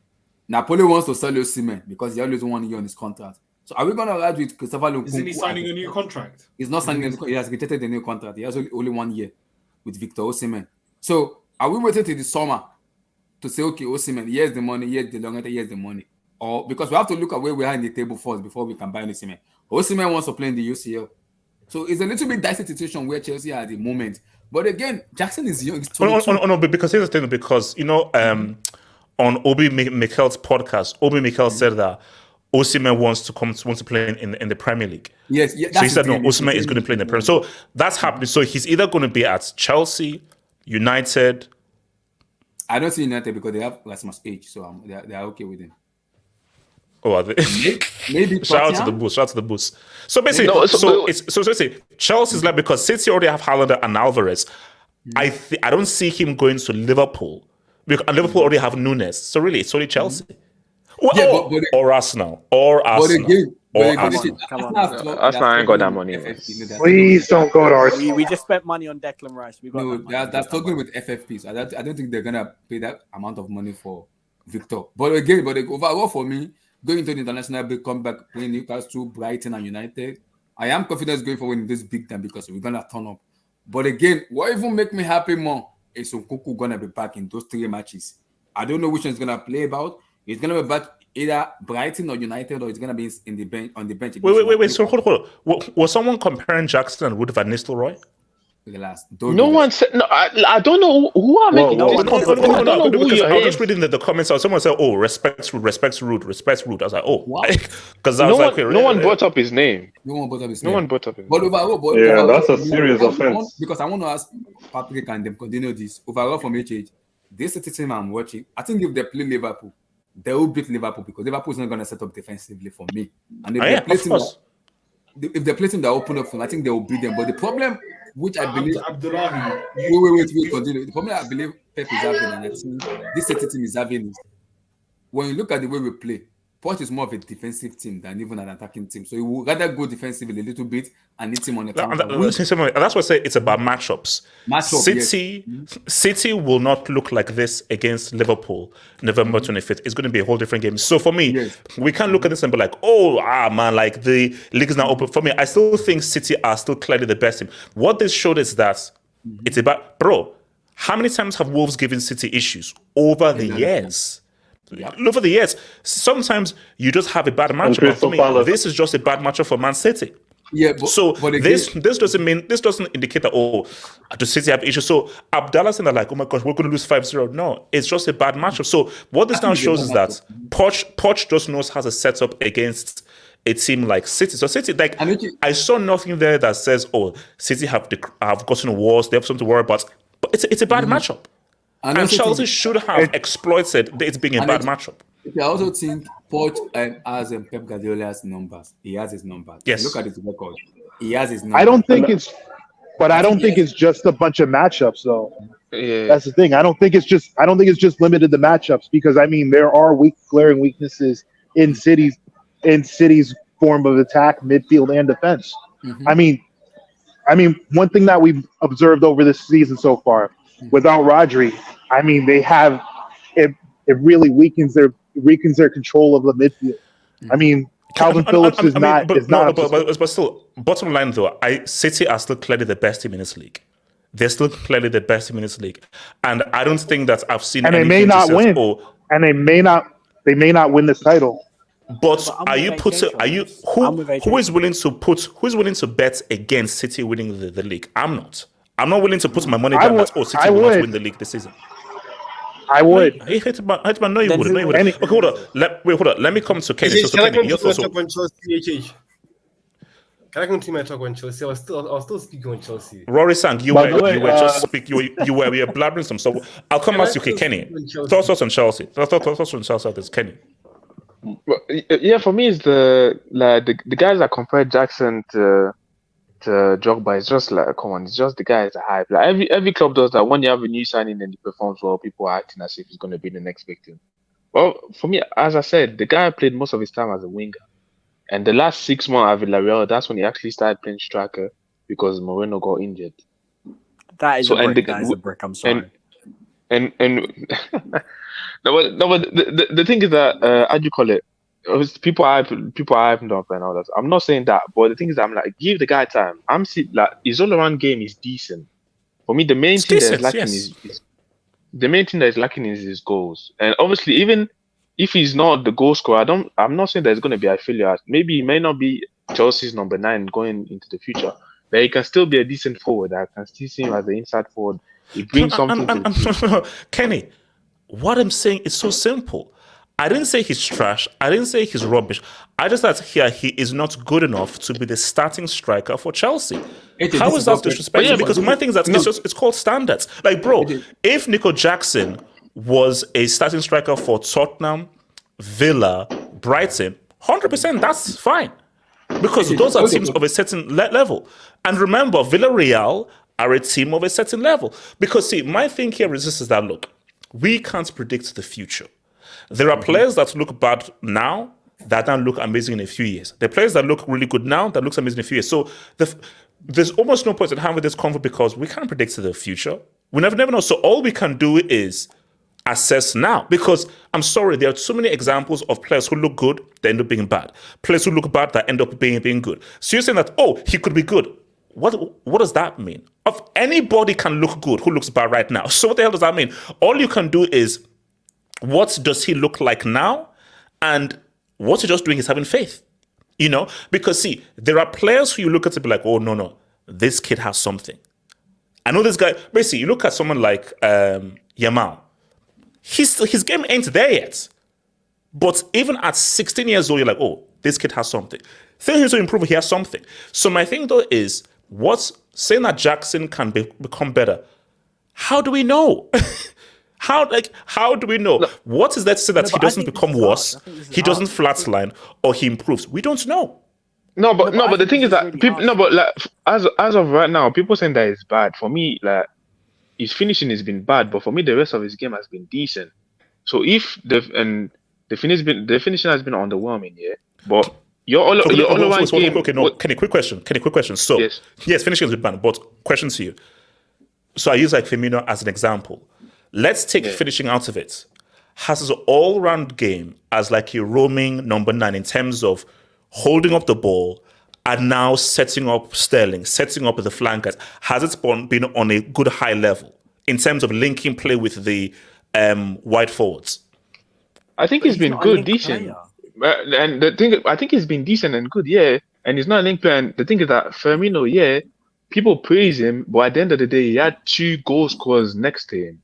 Napoli wants to sell Osimhen because he only has 1 year on his contract. So are we going to ride with Christopher Nkunku? Isn't he signing a new contract? He's not signing a new contract. He has rejected the new contract. He has only 1 year with Victor Osimhen. So are we waiting till the summer to say, okay, Osimhen, here's the money, here's the long, here's the money? Or because we have to look at where we are in the table first before we can buy Osimhen. Osimhen wants to play in the UCL. So it's a little bit dicey situation where Chelsea are at the moment. But again, Jackson is young. No, but because here's the thing, because, on Obi Mikel's podcast, Obi Mikel said that Osimhen wants to play in the Premier League. Yes, so he said, no, Osimhen is going to play in the Premier League. So that's happening. So he's either going to be at Chelsea, United. I don't see United because they have less much age, so they're okay with him. Oh, are they? Maybe shout out to the boost. So basically, so Chelsea's like, because City already have Haaland and Alvarez. I don't see him going to Liverpool because Liverpool already have Nunes. So really, it's only Chelsea. Or Arsenal. Arsenal ain't got that money. Please don't go to Arsenal. We just spent money on Declan Rice. They're struggling with FFPs. I don't think they're gonna pay that amount of money for Victor. But overall for me, going into the international break, come back playing Newcastle, Brighton, and United, I am confident going forward in this big time because we're gonna turn up. But again, what even make me happy more is Nkunku gonna be back in those 3 matches. I don't know which one's gonna play about. He's gonna be back either Brighton or United, or he's gonna be in the bench on the bench. Wait. So hold on. Was someone comparing Jackson with Van Nistelrooy? No one said no. I don't know who are making this. I was just reading the comments. Someone said, "Oh, respects Rude." I was like, "Oh," because I was no one brought up his name. No one brought up his name. Overall, that's a serious offense. Because I want to ask Patrick and them continue this. Overall, from HH, this City team I'm watching, I think if they play Liverpool, they will beat Liverpool because Liverpool is not going to set up defensively for me. And if they play team that open up for them, I think they will beat them. But the problem, which I believe, wait, continue. The problem I believe Pep is having, and I think this City team is having, is when you look at the way we play, Poch is more of a defensive team than even an attacking team. So he would rather go defensively a little bit and hit him on the counter. That's why I say it's about matchups. City will not look like this against Liverpool November 25th. It's going to be a whole different game. So for me, we can't look at this and be like, like the league is now open. For me, I still think City are still clearly the best team. What this showed is that it's about, how many times have Wolves given City issues over the years? Over the years, sometimes you just have a bad matchup. For me, this is just a bad matchup for Man City. But this doesn't indicate that the City have issues. So Abdallah saying that like, oh my gosh, we're going to lose 5-0. No, it's just a bad matchup. So what this now shows is that Poch just knows how to set up against a team like City. So City, like, I saw nothing there that says, City have gotten worse. They have something to worry about. But it's a bad matchup. And Chelsea should have exploited it being a bad matchup. I also think Poch has Pep Guardiola's numbers. He has his numbers. Yes. Look at his record. He has his numbers. I don't think it's just a bunch of matchups though. Yeah. That's the thing. I don't think it's just limited to matchups, because I mean there are glaring weaknesses in City's form of attack, midfield, and defense. Mm-hmm. I mean one thing that we've observed over this season so far, without Rodri, I mean they have it really weakens their control of the midfield. I mean, Calvin Phillips is not. But still, bottom line though, City are still clearly the best team in this league. They're still clearly the best team in this league, and I don't think that I've seen. And they may not win. And they may not win this title. But who is willing to bet against City winning the league? I'm not. I'm not willing to put my money down that City will not win the league this season. I would. No, you wouldn't. Okay, hold on. Let me come to Kenny. Can I continue my talk on Chelsea? Can I continue my talk on Chelsea? I was still speaking on Chelsea. Rory Sang, you were blabbering some stuff. I'll come ask you, okay, Kenny. Thoughts on Chelsea. Thoughts on Chelsea. There's Kenny. Well, yeah, for me, it's the guys that compare Jackson to Drogba. It's just like, come on, it's just the guys that hype. Like every club does that. When you have a new signing and he performs well, people are acting as if he's going to be the next victim. Well, for me, as I said, the guy played most of his time as a winger, and the last 6 months at Villarreal, that's when he actually started playing striker because Moreno got injured. That is a brick. I'm sorry. And no, but the thing is that how do you call it? People are hyping up and all that. I'm not saying that, but the thing is, I'm like, give the guy time. I'm see like his all around game is decent, For me, the main It's thing decent, that's lacking yes. is the main thing that is lacking is his goals. And obviously, even if he's not the goal scorer, I'm not saying there's going to be a failure. Maybe he may not be Chelsea's number 9 going into the future, but he can still be a decent forward. I can still see him as the inside forward. He brings something to the team. Kenny, what I'm saying is so simple. I didn't say he's trash. I didn't say he's rubbish. I just said here he is not good enough to be the starting striker for Chelsea. How is that disrespectful? Because my thing is that it's called standards. Like, bro, if Nicolas Jackson was a starting striker for Tottenham, Villa, Brighton, 100%, that's fine. Because those are teams of a certain level. And remember, Villarreal are a team of a certain level. Because, see, my thing here is that, look, we can't predict the future. There are players that look bad now that don't look amazing in a few years. There are players that look really good now that looks amazing in a few years. So there's almost no point in having this convo because we can't predict the future. We never know. So all we can do is assess now. Because I'm sorry, there are so many examples of players who look good, they end up being bad. Players who look bad that end up being good. So you're saying that, he could be good. What does that mean? If anybody can look good who looks bad right now. So what the hell does that mean? All you can do is, what does he look like now? And what he's just doing is having faith. Because see, there are players who you look at and be like, oh, no, this kid has something. I know this guy. Basically, you look at someone like Yamal. His game ain't there yet. But even at 16 years old, you're like, oh, this kid has something. Things to improve, he has something. So my thing though is, saying that Jackson can become better, how do we know? How do we know? What is that to say that he doesn't become worse, he doesn't flatline, or he improves? We don't know. But the thing is that as of right now, people saying that it's bad. For me, like, his finishing has been bad, but for me, the rest of his game has been decent. So if the finishing has been underwhelming, yeah. But Kenny, quick question. So yes, finishing has been bad, but question to you. So I use like Firmino as an example. Let's take finishing out of it. Has his all-round game as like a roaming number 9 in terms of holding up the ball and now setting up Sterling, setting up the flankers. Has it been on a good high level in terms of linking play with the wide forwards? I think it's been good, decent. And the thing, I think it's been decent and good, yeah. And he's not a link player. And the thing is that Firmino, yeah, people praise him, but at the end of the day, he had 2 goal scorers next to him.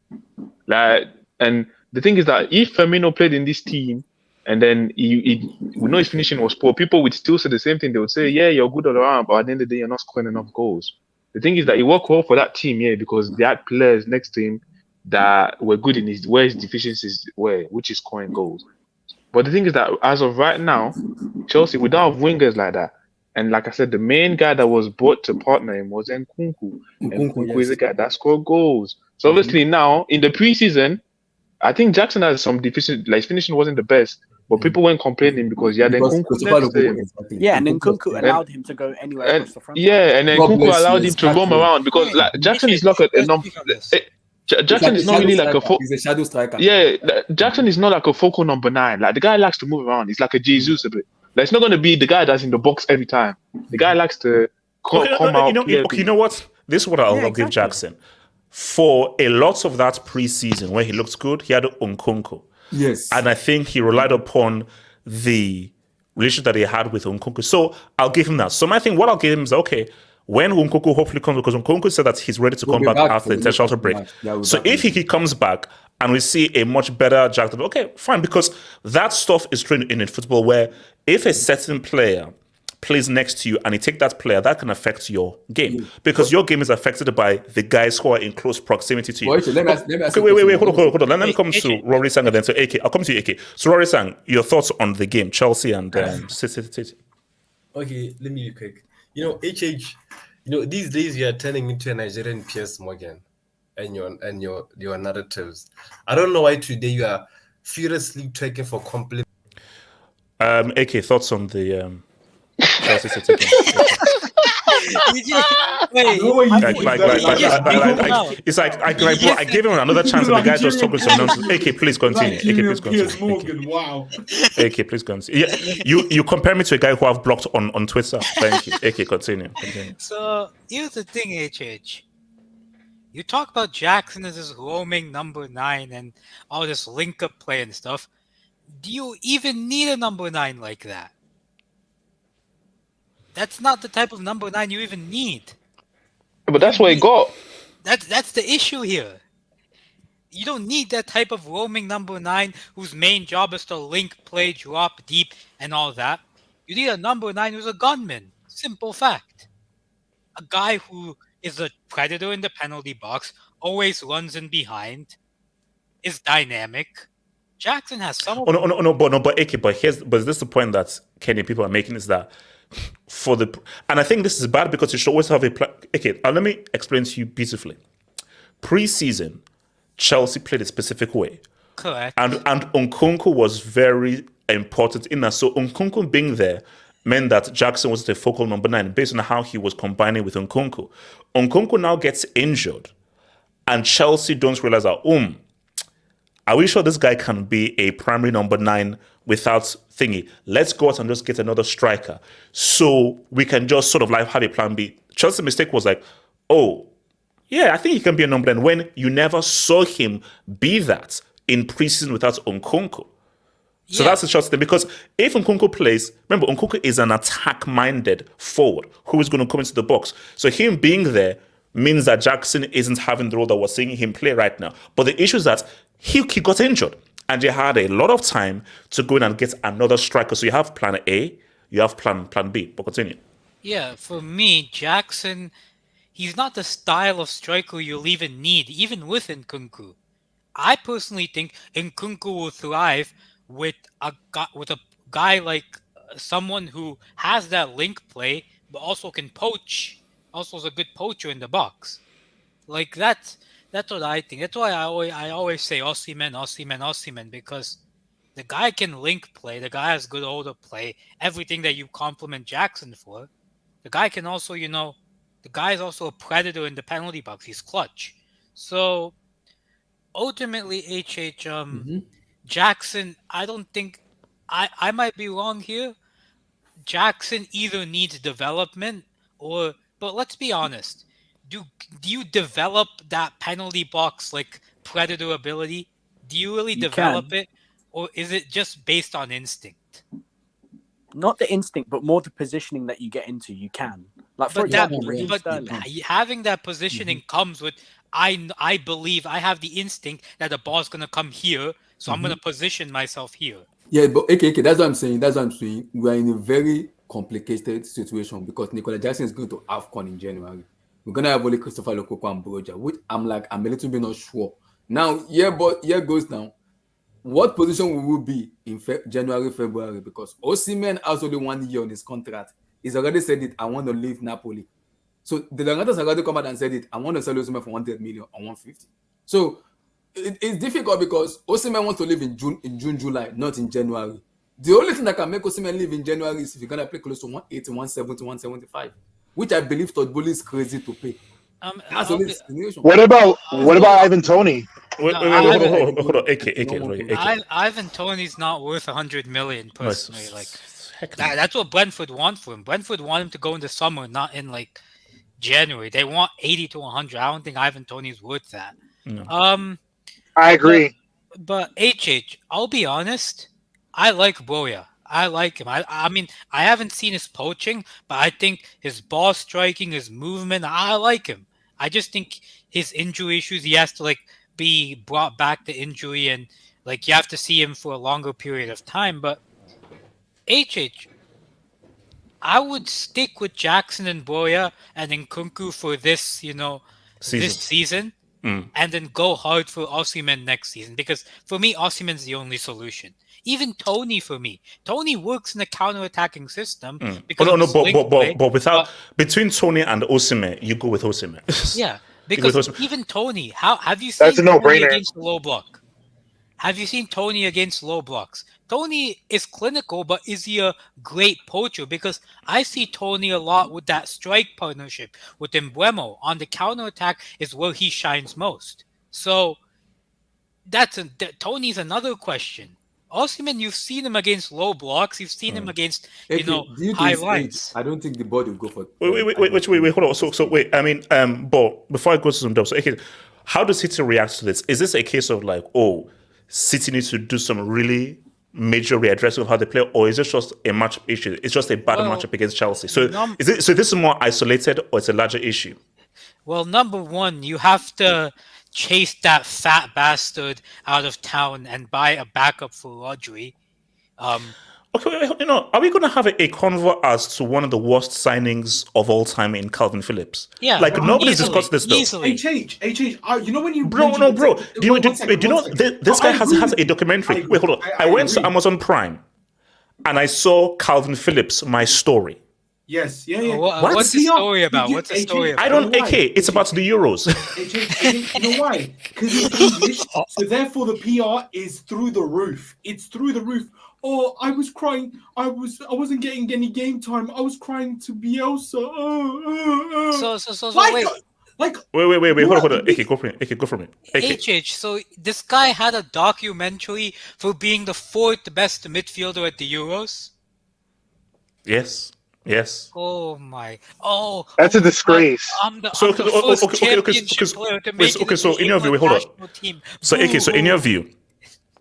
And the thing is that if Firmino played in this team, and then we know his finishing was poor, people would still say the same thing. They would say, yeah, you're good all around, but at the end of the day, you're not scoring enough goals. The thing is that he worked well for that team, yeah, because they had players next to him that were good in where his deficiencies were, which is scoring goals. But the thing is that as of right now, Chelsea, we don't have wingers like that. And like I said, the main guy that was brought to partner him was Nkunku. Nkunku is a guy that scored goals. So obviously now, in the preseason, I think Jackson has some deficiency. Like, his finishing wasn't the best, but people weren't complaining because Nkunku. Yeah, and Nkunku allowed him to go anywhere across the front. Yeah, and then Nkunku allowed him to roam around because like, Jackson is like a number. Jackson is not really like he's a shadow striker. Yeah, Jackson is not like a focal number 9. Like, the guy likes to move around. He's like a Jesus a bit. Like, it's not going to be the guy that's in the box every time. The guy likes to come out. You know what? This is what I'll give Jackson. For a lot of that preseason where he looked good, he had Nkunku. Yes. And I think he relied upon the relationship that he had with Nkunku. So I'll give him that. So my thing, what I'll give him is, okay, when Nkunku hopefully comes, because Nkunku said that he's ready to come back after the international break. So if he comes back and we see a much better Jackson, okay, fine, because that stuff is trained in football where if a certain player plays next to you and you take that player, that can affect your game because your game is affected by the guys who are in close proximity to you. Wait, hold on. Let me come to Rory Sang and then to AK. I'll come to you, AK. So Rory Sang, your thoughts on the game, Chelsea and City. Okay, let me be quick. HH, these days you are turning into a Nigerian Piers Morgan and your narratives. I don't know why today you are furiously taking for compliment. AK, thoughts on the Chelsea City game? It's like I gave him another chance and the guy just talking some nonsense. AK, please continue. AK, please continue. Wow. AK, please continue. Yeah, you compare me to a guy who I've blocked on Twitter. Thank you. AK, continue. So here's the thing, HH. You talk about Jackson as this roaming number 9 and all this link-up play and stuff. Do you even need a number 9 like that? That's not the type of number 9 you even need. But that's what he got. That's the issue here. You don't need that type of roaming number 9 whose main job is to link, play, drop deep, and all that. You need a number 9 who's a gunman. Simple fact. A guy who is a predator in the penalty box, always runs in behind, is dynamic. Jackson has some. But this is the point that Kenny people are making, is that and I think this is bad because you should always have a plan. Okay, let me explain to you beautifully. Pre-season, Chelsea played a specific way. Correct. And Nkunku was very important in that. So Nkunku being there meant that Jackson was the focal number 9 based on how he was combining with Nkunku. Nkunku now gets injured, and Chelsea don't realize that, are we sure this guy can be a primary number 9 without thingy? Let's go out and just get another striker so we can just sort of like have a plan B. Chelsea's mistake was like, yeah, I think he can be a number 9 when you never saw him be that in preseason without Nkunku. So that's the Chelsea thing, because if Nkunku plays, remember, Nkunku is an attack-minded forward who is going to come into the box. So him being there means that Jackson isn't having the role that we're seeing him play right now. But the issue is that he got injured, and they had a lot of time to go in and get another striker. So you have plan A, you have plan B. But continue. Yeah, for me, Jackson, he's not the style of striker you'll even need, even with Nkunku. I personally think Nkunku will thrive with a guy like someone who has that link play, but also can poach. Also is a good poacher in the box. Like that's what I think. That's why I always say Osimhen, because the guy can link play. The guy has good older play. Everything that you compliment Jackson for. The guy can also, the guy is also a predator in the penalty box. He's clutch. So ultimately, Jackson, I don't think I might be wrong here. Jackson either needs development but let's be honest. Do you develop that penalty box like predator ability? Do you really develop it, or is it just based on instinct? Not the instinct, but more the positioning that you get into. You can, like for example, having that positioning comes with I believe I have the instinct that the ball's gonna come here, so I'm gonna position myself here. Yeah, but okay, that's what I'm saying. We are in a very complicated situation because Nicolas Jackson is going to AFCON in January. We're gonna have only Christopher Lokoko and Broja, which I'm a little bit not sure. Now, here goes now. What position will we be in January, February? Because Osimhen has only 1 year on his contract. He's already said it. I want to leave Napoli. So the Langatas have already come out and said it. I want to sell Osimhen for 100 million or 150. So it's difficult because Osimhen wants to live in June, July, not in January. The only thing that can make Osimhen live in January is if you're gonna play close to 180, 170, 175, which I believe Todd Bowley is crazy to pay. That's only destination. What about Ivan Toney? Hold on. Ivan Toney's not worth 100 million personally. That's what Brentford want for him. Brentford want him to go in the summer, not in January. They want 80 to 100. I don't think Ivan Toney's worth that. No. I agree. But I'll be honest. I like Boya. I like him. I mean, I haven't seen his poaching, but I think his ball striking, his movement, I like him. I just think his injury issues, he has to be brought back to injury, and you have to see him for a longer period of time. But I would stick with Jackson and Boya and Nkunku for this, this season. And then go hard for Osimhen next season, because for me, Osimhen's the only solution. Even Toney, for me, Toney works in a counter-attacking system. But between Toney and Osimhen, you go with Osimhen. Yeah, because even Toney, have you seen That's a Toney no-brainer against the low block? Have you seen Toney against low blocks? Toney is clinical, but is he a great poacher? Because I see Toney a lot with that strike partnership with Mbeumo. On the counterattack is where he shines most. So Toney's another question. Osimhen, you've seen him against low blocks. You've seen him against, Okay, do you high think lines. I don't think the board will go for. Wait, hold on. So wait, I mean, but before I go to some dubs, okay, how does City react to this? Is this a case of like, oh, City needs to do some really major readdressing of how they play, or is it just a matchup issue? It's just a bad matchup against Chelsea. So so this is more isolated, or it's a larger issue? Well, number one, you have to chase that fat bastard out of town and buy a backup for Rodri. Okay, are we going to have a convo as to one of the worst signings of all time in Calvin Phillips? Yeah, like nobody's discussed this though. Easily. HH, you know when you bro. Do you know this guy has a documentary? Wait, hold on. I went to Amazon Prime, and I saw Calvin Phillips, My Story. Yes, yeah. What's the story about? What's the story about? I don't. AK. It's about the Euros. You know why? Because it's English, so therefore the PR is through the roof. It's through the roof. Oh, I was crying. I wasn't getting any game time. I was crying to Bielsa. So wait. Hold on. AK, go for me. HH. So this guy had a documentary for being the 4th best midfielder at the Euros. Yes. Oh my! Oh, that's a disgrace. I'm the first championship player to make it so in your view, hold on. Team. So in your view,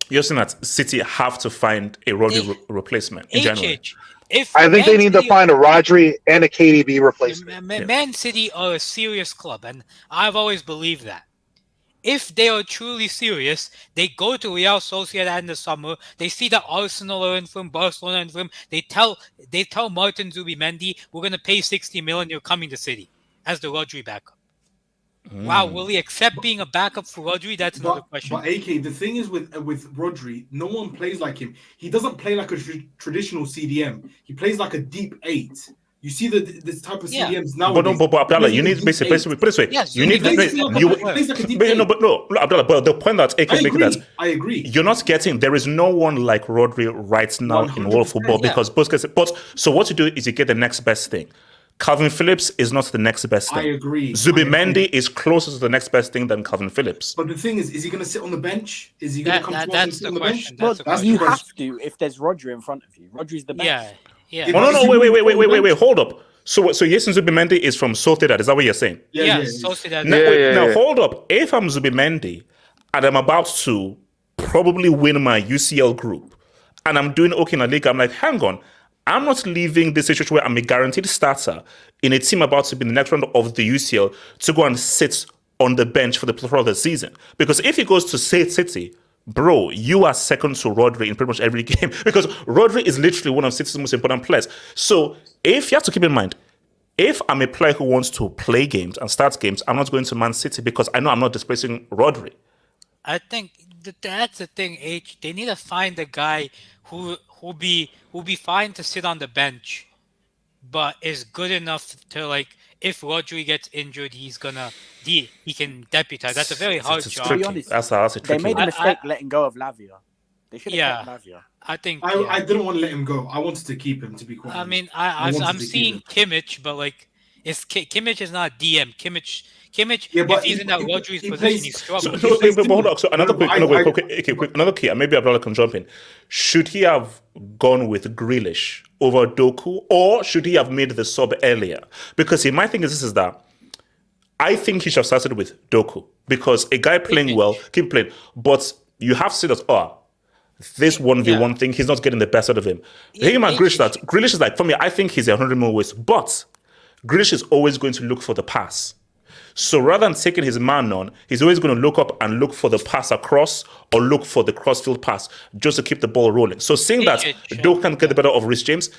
you're saying that City have to find a Rodri replacement in January. I think they need to find a Rodri and a KDB replacement. Man City are a serious club, and I've always believed that. If they are truly serious, they go to Real Sociedad in the summer. They see that Arsenal are in from Barcelona in from. They tell Martin Zubimendi, "We're going to pay 60 million. You're coming to City as the Rodri backup." Wow, will he accept being a backup for Rodri? That's another question. But AK, the thing is with Rodri, no one plays like him. He doesn't play like a traditional CDM. He plays like a deep 8. You see this type of CDMs now. But Abdallah, you need basically put this way. Yes, you need Abdallah. But the point that AK making that I agree. You're not getting. There is no one like Rodri right now in world football because Busquets. But so what you do is you get the next best thing. Calvin Phillips is not the next best thing. I agree. Zubimendi is closer to the next best thing than Calvin Phillips. But the thing is he going to sit on the bench? Is he going to come to us and sit on the bench? You have to if there's Rodri in front of you. Rodri's the best. Yeah. Oh, no, wait, hold up. So Yasin Zubimendi is from Sociedad. Is that what you're saying? Yeah. Sociedad. Now, hold up. If I'm Zubimendi and I'm about to probably win my UCL group and I'm doing okay in the Liga, I'm like, hang on. I'm not leaving this situation where I'm a guaranteed starter in a team about to be in the next round of the UCL to go and sit on the bench for the season. Because if he goes to City, bro, you are second to Rodri in pretty much every game because Rodri is literally one of City's most important players. So if you have to keep in mind, if I'm a player who wants to play games and start games, I'm not going to Man City because I know I'm not displacing Rodri. I think that's the thing, H. They need to find a guy who'll be fine to sit on the bench, but is good enough to like if Rodri gets injured, he can deputize. That's a very hard job. To be honest, that's a tricky they made a mistake letting go of Lavia. They should have kept Lavia. I think I didn't want to let him go. I wanted to keep him. To be quite honest. I mean, I'm seeing Kimmich, but like, Kimmich is not DM. Kimmich, if he's in that Rodri's position, he's struggling. But hold on. So another another key, and maybe Abdullah can jump in. Should he have gone with Grealish over Doku, or should he have made the sub earlier? Because my thing is that I think he should have started with Doku because a guy playing well, keep playing, but you have to say that this 1v1 thing, he's not getting the best out of him. Him and Grealish is like, for me, I think he's 100 more ways, but Grealish is always going to look for the pass. So rather than taking his man on, he's always going to look up and look for the pass across or look for the crossfield pass just to keep the ball rolling. So saying that Doku can get the better of Reece James,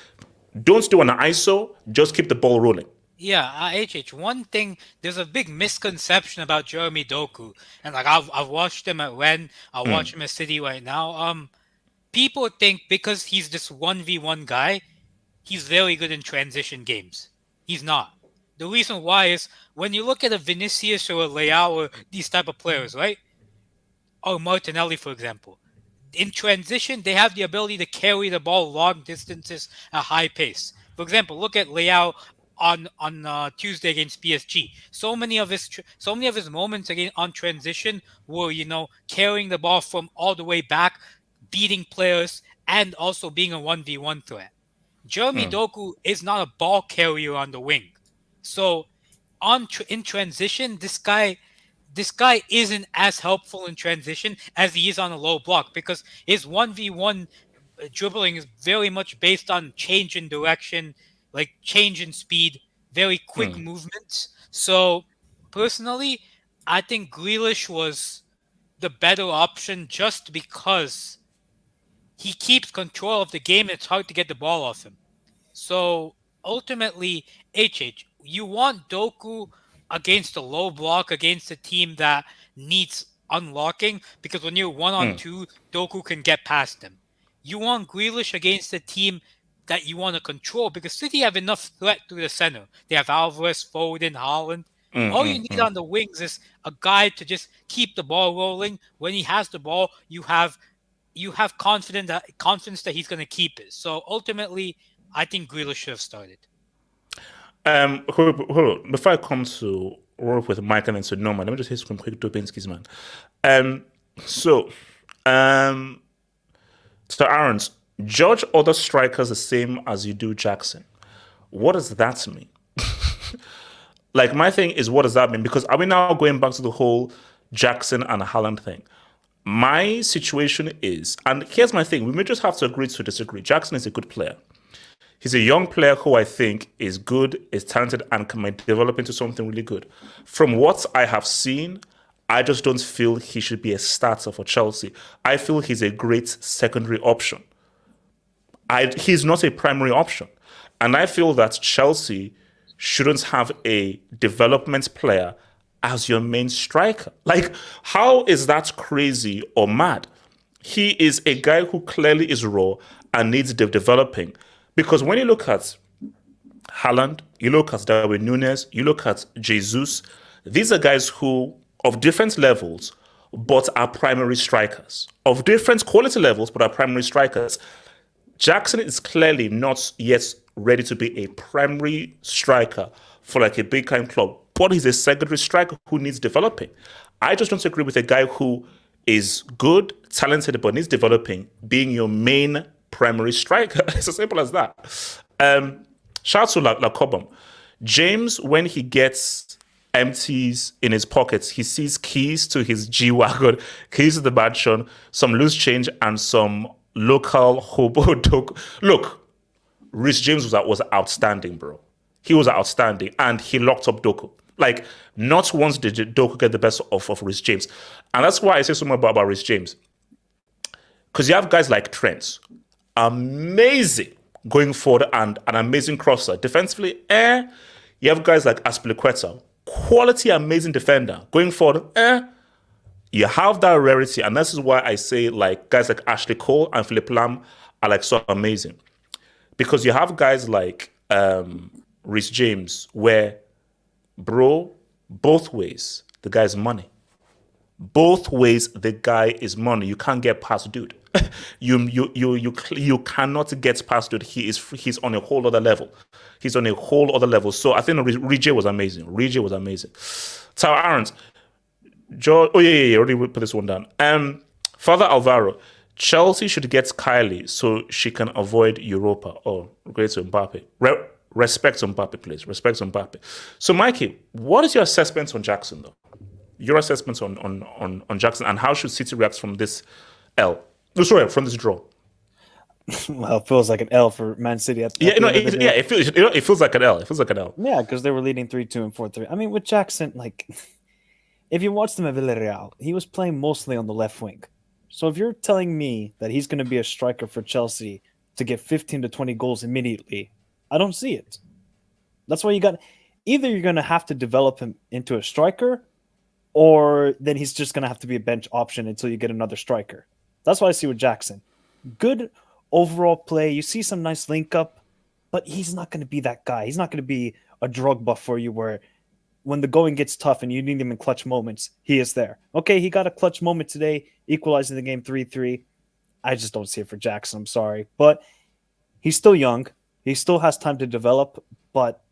don't do an ISO, just keep the ball rolling. Yeah, one thing, there's a big misconception about Jeremy Doku. And like I've watched him at Rennes, I watch him at City right now. People think because he's this 1v1 guy, he's very good in transition games. He's not. The reason why is when you look at a Vinicius or a Leao or these type of players, right? Or Martinelli, for example. In transition, they have the ability to carry the ball long distances at high pace. For example, look at Leao on Tuesday against PSG. So many of his moments again on transition were, carrying the ball from all the way back beating players and also being a 1v1 threat. Jeremy Doku is not a ball carrier on the wing. So in transition, this guy isn't as helpful in transition as he is on a low block, because his 1v1 dribbling is very much based on change in direction, like change in speed, very quick movements. So personally, I think Grealish was the better option just because he keeps control of the game. It's hard to get the ball off him. So ultimately, you want Doku against a low block, against a team that needs unlocking, because when you're 1-on-2, Doku can get past them. You want Grealish against a team that you want to control, because City have enough threat through the center. They have Alvarez, Foden, Haaland. All you need on the wings is a guy to just keep the ball rolling. When he has the ball, you have confidence that he's going to keep it. So ultimately, I think Grealish should have started. Hold on. Before I come to work with Michael and to Norman, let me just hit some quick Dubinski's, man. So Aaron's, judge other strikers the same as you do Jackson. What does that mean? Like, my thing is, what does that mean? Because are we now going back to the whole Jackson and Haaland thing? My situation is, and here's my thing, we may just have to agree to disagree. Jackson is a good player. He's a young player who I think is good, is talented, and can develop into something really good. From what I have seen, I just don't feel he should be a starter for Chelsea. I feel he's a great secondary option. He's not a primary option. And I feel that Chelsea shouldn't have a development player as your main striker. Like, how is that crazy or mad? He is a guy who clearly is raw and needs developing. Because when you look at Haaland, you look at Darwin Núñez, you look at Jesus, these are guys who, of different levels, but are primary strikers. Of different quality levels, but are primary strikers. Jackson is clearly not yet ready to be a primary striker for like a big time club, but he's a secondary striker who needs developing. I just don't agree with a guy who is good, talented, but needs developing, being your main primary striker. It's as simple as that. Shout out to Lacobam. James, when he gets empties in his pockets, he sees keys to his G-Wagon, keys to the mansion, some loose change, and some local hobo dog. Look, Reece James was outstanding, bro. He was outstanding, and he locked up Doku. Like, not once did Doku get the best of Reece James. And that's why I say so much about Reece James. Because you have guys like Trent, amazing going forward and an amazing crosser. Defensively, you have guys like Aspilicueta, quality, amazing defender. Going forward, you have that rarity, and this is why I say like guys like Ashley Cole and Philip Lam are like so amazing. Because you have guys like Reece James, where, bro, both ways, the guy's money. Both ways, the guy is money. You can't get past dude. You cannot get past dude. He's on a whole other level. He's on a whole other level. So I think Rege was amazing. Rege was amazing. Tower Aarons, George. Oh yeah. Already put this one down. Father Alvaro, Chelsea should get Kylie so she can avoid Europa. Oh, great to Mbappe. Respect Mbappe, please. Respect Mbappe. So, Mikey, what is your assessment on Jackson, though? Your assessment on Jackson, and how should City react from this L? No, sorry, from this draw. Well, it feels like an L for Man City. It feels like an L. It feels like an L. Yeah, because they were leading 3-2 and 4-3. I mean, with Jackson, like, if you watched him at Villarreal, he was playing mostly on the left wing. So if you're telling me that he's going to be a striker for Chelsea to get 15 to 20 goals immediately, I don't see it. That's why either you're going to have to develop him into a striker, or then he's just going to have to be a bench option until you get another striker. That's what I see with Jackson. Good overall play. You see some nice link up, but he's not going to be that guy. He's not going to be a drug buff for you where when the going gets tough and you need him in clutch moments, he is there. Okay, he got a clutch moment today, equalizing the game 3-3. I just don't see it for Jackson. I'm sorry. But he's still young. He still has time to develop. But,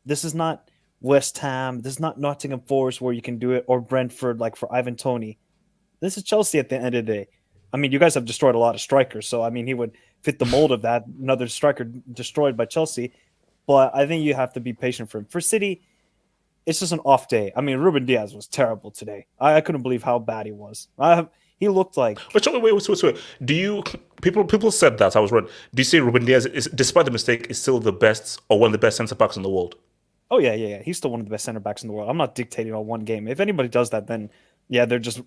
this is not West Ham. This is not Nottingham Forest where you can do it, or Brentford like for Ivan Toney. This is Chelsea at the end of the day. I mean, you guys have destroyed a lot of strikers, so I mean, he would fit the mold of that. Another striker destroyed by Chelsea, but I think you have to be patient for him. For City, it's just an off day. I mean, Ruben Diaz was terrible today. I couldn't believe how bad he was. He looked like. Wait. Do you people said that I was right? Do you say Ruben Diaz is, despite the mistake, is still the best or one of the best centre backs in the world? Oh yeah. He's still one of the best center backs in the world. I'm not dictating on one game. If anybody does that, then yeah, they're just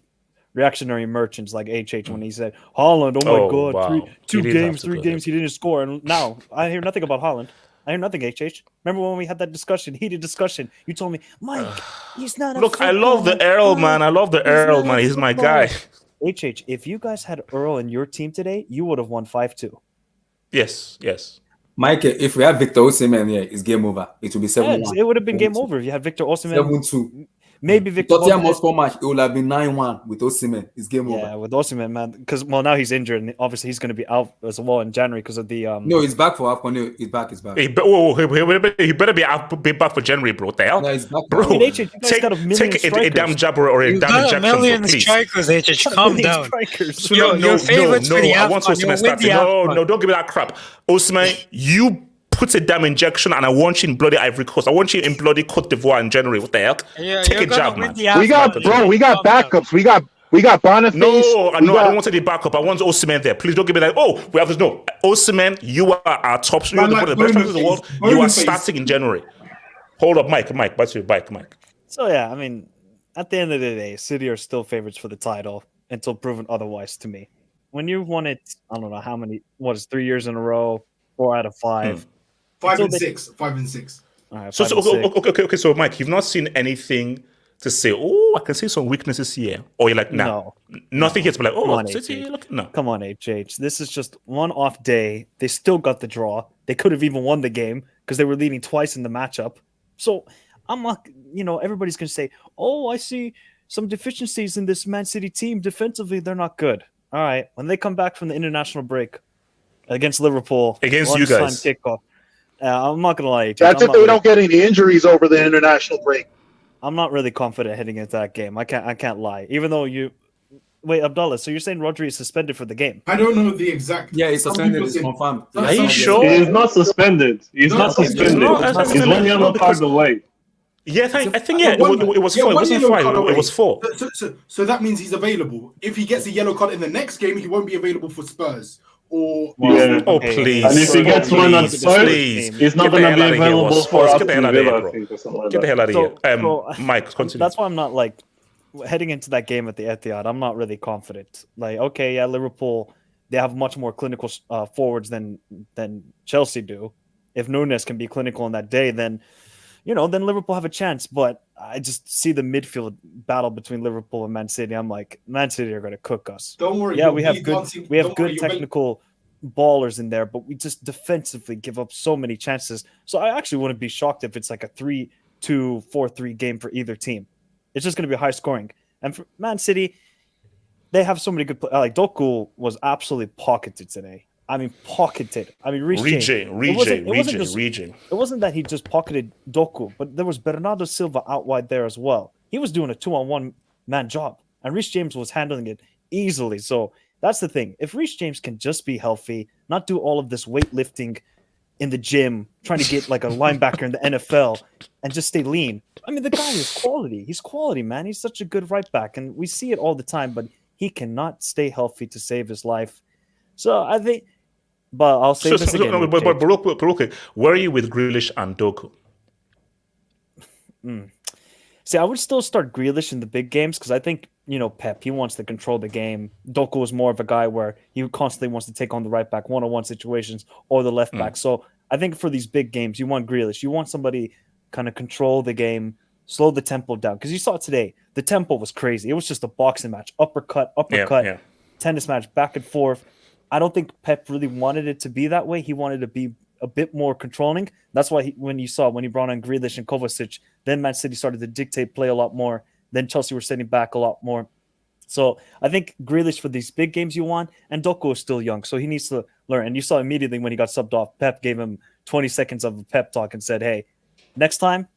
reactionary merchants like HH when he said Haaland. Oh my god, wow. three games he didn't score, and now I hear nothing about Haaland. I hear nothing, HH. Remember when we had that heated discussion? You told me, Mike, he's not. Look, I love the Earl, man. I love the Earl, man. He's my guy. HH, if you guys had Earl in your team today, you would have won 5-2. Yes. Mike, if we have Victor Osimhen here, it's game over. It will be 7-1. Yeah, it would have been game over if you had Victor Osimhen. 7-2. Maybe Victor. Tottenham Hotspur match, it would have been 9-1 with Osimhen. It's game over. Yeah, with Osimhen, man. Because now he's injured, and obviously he's going to be out as well in January because of the. No, he's back for AFCON. No, he's back. He better be back for January, bro. What the hell? No, he's back. Bro, I mean, HH, you guys take got a million a damn jabber or a You damn got injection, a million please. strikers, HH. Calm down. Strikers. No, Your favorites for the I want AFCON, Osimhen you'll win starting. the AFCON. No, don't give me that crap. Osimhen, you put a damn injection, and I want you in bloody Ivory Coast. I want you in bloody Cote d'Ivoire in January. What the hell? Yeah, Take you're a gonna jab, win man. the We got backups. We got Boniface. No, I don't want to be backup. I want Osimhen there. Please don't give me like, we have this. No, Osimhen, you are our top. You're one of the best players in the world. You are starting in January. Hold up, Mike. Back to you, Mike. So yeah, I mean, at the end of the day, City are still favorites for the title until proven otherwise to me. When you've won it, I don't know how many. What is 3 years in a row? 4 out of 5. 5 and 6. 5 and 6. All right, Okay. So, Mike, you've not seen anything to say, I can see some weaknesses here. Or you're like, no. Nothing here to be like, Come on, City, look. No. Come on, HH. This is just one off day. They still got the draw. They could have even won the game because they were leading twice in the matchup. So I'm not, everybody's going to say, I see some deficiencies in this Man City team. Defensively, they're not good. All right. When they come back from the international break against Liverpool. Against you guys. Kickoff, I'm not going to lie. That's if they don't get any injuries over the international break. I'm not really confident heading into that game. I can't lie. Even though wait, Abdullah, so you're saying Rodri is suspended for the game? I don't know the exact. Yeah, he's suspended. It's confirmed. Are you sure? He's not suspended. He's not suspended. He's 1 yellow card away. Yeah, I think it was 4. It wasn't 5. It was 4. So that means he's available. If he gets a yellow card in the next game, he won't be available for Spurs. Please. And if he gets one on Spurs, he's not going to be available for Get the hell out of here, bro. Get the hell out of here. Mike, continue. That's why I'm not heading into that game at the Etihad. I'm not really confident. Liverpool, they have much more clinical forwards than Chelsea do. If Nunes can be clinical on that day, then Liverpool have a chance. But I just see the midfield battle between Liverpool and Man City. I'm like, Man City are going to cook us. Don't worry. Yeah, we have good technical ballers in there, but we just defensively give up so many chances. So I actually wouldn't be shocked if it's like a 3-2, 4-3 game for either team. It's just going to be high scoring. And for Man City, they have so many good players. Like Doku was absolutely pocketed today. I mean, pocketed. I mean, Region. It wasn't that he just pocketed Doku, but there was Bernardo Silva out wide there as well. He was doing a 2-on-1 man job, and Reece James was handling it easily. So that's the thing. If Reece James can just be healthy, not do all of this weightlifting in the gym, trying to get like a linebacker in the NFL, and just stay lean. I mean, the guy is quality. He's quality, man. He's such a good right back, and we see it all the time, but he cannot stay healthy to save his life. So I think... But I'll say this again. But real quick, where are you with Grealish and Doku? See, I would still start Grealish in the big games because I think, Pep, he wants to control the game. Doku is more of a guy where he constantly wants to take on the right back, one-on-one situations, or the left back. So I think for these big games, you want Grealish. You want somebody kind of control the game, slow the tempo down. Because you saw it today. The tempo was crazy. It was just a boxing match. Uppercut, tennis match, back and forth. I don't think Pep really wanted it to be that way. He wanted to be a bit more controlling. That's why when he brought on Grealish and Kovacic, then Man City started to dictate play a lot more. Then Chelsea were sitting back a lot more. So I think Grealish for these big games you want, and Doku is still young, so he needs to learn. And you saw immediately when he got subbed off, Pep gave him 20 seconds of a pep talk and said, hey, next time,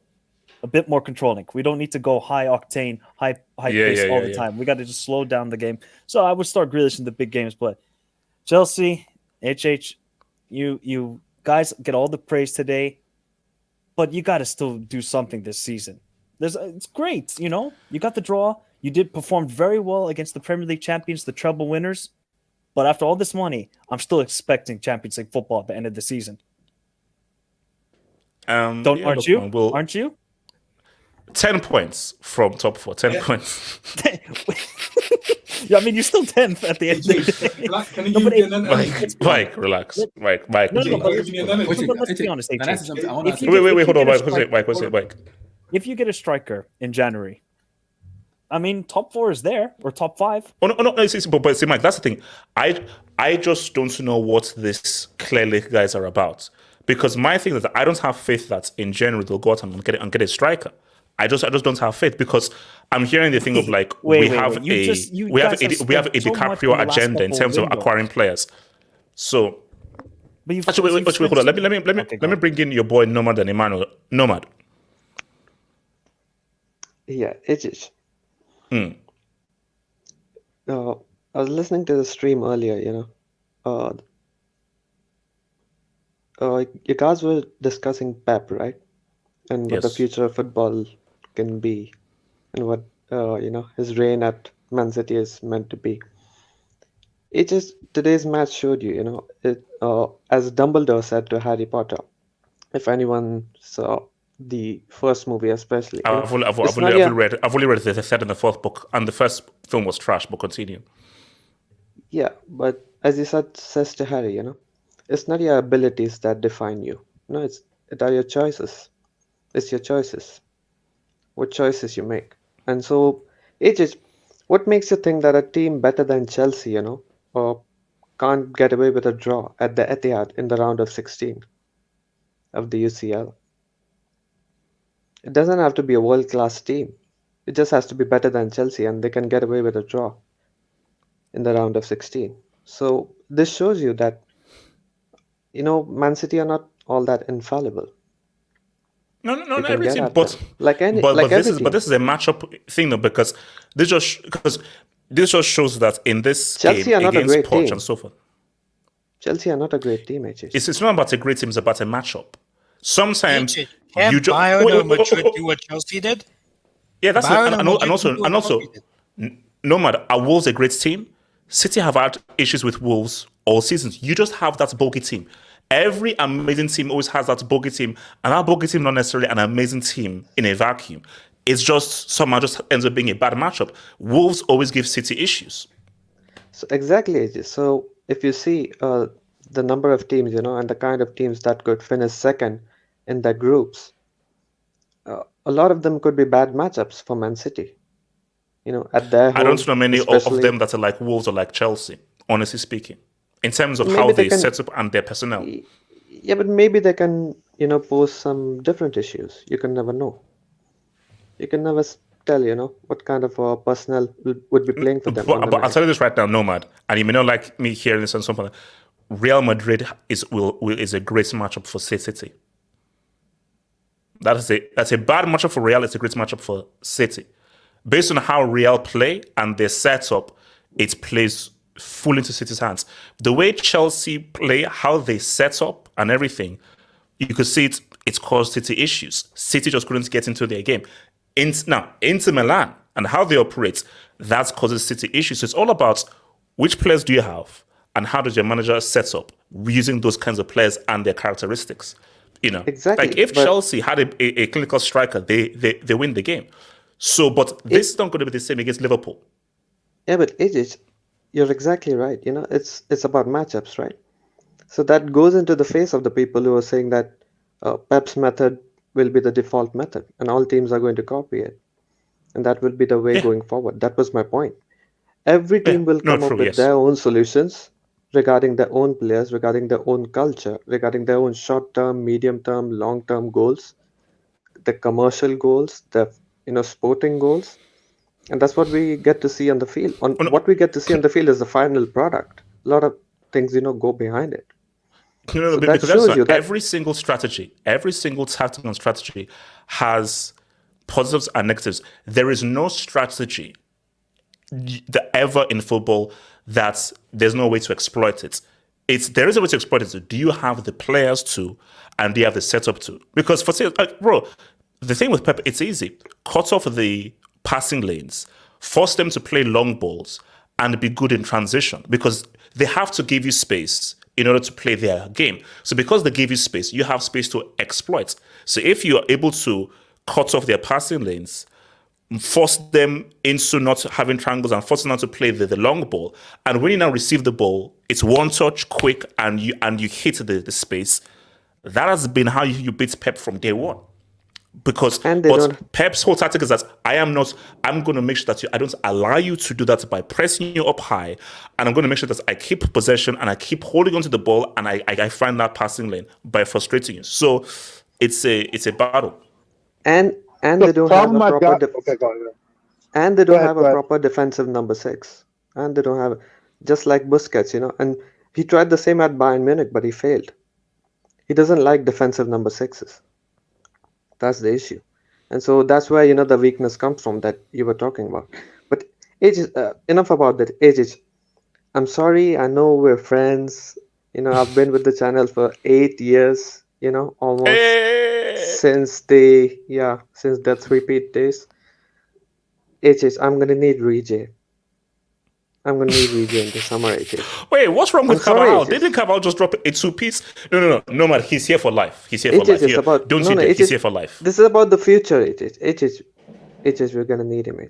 a bit more controlling. We don't need to go high octane, high pace all the time. We got to just slow down the game. So I would start Grealish in the big games, but Chelsea, HH, you guys get all the praise today, but you got to still do something this season. It's great, you know. You got the draw. You did perform very well against the Premier League champions, the treble winners. But after all this money, I'm still expecting Champions League football at the end of the season. Aren't you? 10 points from top 4. 10 points. Yeah, I mean, you're still 10th at the end of the day. Mike, relax. Mike. Let's be honest. Wait, hold on. Mike. If you get a striker in January, I mean, top 4 is there, or top 5. Oh no. But see, Mike, that's the thing. I just don't know what this clearly guys are about. Because my thing is that I don't have faith that in January they'll go out and get a striker. I just don't have faith, because I'm hearing the thing of like we have a DiCaprio agenda in terms of acquiring players. So, actually, wait, hold on. Let me bring in your boy Nomad and Emmanuel. Nomad. Yeah, it is. I was listening to the stream earlier, you know. You guys were discussing PEP, right? And what the future of football can be, and what his reign at Man City is meant to be. Today's match showed you, as Dumbledore said to Harry Potter. If anyone saw the first movie, especially, I've only read the third and the fourth book, and the first film was trash. But continue. Yeah, but as he says to Harry, it's not your abilities that define you. No, it are your choices. It's your choices. What choices you make. And so, what makes you think that a team better than Chelsea, can't get away with a draw at the Etihad in the round of 16 of the UCL? It doesn't have to be a world-class team. It just has to be better than Chelsea, and they can get away with a draw in the round of 16. So this shows you that, Man City are not all that infallible. No, everything. But this is a matchup thing, though, because this just shows that in this Chelsea game are not against a great Poch team. And so forth. Chelsea are not a great team, HH. It's not about a great team; it's about a matchup. Sometimes Can you just Bayern or Madrid do what Chelsea did? Yeah, that's Bayern and also Nomad, are Wolves a great team? City have had issues with Wolves all seasons. You just have that bogey team. Every amazing team always has that bogey team, and that bogey team not necessarily an amazing team in a vacuum. It's just somehow just ends up being a bad matchup. Wolves always give City issues. So exactly, AJ. So if you see the number of teams, and the kind of teams that could finish second in their groups, a lot of them could be bad matchups for Man City. At their home, I don't know many of them that are like Wolves or like Chelsea, honestly speaking, in terms of how they set up and their personnel. Yeah, but maybe they can, pose some different issues. You can never know. You can never tell, what kind of personnel would be playing for them. But I'll tell you this right now, Nomad, and you may not like me hearing this and something. Real Madrid is a great matchup for City. That's a bad matchup for Real. It's a great matchup for City. Based on how Real play and their setup, it plays full into City's hands. The way Chelsea play, how they set up and everything, you could see it's caused City issues. City just couldn't get into their game. Inter Milan and how they operate, that causes City issues. So it's all about which players do you have and how does your manager set up using those kinds of players and their characteristics. Exactly. Like if Chelsea had a clinical striker, they win the game. So, but this is not going to be the same against Liverpool. Yeah, but you're exactly right. It's about matchups, right? So that goes into the face of the people who are saying that Pep's method will be the default method, and all teams are going to copy it, and that will be the way going forward. That was my point. Every team will come up with their own solutions regarding their own players, regarding their own culture, regarding their own short-term, medium-term, long-term goals, the commercial goals, the sporting goals, and that's what we get to see on the field. What we get to see on the field is the final product. A lot of things, go behind it. Because every single strategy, every single tactical strategy has positives and negatives. There is no strategy ever in football that there's no way to exploit it. There is a way to exploit it. Do you have the players to, and do you have the setup to? Because bro, the thing with Pep, it's easy. Cut off the passing lanes, force them to play long balls, and be good in transition, because they have to give you space in order to play their game. So because they give you space, you have space to exploit. So if you're able to cut off their passing lanes, force them into not having triangles and force them to play the long ball, and when you now receive the ball, it's one touch, quick, and you hit the space. That has been how you beat Pep from day one. Because Pep's whole tactic is that I'm going to make sure that I don't allow you to do that by pressing you up high, and I'm going to make sure that I keep possession and I keep holding onto the ball, and I find that passing lane by frustrating you. So it's a battle. And they don't have a proper proper defensive number 6. And they don't have, just like Busquets, and he tried the same at Bayern Munich, but he failed. He doesn't like defensive number 6s. That's the issue. And so that's where, the weakness comes from that you were talking about. But enough about that. I'm sorry, I know we're friends. I've been with the channel for 8 years, almost since the 3-peat days. I'm going to need Rejay. I'm going to need Rejay in the summer, Wait, what's wrong with Carvalho? Didn't Carvalho just drop a 2-piece? No, man, he's here for life. He's here for life. He's here for life. This is about the future, we're going to need him,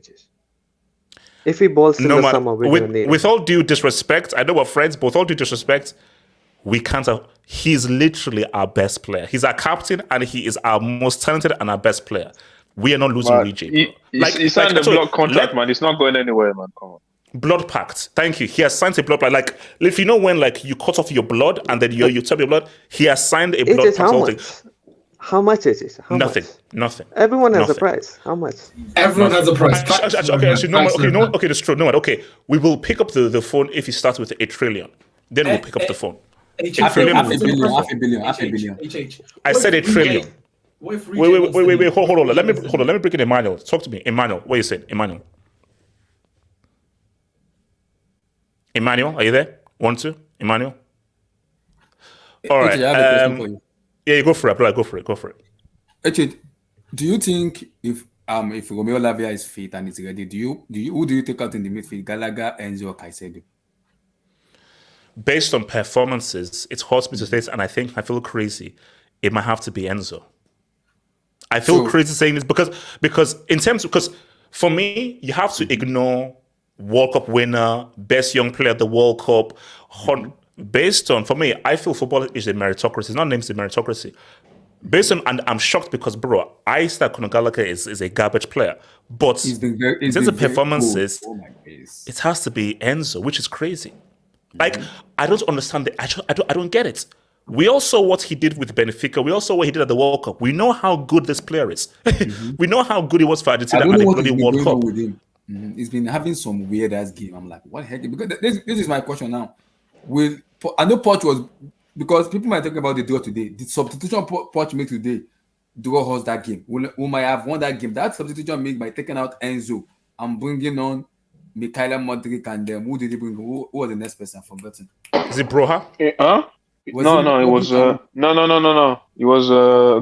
If he balls in the summer, we're going to need him. With all due disrespect, I know we're friends, but with all due disrespect, we can't have... He's literally our best player. He's our captain, and he is our most talented and our best player. We are not losing Rejay. He signed a block contract, man. It's not going anywhere, man. Come on. Blood pact. Thank you. He has signed a blood pact. Like, if when you cut off your blood and then you tap your blood, he has signed a blood pact. How much is it? Nothing. Everyone has a price. How much? Everyone has a price. Okay, that's true. No, okay. We will pick up the phone if he starts with 8 trillion. Then we'll pick up the phone. Half a billion. I said 8 trillion. Wait, hold on. Let me bring in Emmanuel. Talk to me. Emmanuel, what are you saying? Emmanuel, are you there? 1, 2, Emmanuel. All right. I have a question for you. Yeah, go for it, bro. Go for it. Actually, do you think if Romeo Lavia is fit and is ready, who do you take out in the midfield? Gallagher, Enzo, or Caicedo? Based on performances, it's hard for me to say, and I feel crazy. It might have to be Enzo. I feel crazy saying this because for me, you have to ignore World Cup winner, best young player at the World Cup. Based on, for me, I feel football is a meritocracy. It's not named as a meritocracy. Based on, and I'm shocked because, bro, I said Conor Gallagher is a garbage player. But in terms of performances, it has to be Enzo, which is crazy. Like, I don't understand I don't get it. We all saw what he did with Benfica. We all saw what he did at the World Cup. We know how good this player is. We know how good he was for Argentina at the bloody World Cup. He's been having some weird ass game. I'm like, what the heck? Because this is my question now. I know Poch was, because people might talk about the draw today. The substitution Poch made today, draw host that game. We might have won that game. That substitution made by taking out Enzo and bringing on Mikhaila Modric and them. Who did he bring? Who was the next person? I've forgotten. Is it Broha? No. It was It was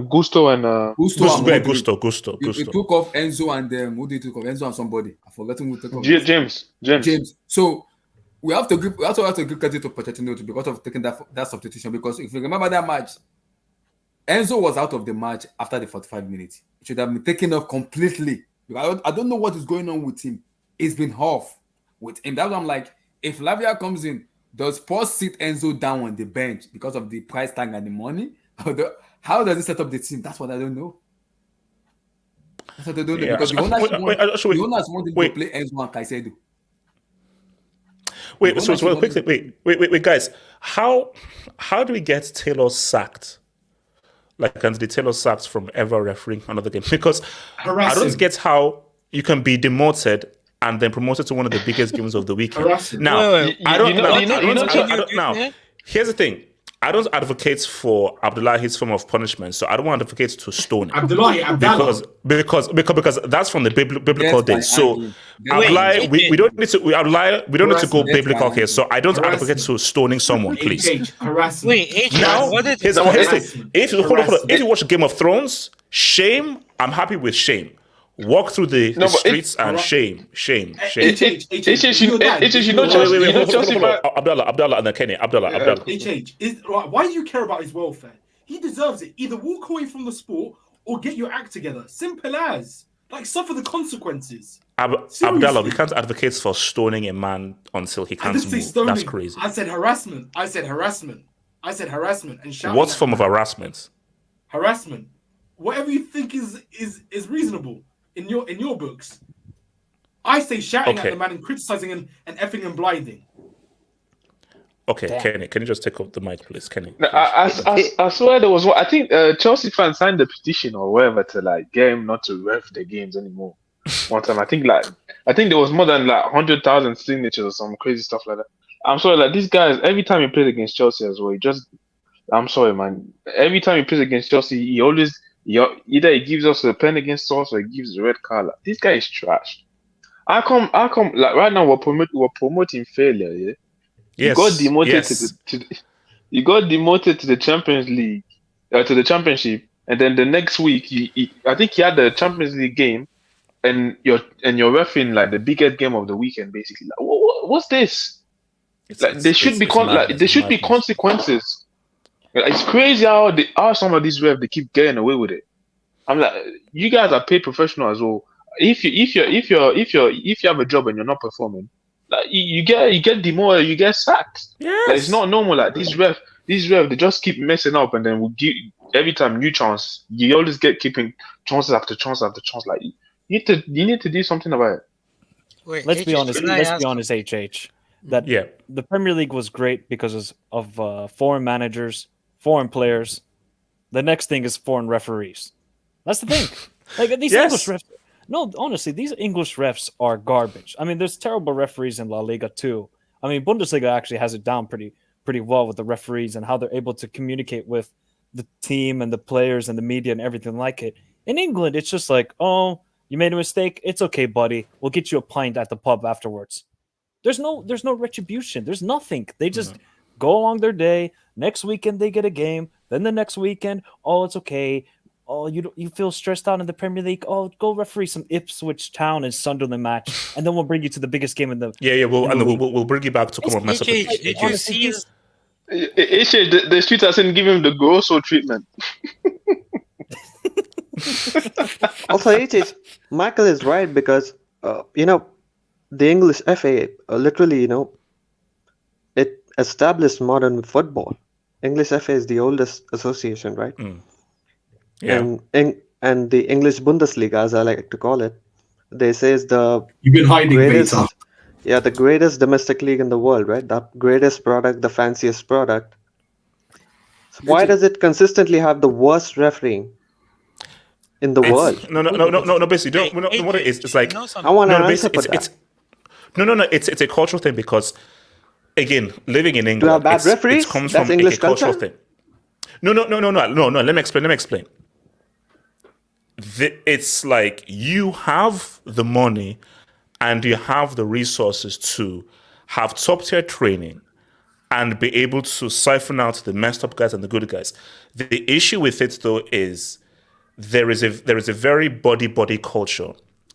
Gusto and Gusto. He took off Enzo and who did he take off? Enzo and somebody. I've forgotten who took off. James. So we have to give credit to Pochettino because of taking that substitution. Because if you remember that match, Enzo was out of the match after the 45 minutes. It should have been taken off completely. I don't know what is going on with him. It's been off with him. That's why I'm like, if Lavia comes in, does Paul sit Enzo down on the bench because of the price tag and the money? How does he set up the team? That's what I don't know. That's what I don't know. Because the owners want him to play Enzo and Caicedo. Wait, guys. How do we get Taylor sacked? Like Anthony Taylor sacked from ever refereeing another game? Because I don't get how you can be demoted and then promoted to one of the biggest games of the weekend. Now, here's the thing. I don't advocate for Abdullahi's form of punishment, so I don't want to advocate to stoning. Abdullah. Because that's from the biblical days. So Abdullahi, we don't need to go biblical here. So I don't advocate to stoning someone, please. Harassment. Wait, Now, what is here's the thing. If you watch Game of Thrones, shame, I'm happy with shame. Walk through the streets and shame. Abdullah, and then Kenny. Abdullah. Why do you care about his welfare? He deserves it. Either walk away from the sport or get your act together. Simple as. Like, suffer the consequences. Abdullah, we can't advocate for stoning a man until he can't move. That's crazy. I said harassment. And shouting. What form of harassment? Harassment. Whatever you think is reasonable in your books. I say shouting at the man and criticizing him and effing and blinding. Okay, damn. Kenny, can you just take up the mic, please, Kenny? No, I swear there was one. I think Chelsea fans signed a petition or whatever to like get him not to ref the games anymore. One time, I think there was more than like 100,000 signatures or some crazy stuff like that. I'm sorry, like these guys. Every time he plays against Chelsea as well, I'm sorry, man. Every time he plays against Chelsea, either he gives us a pen against us or he gives a red card. Like, this guy is trash. I come. Like right now, we're promoting failure. Yeah. Yes. You got demoted to the Champions League, to the Championship, and then the next week, I think he had the Champions League game, and you're refereeing like the biggest game of the weekend, basically. Like, what's this? There should be consequences. It's crazy how some of these refs they keep getting away with it. I'm like, you guys are paid professional as well. If you have a job and you're not performing, like you get demoted, you get sacked. Yes. Like, it's not normal. Like these refs, they just keep messing up, and then we give every time new chance. You always get keeping chances after chance after chance. Like you need to do something about it. Wait, let's be honest, HH. That the Premier League was great because of foreign managers, foreign players. The next thing is foreign referees. That's the thing. Like these English refs. No, honestly, these English refs are garbage. I mean, there's terrible referees in La Liga too. I mean, Bundesliga actually has it down pretty well with the referees and how they're able to communicate with the team and the players and the media and everything like it. In England, it's just like, oh, you made a mistake. It's okay, buddy. We'll get you a pint at the pub afterwards. There's no retribution. There's nothing. They just go along their day. Next weekend they get a game. Then the next weekend, oh, it's okay. Oh, you feel stressed out in the Premier League? Oh, go referee some Ipswich Town and Sunderland match, and then we'll bring you to the biggest game in the. We'll bring you back to come on mess up. Did you see? The streets are saying give him the Grosso treatment. Also, Michael is right because the English FA literally it established modern football. English FA is the oldest association, right? Yeah. And the English Bundesliga, as I like to call it, they say is the you've been hiding greatest, data. Yeah, the greatest domestic league in the world, right? The greatest product, the fanciest product. So why does it consistently have the worst refereeing in the world? No. Basically, you know what it is? It's like I want to answer for that. It's a cultural thing because, again, living in England, have bad referees? It comes That's from English a cultural culture? thing. No. Let me explain. It's like you have the money and you have the resources to have top tier training and be able to siphon out the messed up guys and the good guys. The issue with it though is there is a very body culture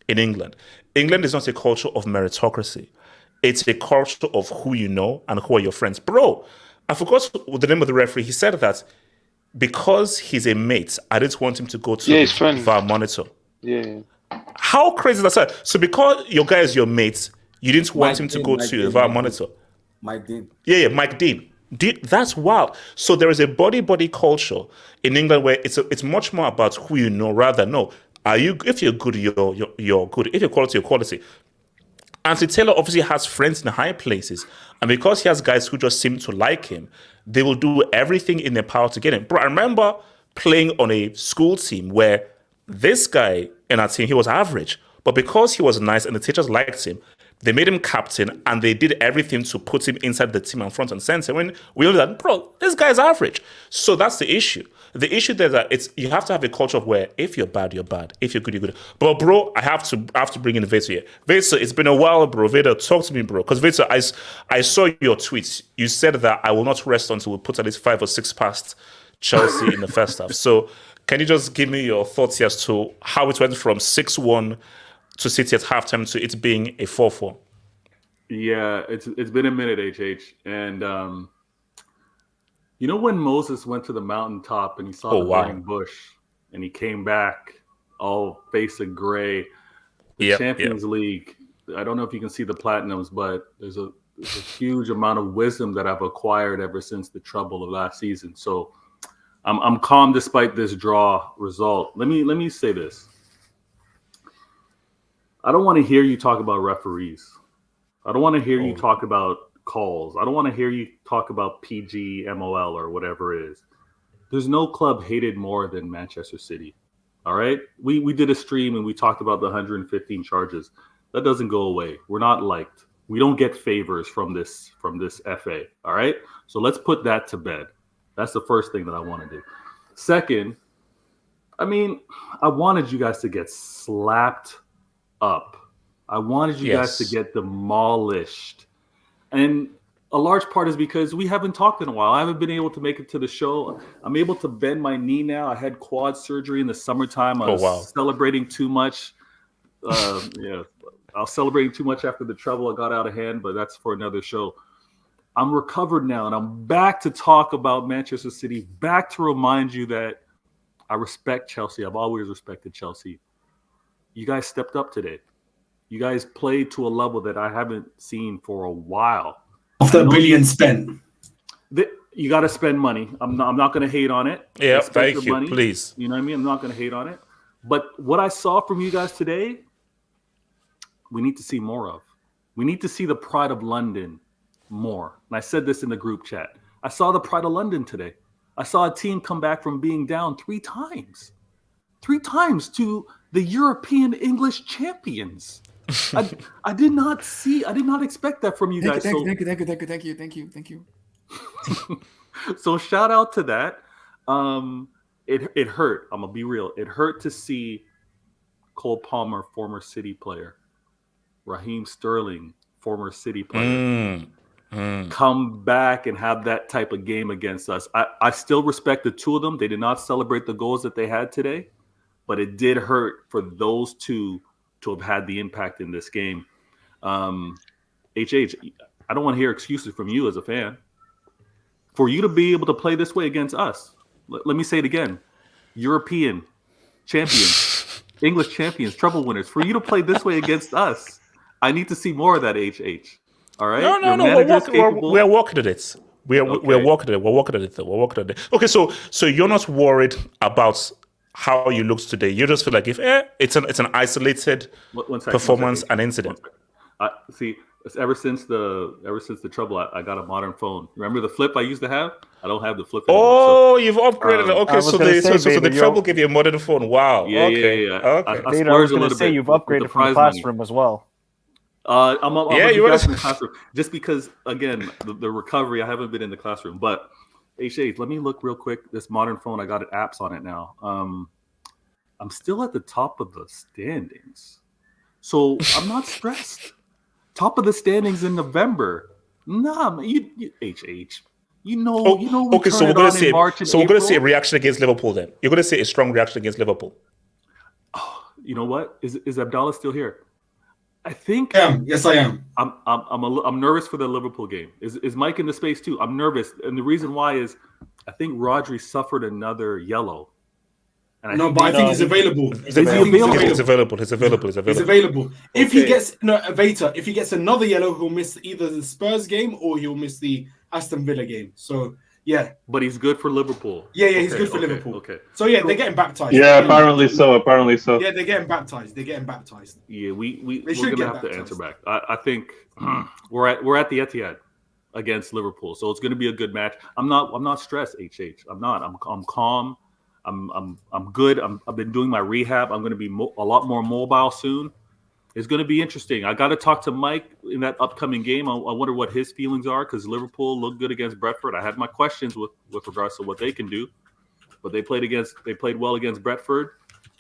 in England. England is not a culture of meritocracy. It's a culture of who you know and who are your friends. Bro, I forgot the name of the referee. He said that because he's a mate, I didn't want him to go to the VAR monitor. Yeah. How crazy is that? So because your guy is your mate, you didn't want him to go to the VAR monitor. Mike Dean. Yeah, Mike Dean. That's wild. So there is a body culture in England where it's much more about who you know rather than if you're good, you're good. If you're quality, you're quality. Anthony Taylor obviously has friends in high places, and because he has guys who just seem to like him, they will do everything in their power to get him. Bro, I remember playing on a school team where this guy in our team, he was average, but because he was nice and the teachers liked him, They made him captain, and they did everything to put him inside the team and front and center. When we know that, bro, this guy's average. So that's the issue. The issue there that you have to have a culture of where if you're bad, you're bad. If you're good, you're good. But bro, I have to bring in Vader here. Vader, it's been a while, bro. Vader, talk to me, bro. Because Vader, I saw your tweets. You said that I will not rest until we put at least 5 or 6 past Chelsea in the first half. So can you just give me your thoughts as to how it went from 6-1 to City at halftime to it being a 4-4? Yeah, it's been a minute, HH. And you know when Moses went to the mountaintop and he saw the burning bush and he came back all face of gray? The Champions League, I don't know if you can see the platinums, but there's a huge amount of wisdom that I've acquired ever since the trouble of last season. So I'm calm despite this draw result. Let me say this. I don't want to hear you talk about referees. I don't want to hear you talk about calls. I don't want to hear you talk about PG, MOL, or whatever it is. There's no club hated more than Manchester City. All right? We did a stream and we talked about the 115 charges. That doesn't go away. We're not liked. We don't get favors from this FA. All right? So let's put that to bed. That's the first thing that I want to do. Second, I mean, I wanted you guys to get slapped up. I wanted you guys to get demolished. And a large part is because we haven't talked in a while. I haven't been able to make it to the show. I'm able to bend my knee now. I had quad surgery in the summertime. I was celebrating too much. I was celebrating too much after the trouble. I got out of hand, but that's for another show. I'm recovered now, and I'm back to talk about Manchester City, back to remind you that I respect Chelsea. I've always respected Chelsea. You guys stepped up today. You guys played to a level that I haven't seen for a while. After $1 billion spent. You got to spend money. I'm not going to hate on it. Yeah, thank you, please. You know what I mean? I'm not going to hate on it. But what I saw from you guys today, we need to see more of. We need to see the pride of London more. And I said this in the group chat. I saw the pride of London today. I saw a team come back from being down 3 times. 3 times to the European English champions. I did not expect that from you guys. Thank you. So shout out to that. It hurt. I'm gonna be real. It hurt to see Cole Palmer, former City player, Raheem Sterling, former City player, come back and have that type of game against us. I still respect the two of them. They did not celebrate the goals that they had today, but it did hurt for those two to have had the impact in this game. HH, I don't want to hear excuses from you as a fan. For you to be able to play this way against us, let me say it again, European champions, English champions, treble winners, for you to play this way against us, I need to see more of that, HH. All right? No. We're working at it. We're working at it. We're working at it. Okay, so you're not worried about how you looked today. You just feel like if it's an isolated performance, an incident. See, ever since the trouble, I got a modern phone. Remember the flip I used to have? I don't have the flip anymore. Oh, you've upgraded it. Okay, so the trouble gave you a modern phone. Wow. Yeah. Okay. I was going to say you've upgraded from the classroom as well. I'm you in the classroom just because again the recovery. I haven't been in the classroom, but HH, let me look real quick. This modern phone, I got apps on it now. I'm still at the top of the standings, so I'm not stressed. Top of the standings in November. Nah, you HH. You know. Okay, so we're going to see a reaction against Liverpool. Then you're going to see a strong reaction against Liverpool. Oh, you know what? Is Abdallah still here? I think. Yes, I am. I'm nervous for the Liverpool game. Is Mike in the space too? I'm nervous, and the reason why is I think Rodri suffered another yellow. And I think he's available. He's available. He's available. If he gets if he gets another yellow, he'll miss either the Spurs game or he'll miss the Aston Villa game. So yeah, but he's good for Liverpool. Yeah, he's good for Liverpool. Okay. So yeah, they're getting baptized. Yeah, apparently so. Yeah, they're getting baptized. Yeah, we're gonna have to answer back. I think we're at the Etihad against Liverpool, so it's gonna be a good match. I'm not stressed, HH. I'm not. I'm calm. I'm good. I've been doing my rehab. I'm gonna be a lot more mobile soon. It's going to be interesting. I got to talk to Mike in that upcoming game. I wonder what his feelings are because Liverpool looked good against Brentford. I had my questions with regards to what they can do, but they played well against Brentford.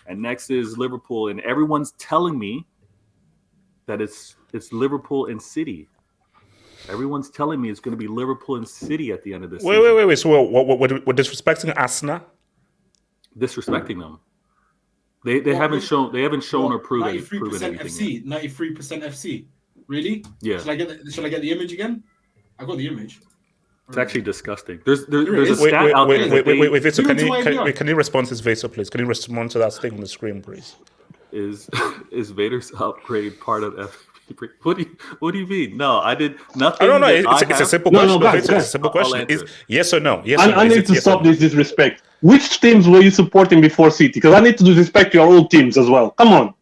And next is Liverpool, and everyone's telling me that it's Liverpool and City. Everyone's telling me it's going to be Liverpool and City at the end of this season. Wait. So what disrespecting Arsenal? Disrespecting them. They haven't shown or proven anything. 93% FC. Really? Yeah. Should I get the image again? I got the image. It's actually disgusting. There's a stat out there. Wait, Vito, can you respond to this, Vito, please? Can you respond to that thing on the screen, please? Is Vader's upgrade part of FFP? What do you mean? No, I did nothing. No. It's a simple question. Guys, it's a simple question. Yes or no? I need to stop this disrespect. Which teams were you supporting before City? Because I need to disrespect your old teams as well. Come on.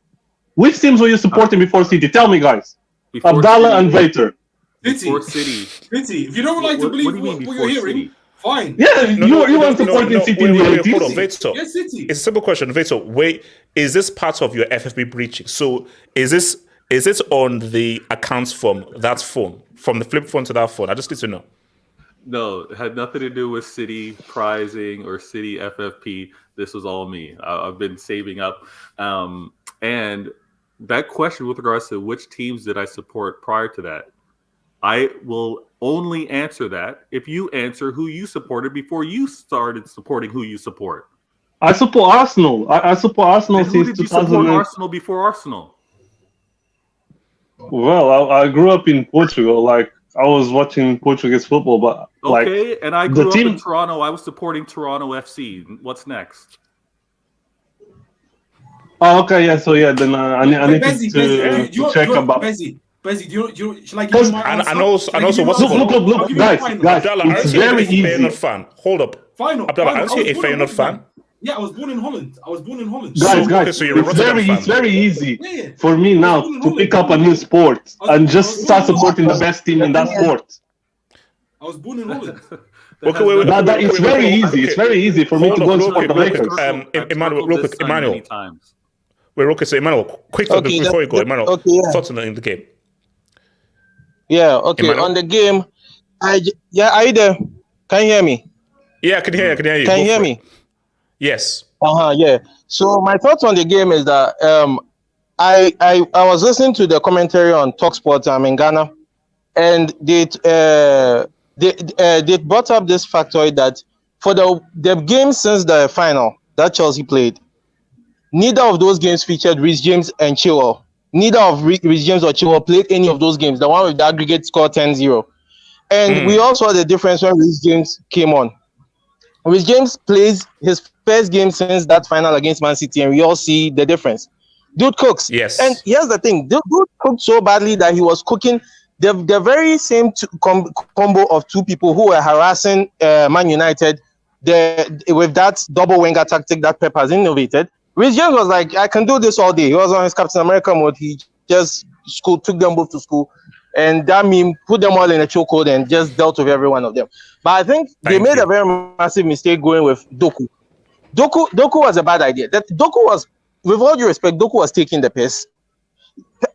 Which teams were you supporting before City? Tell me, guys. Abdallah and Vader. City. If you don't like to believe what you're hearing, fine. Yeah, you weren't supporting City in the 80s. Hold on, Vader. Yes, City. It's a simple question. Vader, wait, is this part of your FFP breaching? So is this on the accounts from that phone, from the flip phone to that phone? I just need to know. No, it had nothing to do with City pricing or City FFP. This was all me. I've been saving up. And that question with regards to which teams did I support prior to that, I will only answer that if you answer who you supported before you started supporting who you support. I support Arsenal. I support Arsenal since 2000. Who did you support Arsenal before Arsenal? Well, I grew up in Portugal. Like, I was watching Portuguese football, but okay, and I grew up in Toronto. I was supporting Toronto FC. What's next? Oh, okay, yeah. So yeah, then I need to check about. Bezzy, do you shall I give you my answer? And also, what's look, guys, Abdallah, it's very easy. Feyenoord fan. Hold up. Abdallah, aren't you a Feyenoord fan? Yeah, I was born in Holland. Guys, it's very easy for me now to pick up a new sport and just start supporting the best team in that sport. I was born in Holland. It's very easy. It's very easy for me to go and support the Lakers. Emmanuel, real quick. Emmanuel. Wait, okay, so Emmanuel, quick thought before you go. Emmanuel, thoughts in the game. Yeah, okay. Emmanuel? On the game, are you there? Can you hear me? Yeah, I can hear you. Can you hear me? Yes. Yeah. So my thoughts on the game is that I was listening to the commentary on TalkSport in Ghana, and they brought up this factoid that for the game since the final that Chelsea played, neither of those games featured Reece James and Chilwell. Neither of Reece James or Chilwell played any of those games. The one with the aggregate score 10-0. And we all saw the difference when Reece James came on. Reece James plays his first game since that final against Man City, and we all see the difference. Dude cooks. Yes. And here's the thing. Dude cooked so badly that he was cooking the very same combo of two people who were harassing Man United with that double winger tactic that Pep has innovated. Reece James was like, I can do this all day. He was on his Captain America mode. He just took them both to school, and that meme put them all in a chokehold and just dealt with every one of them. But I think they made a very massive mistake going with Doku. Doku was a bad idea. That Doku was, with all due respect, Doku was taking the piss.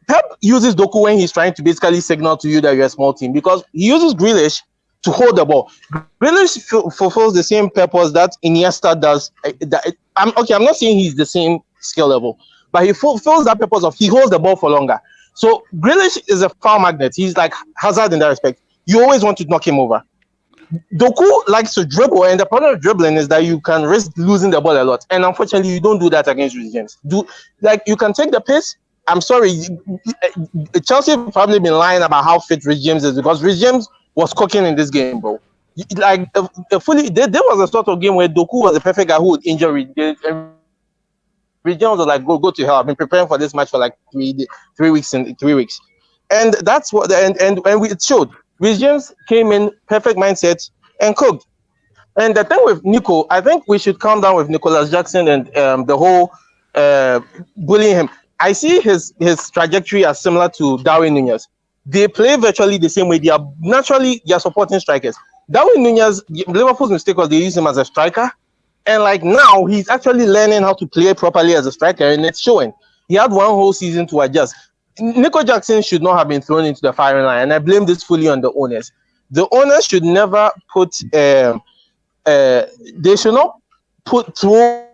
Pep uses Doku when he's trying to basically signal to you that you're a small team, because he uses Grealish to hold the ball. Grealish fulfills the same purpose that Iniesta does. I'm not saying he's the same skill level, but he fulfills that purpose of he holds the ball for longer. So Grealish is a foul magnet. He's like Hazard in that respect. You always want to knock him over. Doku likes to dribble, and the problem of dribbling is that you can risk losing the ball a lot. And unfortunately, you don't do that against Reece James. You can take the piss. I'm sorry, Chelsea have probably been lying about how fit Reece James is, because Reece James was cooking in this game, bro. There was a sort of game where Doku was the perfect guy who would injure Reece James. Reece James was like, go to hell. I've been preparing for this match for like 3 weeks. And that's what it showed. Reece James came in perfect mindset and cooked. And the thing with Nico, I think we should calm down with Nicolas Jackson and the whole bullying him. I see his trajectory as similar to Darwin Nunez. They play virtually the same way. They are supporting strikers. Darwin Nunez, Liverpool's mistake was they used him as a striker, and like now he's actually learning how to play properly as a striker, and it's showing. He had one whole season to adjust. Nicolas Jackson should not have been thrown into the firing line, and I blame this fully on the owners. The owners should never put. They should not throw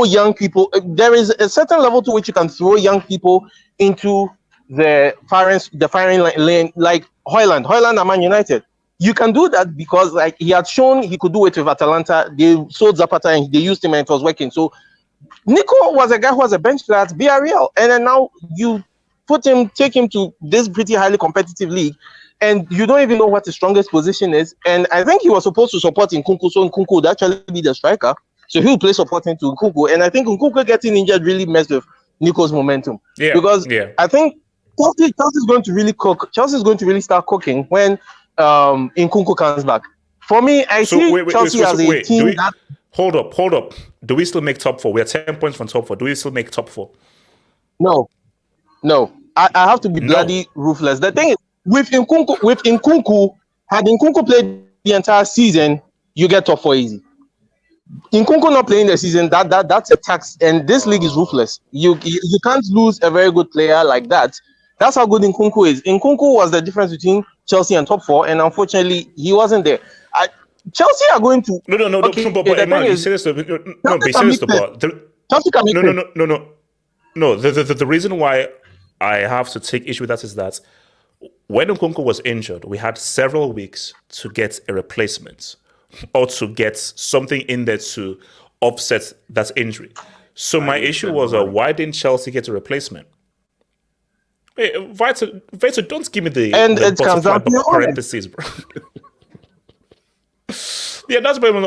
young people. There is a certain level to which you can throw young people into the firing lane, like Højlund at Man United. You can do that because like he had shown he could do it with Atalanta. They sold Zapata and they used him and it was working. So Nico was a guy who was a bench player at Villarreal, and then now you take him to this pretty highly competitive league, and you don't even know what his strongest position is. And I think he was supposed to support Nkunku, so Nkunku would actually be the striker. So he'll play supporting to Nkunku. And I think Nkunku getting injured really messed with Nico's momentum. Yeah. Because I think Chelsea's going to really cook. Chelsea's going to really start cooking when Nkunku comes back. For me, I see Chelsea as a team that... Hold up. Do we still make top 4? We are 10 points from top 4. Do we still make top 4? No. I have to be bloody ruthless. The thing is, with Nkunku, had Nkunku played the entire season, you get top 4 easy. Nkunku not playing the season, that's a tax, and this league is ruthless. You can't lose a very good player like that. That's how good Nkunku is. Nkunku was the difference between Chelsea and top 4, and unfortunately, he wasn't there. Chelsea are going to but you say this the reason why I have to take issue with that is that when Nkunku was injured, we had several weeks to get a replacement or to get something in there to offset that injury. So my issue was, why didn't Chelsea get a replacement? Hey, Vito, don't give me the butterfly parentheses, bro. Yeah, that's why. Wait,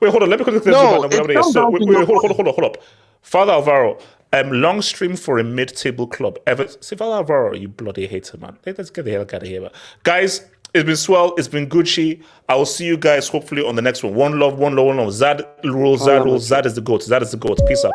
hold on. Let me quickly. Hold up. Father Alvaro, long stream for a mid-table club. Father Alvaro, you bloody hater, man. Let's get the hell out of here, man. Guys, it's been swell. It's been Gucci. I will see you guys hopefully on the next one. One love. Zad rules. Zad is the GOAT. Peace out.